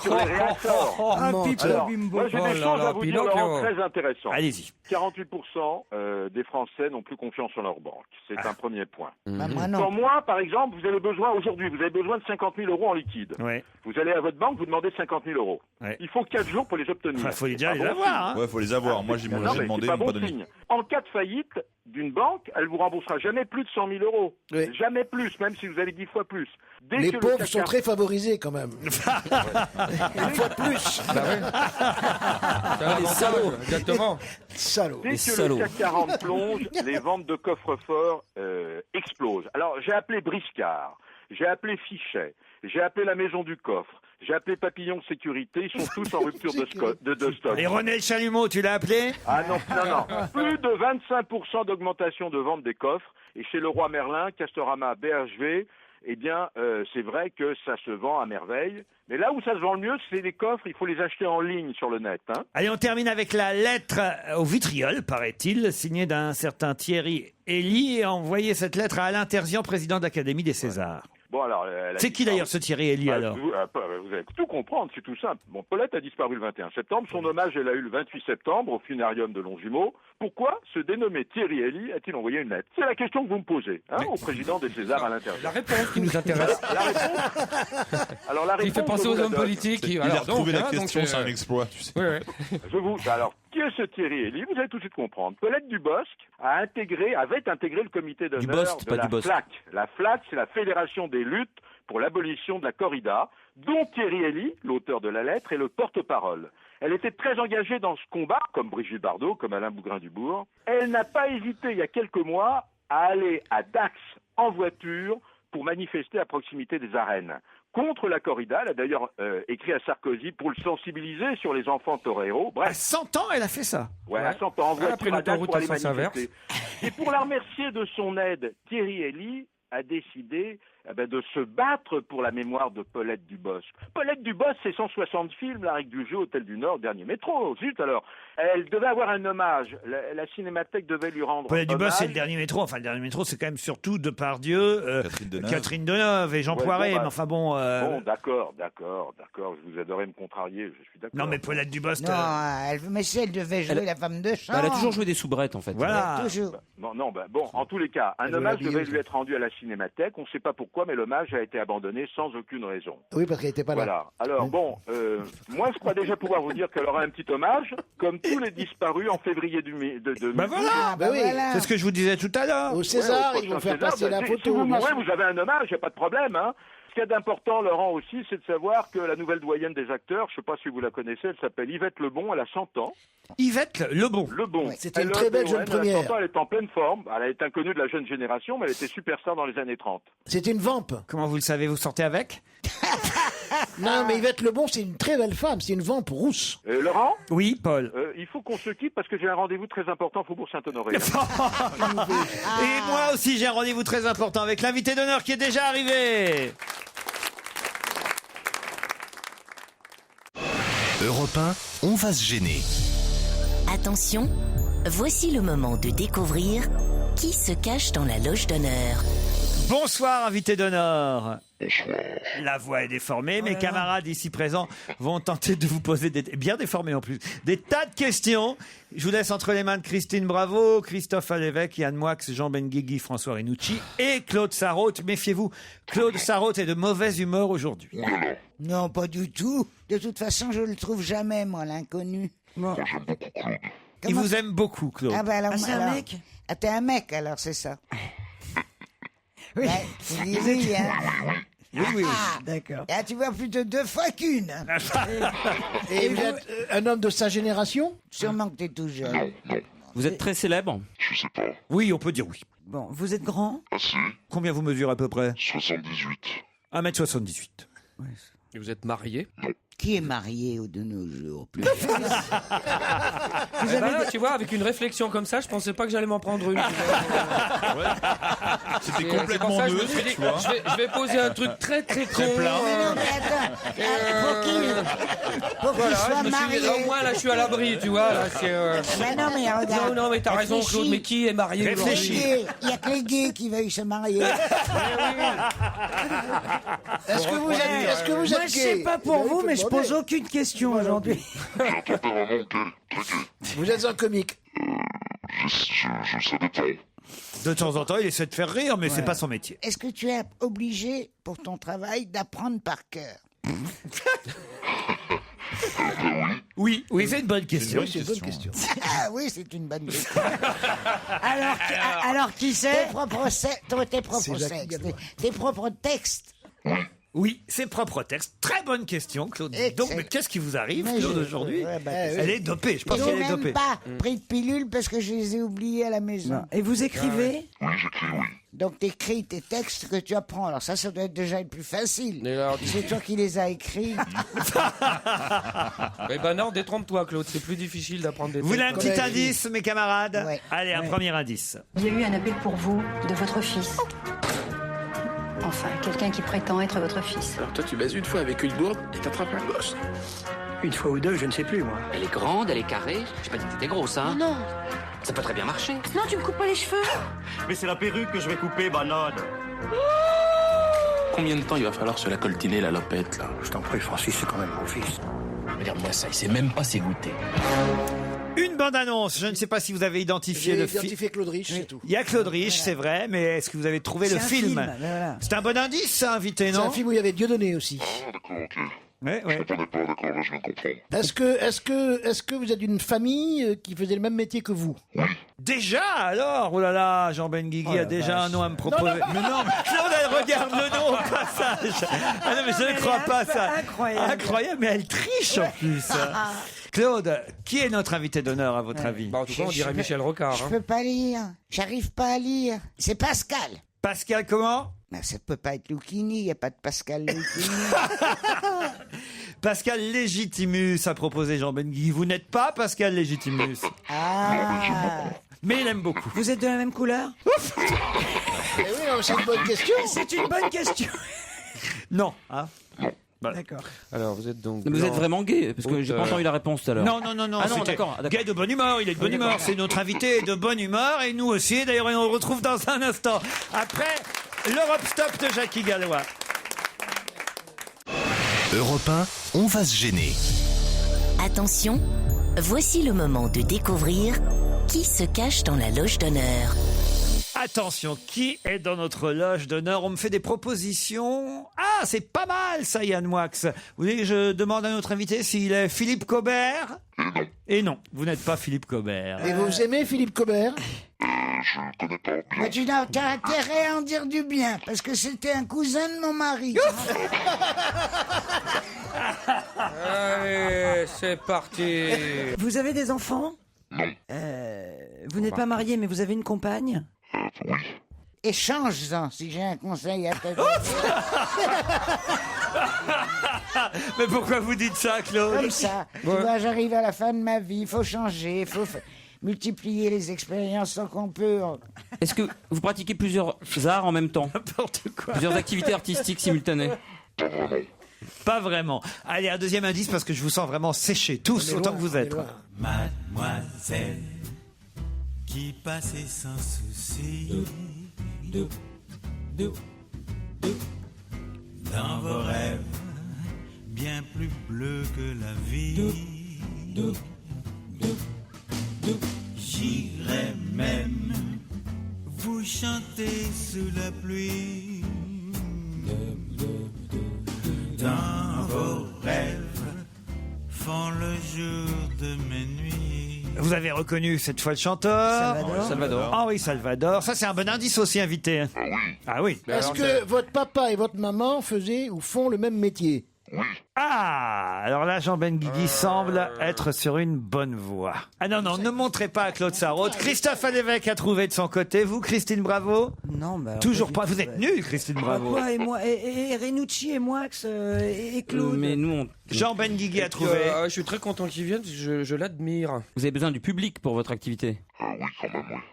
sur les réacteurs. Un pipo Alors, bimbo. moi, j'ai des choses à vous dire, Laurent, très intéressantes. Allez-y. 48% des Français n'ont plus confiance en leur banque. C'est un premier point. Bah, moi, non. Quand moi, par exemple, vous avez besoin de 50 000 euros en liquide. Ouais. Vous allez à votre banque, vous demandez 50 000 euros. Ouais. Il faut 4 jours pour les obtenir. Il faut déjà C'est les pas bon avoir. signe. Hein. Ouais, faut les avoir. Moi, j'ai Non, mais demandé, c'est pas ils m'ont bon pas donné. signe. En cas de faillite d'une banque, elle vous remboursera jamais plus de 100 000 euros. Oui. Jamais plus, même si vous avez 10 fois plus. Dès Les que le pauvres CAC sont très favorisés quand même. Une fois de plus. Les salauds. Exactement. Salaud. Dès que le CAC 40 plonge, les ventes de coffres-forts explosent. Alors, j'ai appelé Briscard, j'ai appelé Fichet, j'ai appelé la Maison du Coffre, j'ai appelé Papillon Sécurité, ils sont tous en rupture de stock. Et René Chalumeau, tu l'as appelé? Ah non. Plus de 25% d'augmentation de vente des coffres. Et chez Leroy Merlin, Castorama, BHV, eh bien, c'est vrai que ça se vend à merveille. Mais là où ça se vend le mieux, c'est les coffres, il faut les acheter en ligne sur le net. Hein. Allez, on termine avec la lettre au vitriol, paraît-il, signée d'un certain Thierry Elie, et envoyé cette lettre à Alain Terzian, président de l'Académie des Césars. Bon, alors, c'est qui d'ailleurs ce Thierry Elie alors? Vous allez tout comprendre, c'est tout simple. Bon, Paulette a disparu le 21 septembre, son hommage elle a eu le 28 septembre au funérarium de Longjumeau. Pourquoi ce dénommé Thierry Elie a-t-il envoyé une lettre? C'est la question que vous me posez, au président des Césars à l'intérieur. La réponse qui nous intéresse. La réponse. Alors la réponse. Il fait penser aux hommes politiques. Il a retrouvé la question, c'est un exploit, tu sais. Oui. Alors, qui est ce Thierry Elie? Vous allez tout de suite comprendre. Paulette Dubosc avait intégré le comité d'honneur de la FLAC. La FLAC, c'est la Fédération des luttes pour l'abolition de la corrida, dont Thierry Elie, l'auteur de la lettre, est le porte-parole. Elle était très engagée dans ce combat, comme Brigitte Bardot, comme Alain Bougrain-Dubourg. Elle n'a pas hésité, il y a quelques mois, à aller à Dax en voiture pour manifester à proximité des arènes. Contre la corrida, elle a d'ailleurs écrit à Sarkozy pour le sensibiliser sur les enfants toreros. Bref. À 100 ans, elle a fait ça. Ouais, à 100 ans, en voiture après à Dax l'autoroute pour aller à sens inverse. manifester. Et pour la remercier de son aide, Thierry Elie a décidé de se battre pour la mémoire de Paulette Dubosc. Paulette Dubosc, c'est 160 films, La Règle du jeu, Hôtel du Nord, Dernier métro. Zut alors, elle devait avoir un hommage. La Cinémathèque devait lui rendre Paulette hommage. Dubosc, c'est le Dernier métro. Enfin, le Dernier métro, c'est quand même surtout Depardieu, Catherine Deneuve et Jean Poiret. Mais enfin bon. Bon, d'accord. Je vous adorais me contrarier, je suis d'accord. Non, mais Paulette Dubosc. Non, mais si elle devait jouer la femme de chambre. Elle a toujours joué des soubrettes en fait. Voilà. Toujours. Bon, en tous les cas, un hommage devait lui être rendu à la Cinémathèque. On ne sait pas pourquoi, mais l'hommage a été abandonné sans aucune raison. Oui, parce qu'elle n'était pas là. Voilà. Alors bon, moi je crois déjà pouvoir vous dire qu'elle aura un petit hommage, comme tous les disparus en février de voilà. Bah oui. C'est ce que je vous disais tout à l'heure. Au César, Ouais, ils vont faire César, passer la photo. Si vous mourrez, vous avez un hommage, il n'y a pas de problème. Hein. Ce qu'il y a d'important, Laurent, aussi, c'est de savoir que la nouvelle doyenne des acteurs, je ne sais pas si vous la connaissez, elle s'appelle Yvette Lebon, elle a 100 ans. Yvette Lebon. C'était une très belle jeune première. Elle a 100 ans, elle est en pleine forme. Elle est inconnue de la jeune génération, mais elle était superstar dans les années 30. C'est une vampe. Comment vous le savez, vous sortez avec? Non, mais Yvette Lebon, c'est une très belle femme. C'est une vampe rousse. Laurent? Oui, Paul. Il faut qu'on se quitte parce que j'ai un rendez-vous très important au Faubourg Saint-Honoré. Et moi aussi, j'ai un rendez-vous très important avec l'invité d'honneur qui est déjà arrivé. Europe 1, on va se gêner. Attention, voici le moment de découvrir qui se cache dans la loge d'honneur. Bonsoir, invité d'honneur. La voix est déformée. Mes camarades ici présents vont tenter de vous poser bien déformés en plus, des tas de questions. Je vous laisse entre les mains de Christine Bravo, Christophe Alévèque, Yann Moix, Jean Benguigui, François Renucci et Claude Sarraute. Méfiez-vous, Claude Sarraute est de mauvaise humeur aujourd'hui. Non, pas du tout. De toute façon, je le trouve jamais, moi, l'inconnu. Bon. Il vous aime beaucoup, Claude. Ah, bah alors, c'est un mec. Ah, t'es un mec, alors, c'est ça. Oui. Tu dis oui, hein. Oui. D'accord. Ah, tu vois plutôt 2 fois qu'une. Et vous êtes un homme de sa génération? Sûrement que t'es tout jeune. Vous êtes très célèbre? Je sais pas. Oui, on peut dire oui. Bon, vous êtes grand? Ah si. Combien vous mesurez à peu près? 78. 1m78. Et vous êtes marié? Qui est marié de nos jours? Eh ben là, tu vois, avec une réflexion comme ça, je pensais pas que j'allais m'en prendre une. C'était C'est complètement pour ça que je me neutre, suis dit, tu vois. je vais poser un truc très très con. Mais non, mais attends. Pour qu'il Voilà, soit je me suis dit, marié. au moins là, je suis à l'abri, tu vois. Là, c'est. Mais non, mais regarde. Non, mais t'as raison, Réfléchis. Claude. Mais qui est marié aujourd'hui? Il y a que les gays qui veuillent se marier. Est-ce que vous êtes Moi, je gay? sais pas pour vous, mais je pose aucune question aujourd'hui. Vous êtes un comique. Ça dépend. De temps en temps, il essaie de faire rire, mais c'est pas son métier. Est-ce que tu es obligé, pour ton travail, d'apprendre par cœur? Oui, c'est une bonne question. C'est une bonne question. Ah oui, c'est une bonne question. Alors, qui c'est? Tes propres C'est Jacques sexes, Gallois. tes propres textes. Oui, ses propres textes. Très bonne question, Claude. Donc, mais qu'est-ce qui vous arrive, Mais Claude, je- aujourd'hui? ouais, bah, Elle est dopée, je pense Ils qu'elle n'ont est même dopée. pas pris de pilule parce que je les ai oubliés à la maison. Et vous écrivez? Oui, j'écris, oui. Donc tu écris tes textes que tu apprends. Alors ça doit être déjà le plus facile. C'est toi qui les as écrits. Eh ben non, détrompe-toi, Claude. C'est plus difficile d'apprendre des Vous voulez un textes. petit indice, mes camarades? Ouais. Allez, un premier indice. Il y a eu un appel pour vous, de votre fils. Enfin, quelqu'un qui prétend être votre fils. Alors toi, tu baises une fois avec une gourde et t'attrapes un gosse. Une fois ou deux, je ne sais plus, moi. Elle est grande, elle est carrée. J'ai pas dit que t'étais grosse, hein. Non. Ça peut très bien marcher. Non, tu me coupes pas les cheveux. Mais c'est la perruque que je vais couper, banane. Combien de temps il va falloir se la coltiner, la lopette, là? Je t'en prie, Francis, c'est quand même mon fils. Regarde-moi ça, il sait même pas s'égoutter. Une bande-annonce. Je ne sais pas si vous avez identifié J'ai le film. identifié Claude Rich, c'est tout. Il y a Claude Rich, c'est vrai, mais est-ce que vous avez trouvé le C'est un film? voilà. C'est un bon indice, ça, invité, C'est non? un film où il y avait Dieudonné aussi. Ah, d'accord, ok. Ouais. Je comprenais pas, d'accord, là, je viens de comprendre. Est-ce que vous êtes d'une famille qui faisait le même métier que vous? Déjà, alors? Oh là là, Jean Benguigui a déjà un nom à me proposer. Mais non, mais Claude, elle regarde le nom au passage. Ah non, mais je ne crois pas ça. Incroyable. Incroyable, mais elle triche en plus. Claude, qui est notre invité d'honneur, à votre avis? Bah, en tout cas, on dirait Michel Rocard. Je hein. peux pas lire. J'arrive pas à lire. C'est Pascal. Pascal, comment? Mais ça peut pas être Lucchini. Il n'y a pas de Pascal Lucchini. Pascal Légitimus a proposé Jean Benguigui. Vous n'êtes pas Pascal Légitimus. Mais il aime beaucoup. Vous êtes de la même couleur? Eh oui, non, c'est une bonne question. C'est une bonne question. Non, hein? D'accord. Alors, vous êtes donc. Vous êtes vraiment gay? Parce que j'ai pas entendu la réponse tout à l'heure. Non. Ah non, c'était d'accord. Gay de bonne humeur, il est de bonne humeur. C'est notre invité de bonne humeur et nous aussi. D'ailleurs, on le retrouve dans un instant. Après l'Europe Stop de Jackie Gallois. Europe 1, on va se gêner. Attention, voici le moment de découvrir qui se cache dans la loge d'honneur. Attention, qui est dans notre loge d'honneur? On me fait des propositions. Ah, c'est pas mal ça, Yann Moix. Vous voulez que je demande à notre invité s'il est Philippe Cobert? Et non, vous n'êtes pas Philippe Cobert. Et vous aimez Philippe Cobert? Je ne connais pas. Mais tu n'as intérêt à en dire du bien, parce que c'était un cousin de mon mari. Allez, c'est parti. Vous avez des enfants? Non. Vous n'êtes pas marié, mais vous avez une compagne? Oui. Échange-en, si j'ai un conseil à te donner. Mais pourquoi vous dites ça, Claude? Comme ça. Tu vois, j'arrive à la fin de ma vie, il faut changer, il faut multiplier les expériences tant qu'on peut. Est-ce que vous pratiquez plusieurs arts en même temps? N'importe quoi. Plusieurs activités artistiques simultanées? Pas vraiment. Allez, un deuxième indice parce que je vous sens vraiment séchés, tous autant que vous êtes. Mademoiselle qui passait sans souci dans vos rêves, bien plus bleus que la vie. J'irai même vous chanter sous la pluie. Dans vos rêves font le jour de mes nuits. Vous avez reconnu cette fois le chanteur Salvador. Henri Salvador. Ça, c'est un bon indice aussi, invité. Ah oui. Est-ce que votre papa et votre maman faisaient ou font le même métier? Ah, alors là, Jean Benguigui semble être sur une bonne voie. Ah non, ne montrez pas à Claude Sarraute. Christophe Alévèque a trouvé de son côté. Vous, Christine Bravo? Non, bah. Toujours pas. Vous êtes nulle, Christine Bravo. Quoi, et moi, et Renucci et Moix et Claude. Mais nous, Jean Benguigui a trouvé. Je suis très content qu'il vienne, je l'admire. Vous avez besoin du public pour votre activité.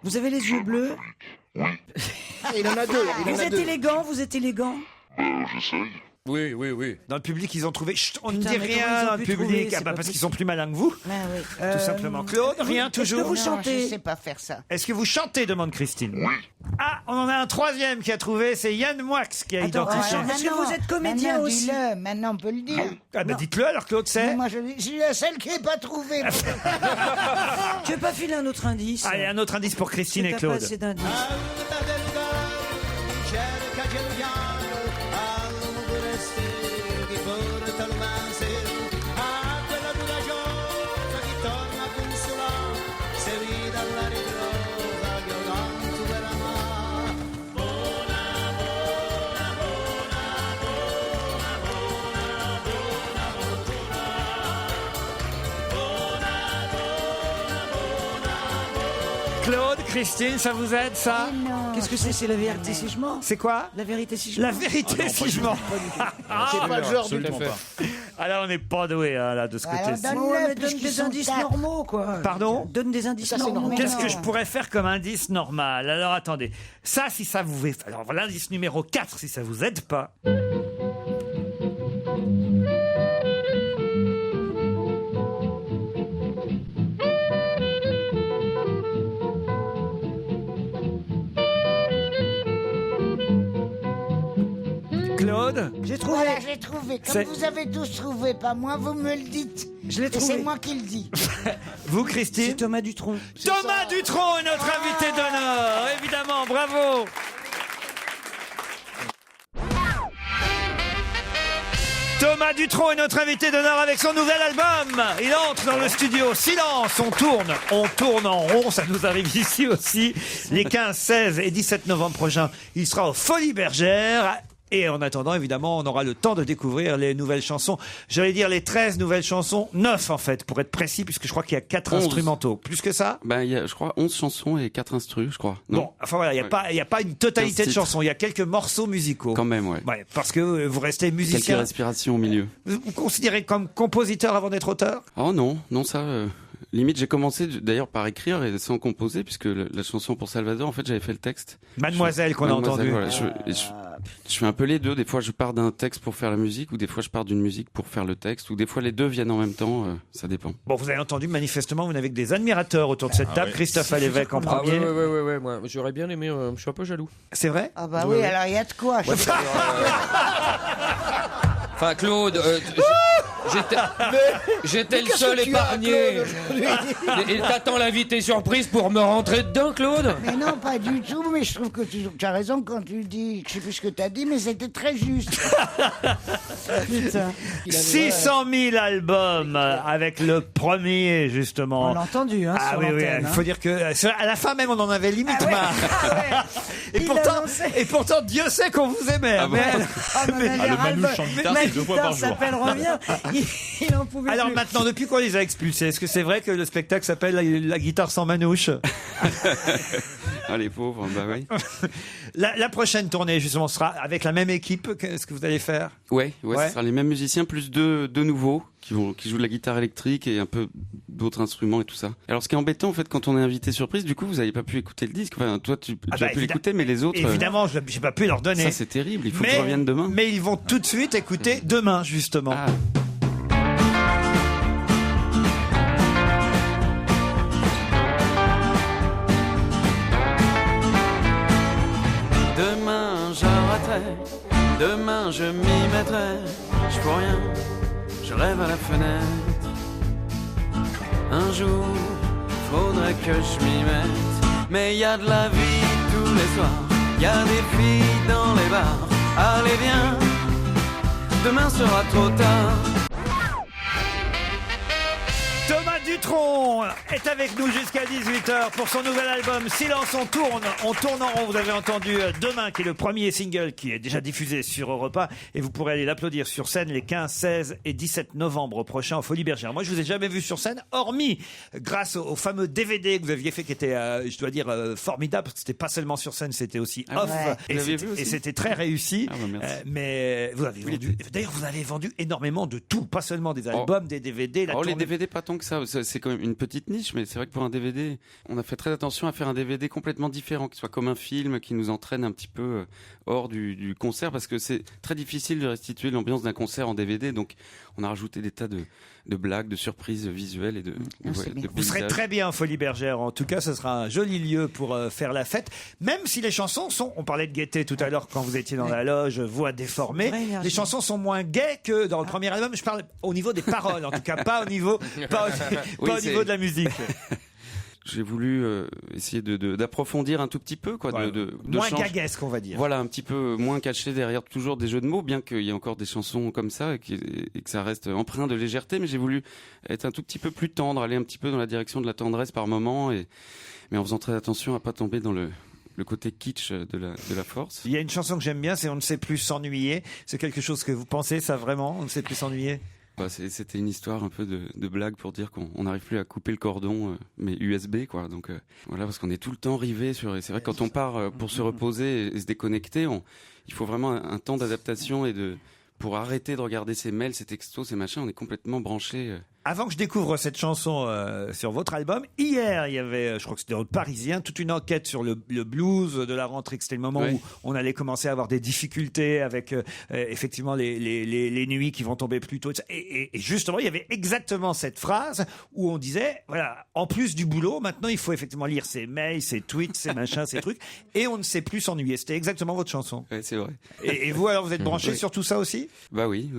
Vous avez les yeux bleus? Il en a deux. Vous êtes élégant, vous êtes élégant. J'essaye. Oui. Dans le public, ils ont trouvé. Chut, on ne Putain, dit mais rien comment ils ont dans le pu public. trouver, Ah c'est bah pas parce qu'ils sont plus malins que vous. Oui. Tout simplement. Claude, rien toujours. Est-ce que vous Non, chantez? je sais pas faire ça. Est-ce que vous chantez, demande Christine. Ah, on en a un troisième qui a trouvé, c'est Yann Moix qui a identifié. Est-ce que vous êtes comédien maintenant, aussi? dis-le, maintenant on peut le dire. Ah bah dites-le alors, Claude, c'est. Mais moi je suis la seule qui n'est pas trouvée. Tu veux pas filer un autre indice? Allez, un autre indice pour Christine et T'as Claude. pas assez d'indices. Claude, Christine, ça vous aide, ça? Qu'est-ce que c'est? C'est la vérité si je mens? C'est quoi? La vérité si je La mens? vérité, si je mens. C'est pas le genre du tout. Alors, on n'est pas doué là de ce côté-ci. Donne des indices normaux, quoi. Pardon? Donne des indices normaux. Qu'est-ce que je pourrais faire comme indice normal? Alors, attendez. Ça, si ça vous... Alors, l'indice numéro 4, si ça vous aide pas... Claude? J'ai trouvé. Voilà, j'ai trouvé. Comme vous avez tous trouvé, pas moi, vous me le dites. Je l'ai Et trouvé. c'est moi qui le dis. Vous, Christine? C'est Thomas Dutronc. Thomas Dutronc est notre invité d'honneur. Évidemment, bravo. Thomas Dutronc est notre invité d'honneur avec son nouvel album. Il entre dans le studio. Silence, on tourne en rond. Ça nous arrive ici aussi. Les 15, 16 et 17 novembre prochains, il sera aux Folies Bergères. Et en attendant, évidemment, on aura le temps de découvrir les nouvelles chansons. J'allais dire les 13 nouvelles chansons, 9 en fait, pour être précis, puisque je crois qu'il y a 4 instrumentaux. Plus que ça? Il y a, je crois, 11 chansons et 4 instrus, je crois. Non. Bon, enfin voilà, il n'y a pas une totalité de chansons, il y a quelques morceaux musicaux. Quand même, ouais. Parce que vous restez musicien. Quelques respirations au milieu. Vous considérez comme compositeur avant d'être auteur? Oh non, ça... Limite, j'ai commencé d'ailleurs par écrire et sans composer, puisque la chanson pour Salvador, en fait, j'avais fait le texte. Mademoiselle qu'on a entendu. Voilà, je fais un peu les deux. Des fois, je pars d'un texte pour faire la musique, ou des fois, je pars d'une musique pour faire le texte, ou des fois, les deux viennent en même temps. Ça dépend. Bon, vous avez entendu, manifestement, vous n'avez que des admirateurs autour de cette table. oui. Christophe Alévèque en premier. Ouais, moi, j'aurais bien aimé, je suis un peu jaloux. C'est vrai? Ah bah oui, alors il y a de quoi. Enfin, Claude, j'étais le seul épargné. Et t'attends l'invité surprise pour me rentrer dedans, Claude? Mais non, pas du tout, mais je trouve que tu as raison quand tu dis, je sais plus ce que tu as dit, mais c'était très juste. Putain. 600 000 albums avec le premier, justement. On l'a entendu, hein, Ah sur oui, l'antenne, il hein. faut dire que à la fin même, on en avait limite marre. Et pourtant, Dieu sait qu'on vous aimait. Ah bon? Le Manouche en guitare, c'est 2 fois par jour. S'appelle revient. Il en pouvait Alors plus. maintenant, depuis qu'on les a expulsés, est-ce que c'est vrai que le spectacle s'appelle la guitare sans manouche? Ah, les pauvres, bah oui. La prochaine tournée, justement, sera avec la même équipe. Qu'est-ce que vous allez faire? Ouais, ce sera les mêmes musiciens, plus deux nouveaux qui jouent de la guitare électrique et un peu d'autres instruments et tout ça. Alors, ce qui est embêtant, en fait, quand on est invité surprise, du coup, vous n'avez pas pu écouter le disque. Enfin, toi, tu as pu l'écouter, mais les autres... Évidemment, j'ai pas pu leur donner. Ça, c'est terrible. Il faut qu'ils reviennent demain. Mais ils vont tout de suite écouter demain, justement. Ah. Demain j'arrêterai Demain je m'y mettrai, je fous rien, je rêve à la fenêtre. Un jour, faudrait que je m'y mette. Mais y a de la vie tous les soirs, y a des filles dans les bars. Allez viens, demain sera trop tard. Thomas Dutronc est avec nous jusqu'à 18h pour son nouvel album Silence on tourne en rond. Vous avez entendu Demain, qui est le premier single qui est déjà diffusé sur Europe 1, et vous pourrez aller l'applaudir sur scène les 15, 16 et 17 novembre prochains au Folies Bergère. Moi, je vous ai jamais vu sur scène, hormis grâce au fameux DVD que vous aviez fait, qui était, je dois dire, formidable, parce que c'était pas seulement sur scène, c'était aussi off, et c'était très réussi. Mais vous avez vendu, d'ailleurs, vous avez vendu énormément de tout, pas seulement des albums, des DVD. Les DVD, pas tant que ça, c'est quand même une petite niche, mais c'est vrai que pour un DVD, on a fait très attention à faire un DVD complètement différent, qui soit comme un film, qui nous entraîne un petit peu hors du concert, parce que c'est très difficile de restituer l'ambiance d'un concert en DVD, donc on a rajouté des tas de blagues, de surprises visuelles et de Vous serez très bien en Folies Bergère, en tout cas ce sera un joli lieu pour faire la fête, même si les chansons sont, on parlait de gaieté tout à l'heure quand vous étiez dans la loge, voix déformée, les chansons sont moins gaies que dans le premier album, je parle au niveau des paroles en tout cas, pas au niveau de la musique. J'ai voulu essayer d'approfondir un tout petit peu, quoi, voilà. Moins gaguesque, on va dire. Voilà, un petit peu moins caché derrière toujours des jeux de mots, bien qu'il y ait encore des chansons comme ça et que ça reste empreint de légèreté, mais j'ai voulu être un tout petit peu plus tendre, aller un petit peu dans la direction de la tendresse par moment, mais en faisant très attention à pas tomber dans le côté kitsch de la force. Il y a une chanson que j'aime bien, c'est On ne sait plus s'ennuyer. C'est quelque chose que vous pensez, ça, vraiment, On ne sait plus s'ennuyer? C'était une histoire un peu de blague pour dire qu'on n'arrive plus à couper le cordon, mais USB, quoi. Donc voilà, parce qu'on est tout le temps rivé sur. Et c'est vrai que quand on part pour se reposer et se déconnecter, il faut vraiment un temps d'adaptation pour arrêter de regarder ses mails, ses textos, ces machins. On est complètement branché. Avant que je découvre cette chanson sur votre album, hier, il y avait, je crois que c'était dans le Parisien, toute une enquête sur le blues de la rentrée, que c'était le moment où on allait commencer à avoir des difficultés avec effectivement les nuits qui vont tomber plus tôt. Et justement, il y avait exactement cette phrase où on disait, voilà, en plus du boulot, maintenant il faut effectivement lire ses mails, ses tweets, ses machins, ses trucs, et on ne sait plus s'ennuyer. C'était exactement votre chanson. Ouais, c'est vrai. Et vous, alors, vous êtes branché sur tout ça aussi? Bah oui.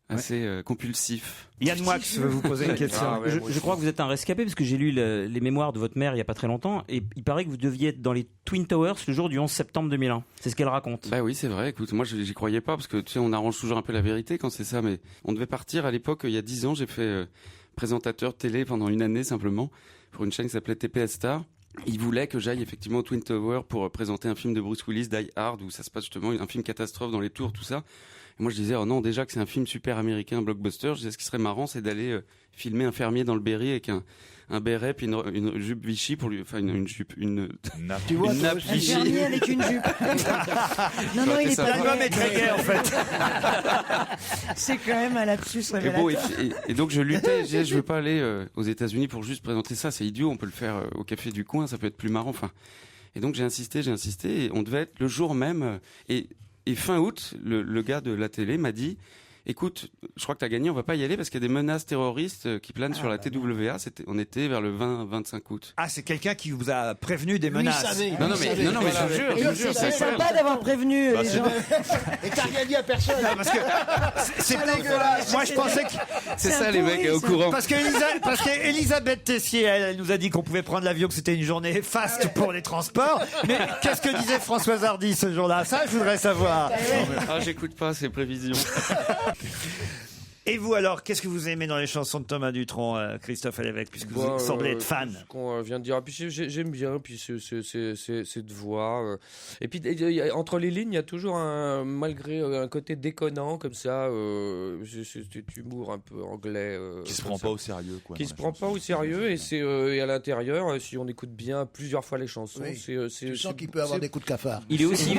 Assez compulsif. Yann Moix veut vous poser une question. Je crois que vous êtes un rescapé, parce que j'ai lu les mémoires de votre mère il n'y a pas très longtemps, et il paraît que vous deviez être dans les Twin Towers le jour du 11 septembre 2001. C'est ce qu'elle raconte. Bah oui, c'est vrai. Écoute, moi j'y croyais pas, parce que tu sais, on arrange toujours un peu la vérité quand c'est ça, mais on devait partir à l'époque, il y a 10 ans, j'ai fait présentateur de télé pendant une année simplement, pour une chaîne qui s'appelait TPS Star. Il voulait que j'aille effectivement au Twin Tower pour présenter un film de Bruce Willis, Die Hard, où ça se passe justement, un film catastrophe dans les tours, tout ça. Et moi je disais, oh non, déjà que c'est un film super américain, blockbuster, je disais, ce qui serait marrant, c'est d'aller filmer un fermier dans le Berry avec un béret puis une jupe Vichy pour lui, enfin une jupe, une nappe. Tu vois, une nappe Un Vichy. fermier avec une jupe. non, il est pas L'album est très gai, en fait. C'est quand même un lapsus Et, révélateur. bon, et donc je luttais, je disais, je veux pas aller aux États-Unis pour juste présenter ça, c'est idiot, on peut le faire au café du coin, ça peut être plus marrant. Enfin, et donc j'ai insisté, et on devait être le jour même. Et fin août, le gars de la télé m'a dit, écoute, je crois que t'as gagné, on va pas y aller parce qu'il y a des menaces terroristes qui planent sur la TWA. On était vers le 20-25 août. Ah, c'est quelqu'un qui vous a prévenu des menaces. Non, mais je vous jure. C'est sympa d'avoir prévenu les gens. Et t'as rien dit à personne. Non, parce que c'est dégueulasse. Moi, je pensais que c'est ça, les mecs au courant. Parce qu'Elisabeth Tessier, elle nous a dit qu'on pouvait prendre l'avion, que c'était une journée faste pour les transports. Mais qu'est-ce que disait Françoise Hardy ce jour-là? Ça, je voudrais savoir. Ah, j'écoute pas ces prévisions. Et vous alors, qu'est-ce que vous aimez dans les chansons de Thomas Dutronc, Christophe Lévesque, puisque vous semblez être fan? Ce qu'on vient de dire, puis j'aime bien, puis cette voix. Et puis entre les lignes, il y a toujours malgré un côté déconnant comme ça, cet humour un peu anglais. Qui se prend pas au sérieux, quoi. Qui se prend pas au sérieux, et à l'intérieur, si on écoute bien plusieurs fois les chansons, tu sens qu'il peut avoir des coups de cafard. Il est aussi.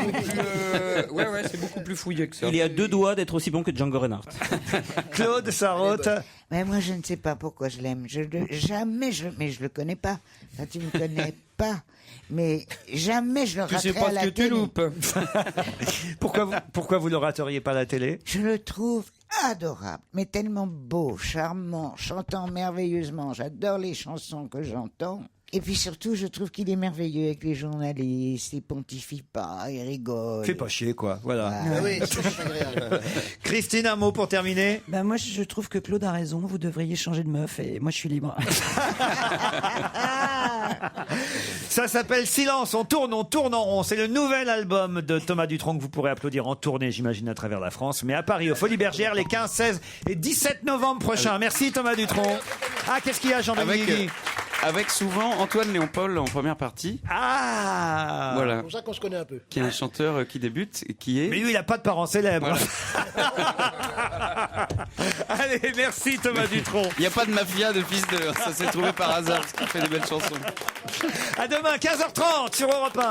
C'est beaucoup plus fouillé que ça. Il est à 2 doigts d'être aussi bon que Django Reinhardt. Claude Sarraute. Mais moi, je ne sais pas pourquoi je l'aime. Mais je le connais pas. Enfin, tu me connais pas. Mais jamais je le raterai à la télé. Tu sais pas ce que tu loupes. Pourquoi vous le rateriez pas à la télé? Je le trouve adorable, mais tellement beau, charmant, chantant merveilleusement. J'adore les chansons que j'entends. Et puis surtout, je trouve qu'il est merveilleux avec les journalistes, il pontifie pas, il rigole. Fais pas chier, quoi. Voilà. Ah oui, c'est agréable. Christine, un mot pour terminer. Ben moi, je trouve que Claude a raison. Vous devriez changer de meuf et moi, je suis libre. Ça s'appelle Silence, on tourne en rond. C'est le nouvel album de Thomas Dutronc que vous pourrez applaudir en tournée, j'imagine, à travers la France, mais à Paris, aux Folies Bergères, les 15, 16 et 17 novembre prochains. Merci Thomas Dutronc. Ah, qu'est-ce qu'il y a, Jean-Baptiste avec souvent Antoine Léon Paul en première partie. Ah, voilà. C'est pour ça qu'on se connaît un peu. Qui est un chanteur qui débute et qui est. Mais lui, il n'a pas de parents célèbres. Voilà. Allez, merci Thomas Dutronc. Il n'y a pas de mafia de fils de. Ça s'est trouvé par hasard parce qu'il fait des belles chansons. À demain, 15h30 sur Europe 1.